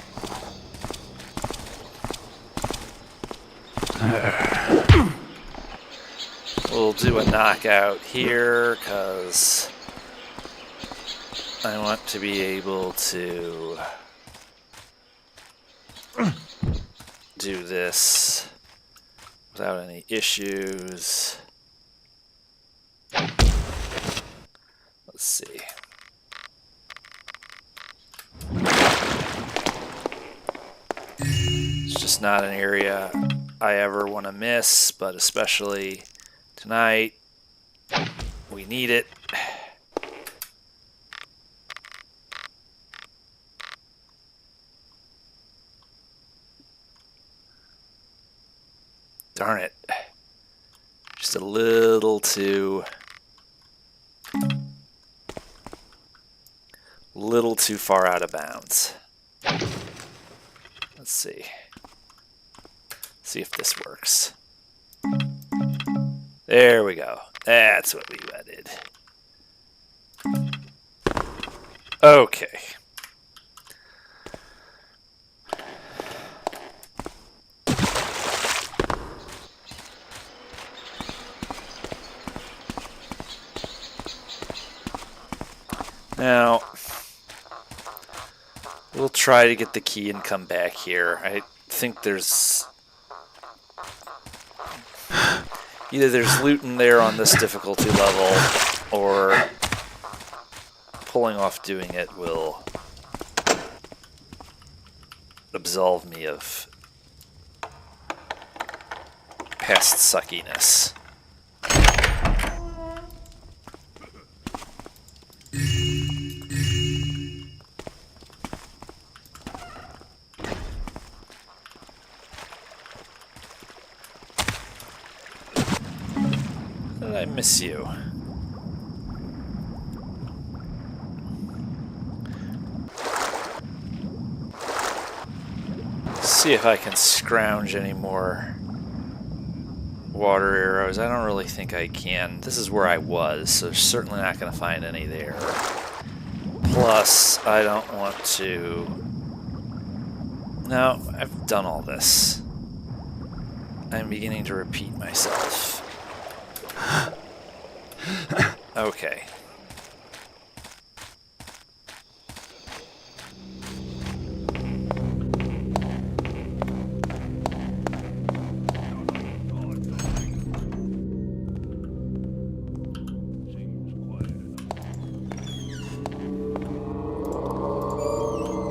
We'll do a knockout here, because I want to be able to do this without any issues. Let's see. It's just not an area I ever want to miss, but especially tonight, we need it. Darn it. Just a little too far out of bounds. Let's see. See if this works. There we go. That's what we wanted. Okay. Now, we'll try to get the key and come back here. I think there's either there's loot in there on this difficulty level, or pulling off doing it will absolve me of past suckiness. I miss you. See if I can scrounge any more water arrows. I don't really think I can. This is where I was, so certainly not going to find any there. Plus, I don't want to... No, I've done all this. I'm beginning to repeat myself. Okay.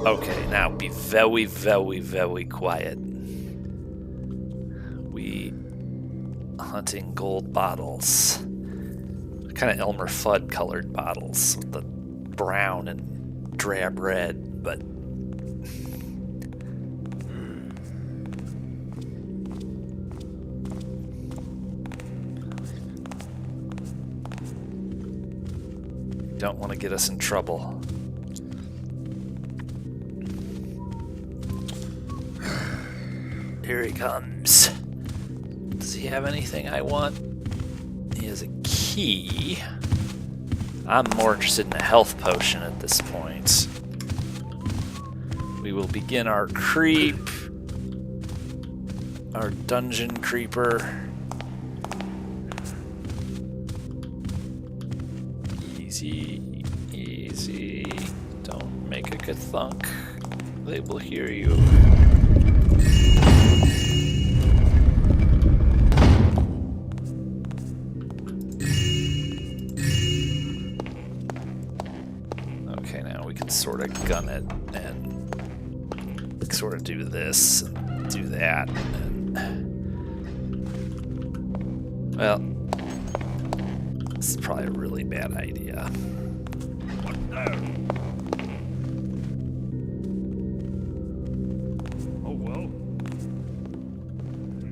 Okay, now be very, very, very quiet. We hunting gold bottles. Kind of Elmer Fudd colored bottles with the brown and drab red, but don't want to get us in trouble. Here he comes. Does he have anything I want? He has a key. I'm more interested in a health potion at this point. We will begin our creep. Our dungeon creeper. Easy, easy. Don't make a good thunk. They will hear you. Okay, now we can sort of gun it and sort of do this and do that. And, well, this is probably a really bad idea. What the? Oh well.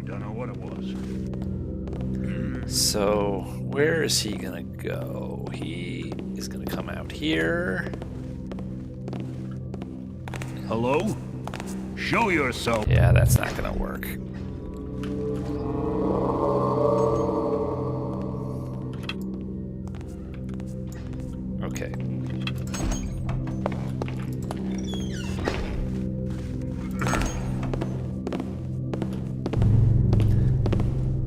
Don't know what it was. So, where is he gonna go? He is gonna come out here. Hello? Show yourself. Yeah, that's not gonna work. Okay.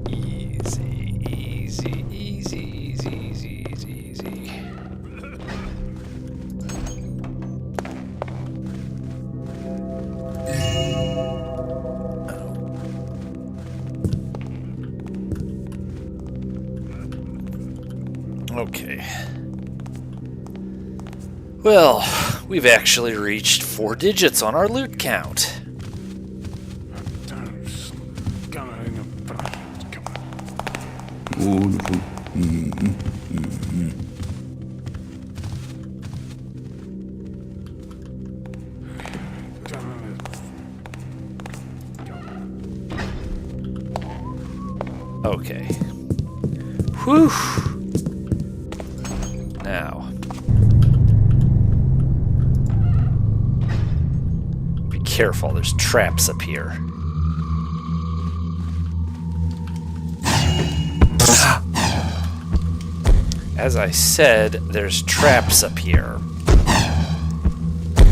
Easy, easy, easy, easy, easy, easy, easy. Okay. Well, we've actually reached 4 digits on our loot count. Okay. Whew. Now. Be careful, there's traps up here. As I said, there's traps up here.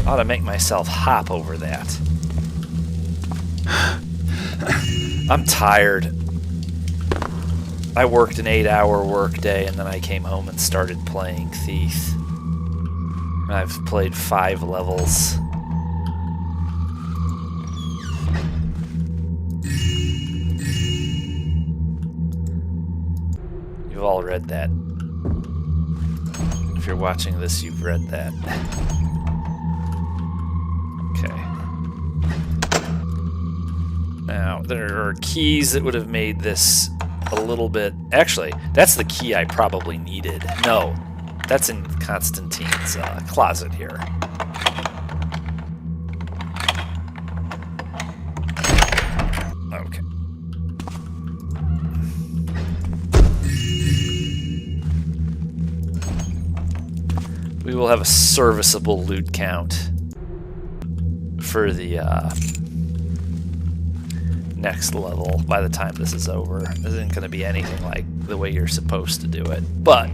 Ought to make myself hop over that. I'm tired. I worked an 8-hour workday and then I came home and started playing Thief. I've played 5 levels. You've all read that. If you're watching this, you've read that. Okay. Now, there are keys that would have made this a little bit... Actually, that's the key I probably needed. No, that's in Constantine's closet here. Okay. We will have a serviceable loot count for the next level by the time this is over. This isn't going to be anything like the way you're supposed to do it, but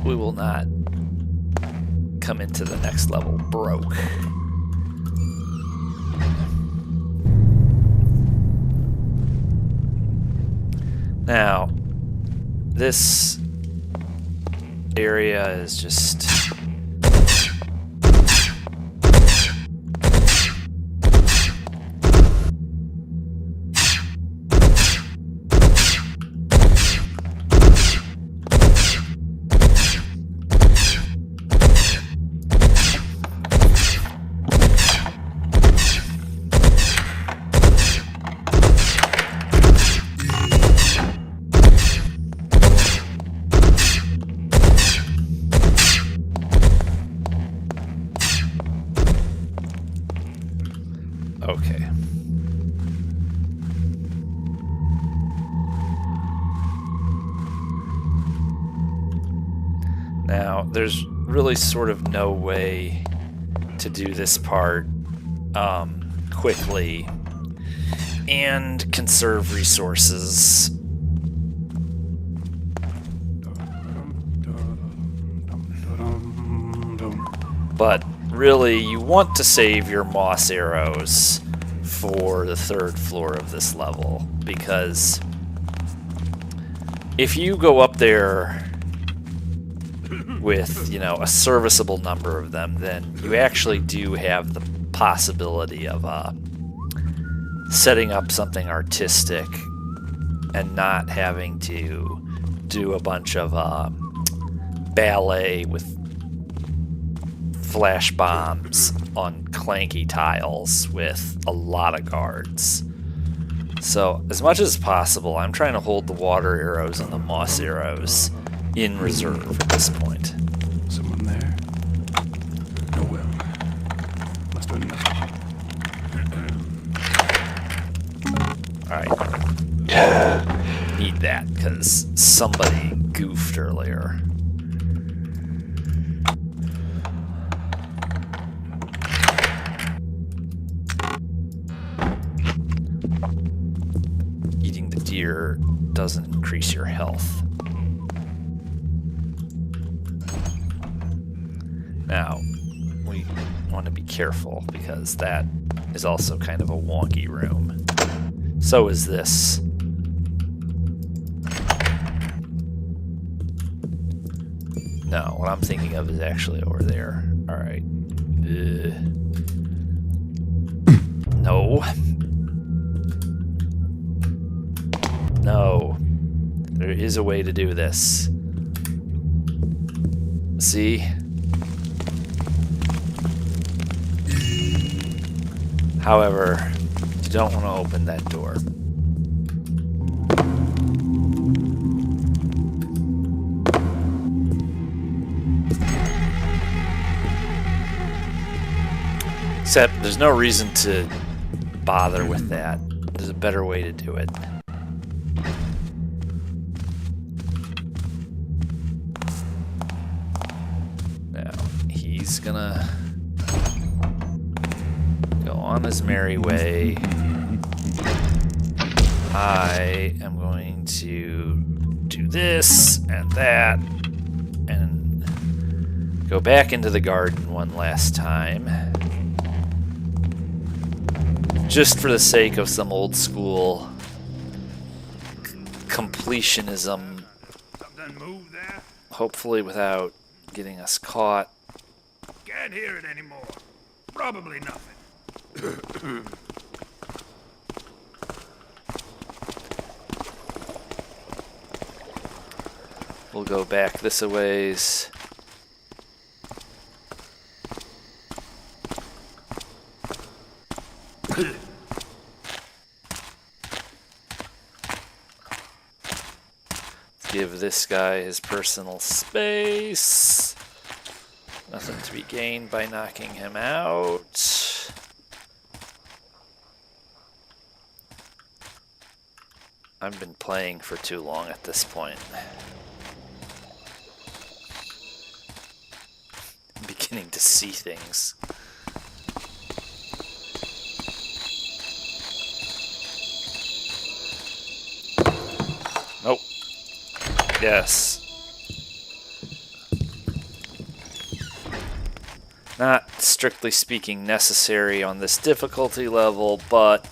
we will not come into the next level broke. Now, this area is just... Now, there's really sort of no way to do this part quickly and conserve resources. But really, you want to save your moss arrows for the 3rd floor of this level, because if you go up there with, you know, a serviceable number of them, then you actually do have the possibility of setting up something artistic and not having to do a bunch of ballet with flash bombs on clanky tiles with a lot of guards. So, as much as possible, I'm trying to hold the water arrows and the moss arrows in reserve at this point. Someone there? Oh well. Must have been Alright. Need that, because somebody goofed earlier. Eating the deer doesn't increase your health. Now, we want to be careful, because that is also kind of a wonky room. So is this. No, what I'm thinking of is actually over there. Alright. No. No. There is a way to do this. See? However, you don't want to open that door. Except, there's no reason to bother with that. There's a better way to do it. Now, he's gonna go on his merry way. I am going to do this and that and go back into the garden one last time. Just for the sake of some old school completionism. Hopefully without getting us caught. Can't hear it anymore. Probably nothing. We'll go back this a ways. Give this guy his personal space. Nothing to be gained by knocking him out. I've been playing for too long at this point. I'm beginning to see things. Nope. Yes. Not strictly speaking necessary on this difficulty level, but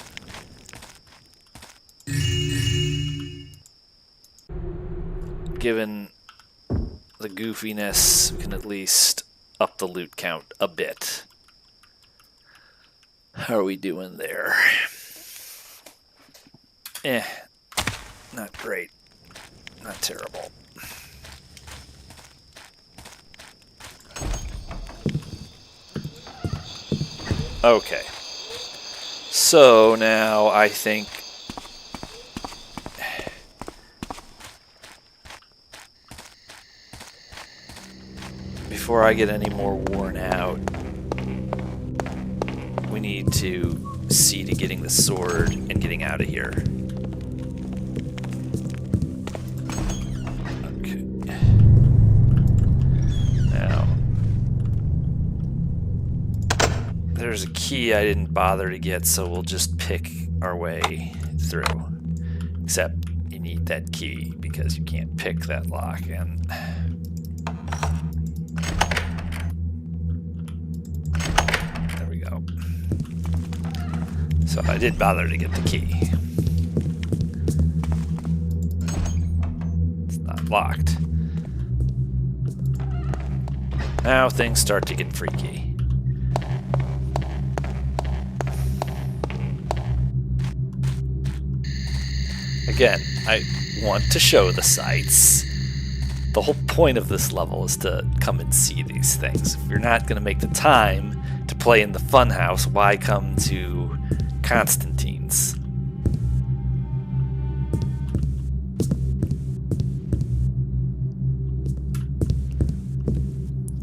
given the goofiness, we can at least up the loot count a bit. How are we doing there? Not great. Not terrible. Okay. So now I think before I get any more worn out, we need to see to getting the sword and getting out of here. there's a key I didn't bother to get, so we'll just pick our way through. Except you need that key because you can't pick that lock. And there we go. So I did bother to get the key. It's not locked. Now things start to get freaky. Again, I want to show the sights. The whole point of this level is to come and see these things. If you're not going to make the time to play in the funhouse, why come to Constantine's?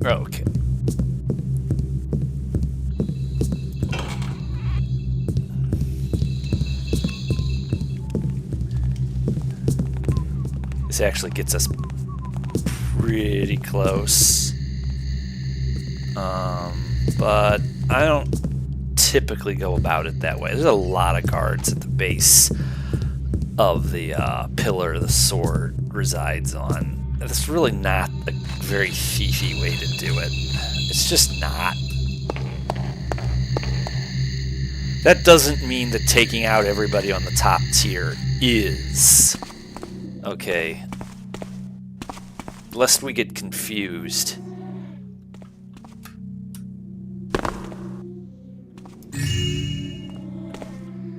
Okay. This actually gets us pretty close. But I don't typically go about it that way. There's a lot of guards at the base of the pillar the sword resides on. It's really not a very thiefy way to do it. It's just not. That doesn't mean that taking out everybody on the top tier is. Okay. Lest we get confused.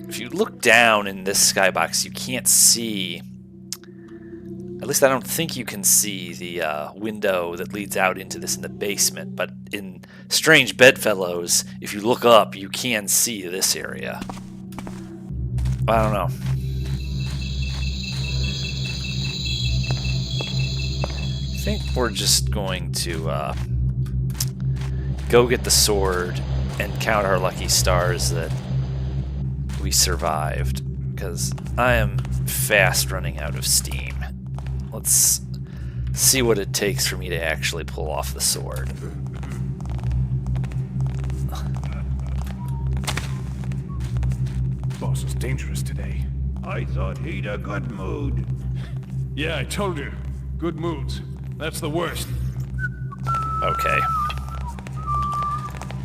If you look down in this skybox, you can't see. At least I don't think you can see the window that leads out into this in the basement. But in Strange Bedfellows, if you look up, you can see this area. I don't know. I think we're just going to go get the sword and count our lucky stars that we survived, because I am fast running out of steam. Let's see what it takes for me to actually pull off the sword. Boss is dangerous today. I thought he'd a good mood. Yeah, I told you. Good moods. That's the worst. Okay.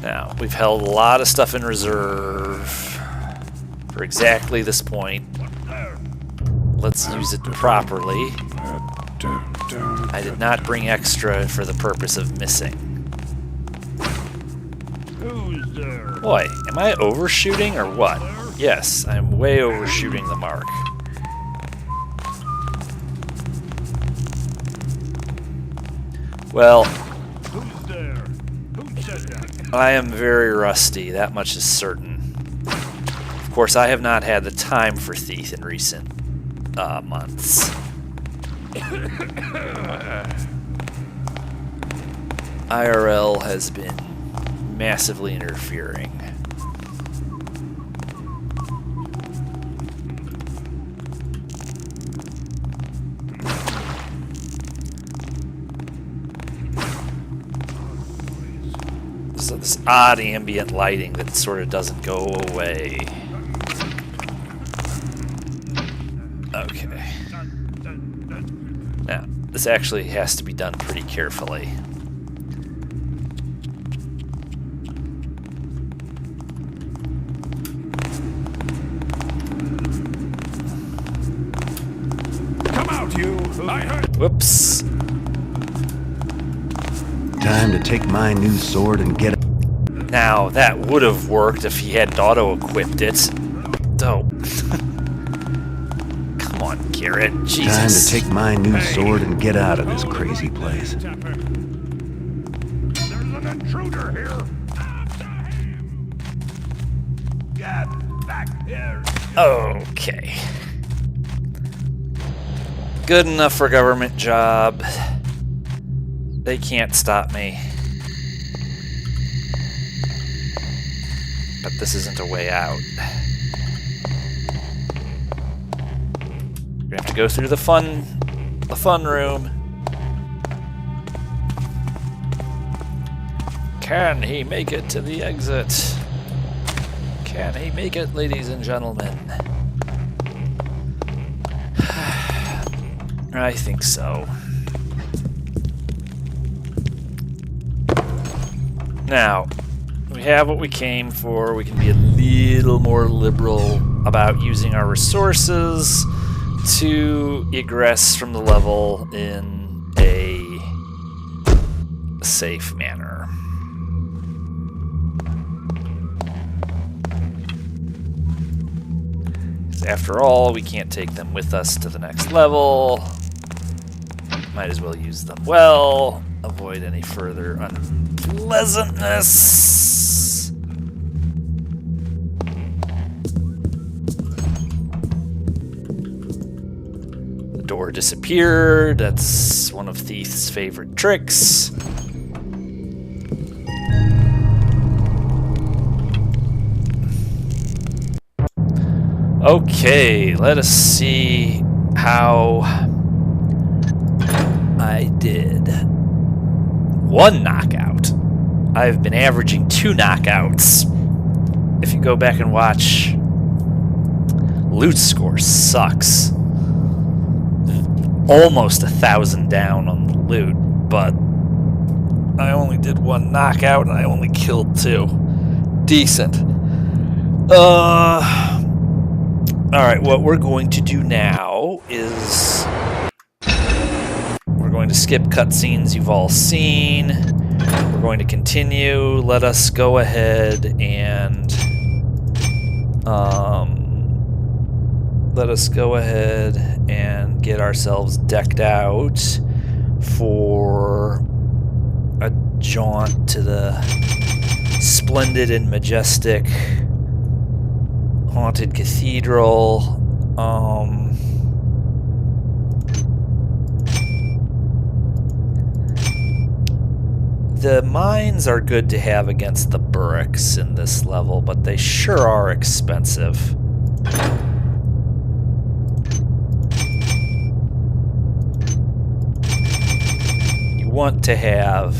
Now, we've held a lot of stuff in reserve for exactly this point. Let's use it properly. I did not bring extra for the purpose of missing. Who's there? Boy, am I overshooting or what? Yes, I'm way overshooting the mark. Well, Who's there? Who said that? I am very rusty, that much is certain. Of course, I have not had the time for Thief in recent months. IRL has been massively interfering. So this odd ambient lighting that sort of doesn't go away. Okay. Now, this actually has to be done pretty carefully. Come out, you! I heard. Whoops. Time to take my new sword and get it. Now, that would have worked if he hadn't auto-equipped it. Oh. Come on, Garrett. Jesus. Time to take my new sword and get out of this crazy place. There's an intruder here. After him. Get back here. Okay. Good enough for a government job. They can't stop me. But this isn't a way out. We're gonna have to go through the fun room. Can he make it to the exit? Can he make it, ladies and gentlemen? I think so. Now, we have what we came for. We can be a little more liberal about using our resources to egress from the level in a safe manner. After all, we can't take them with us to the next level. Might as well use them well. Avoid any further unpleasantness. The door disappeared. That's one of Thief's favorite tricks. Okay, let us see how I did. 1 knockout. I've been averaging 2 knockouts. If you go back and watch, loot score sucks. Almost 1,000 down on the loot, but I only did 1 knockout and I only killed 2. Decent. Alright, what we're going to do now is we're going to skip cutscenes you've all seen. We're going to continue. Let us go ahead and get ourselves decked out for a jaunt to the splendid and majestic haunted cathedral. The mines are good to have against the burricks in this level, but they sure are expensive. You want to have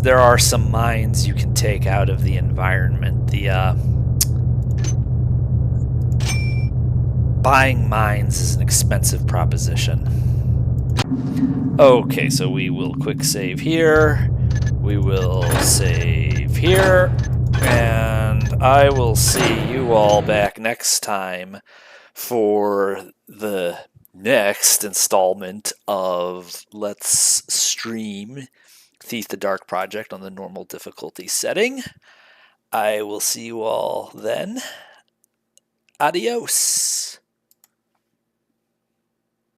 there are some mines you can take out of the environment. The buying mines is an expensive proposition. Okay, so we will quick save here. We will save here. And I will see you all back next time for the next installment of Let's Stream Thief the Dark Project on the normal difficulty setting. I will see you all then. Adios.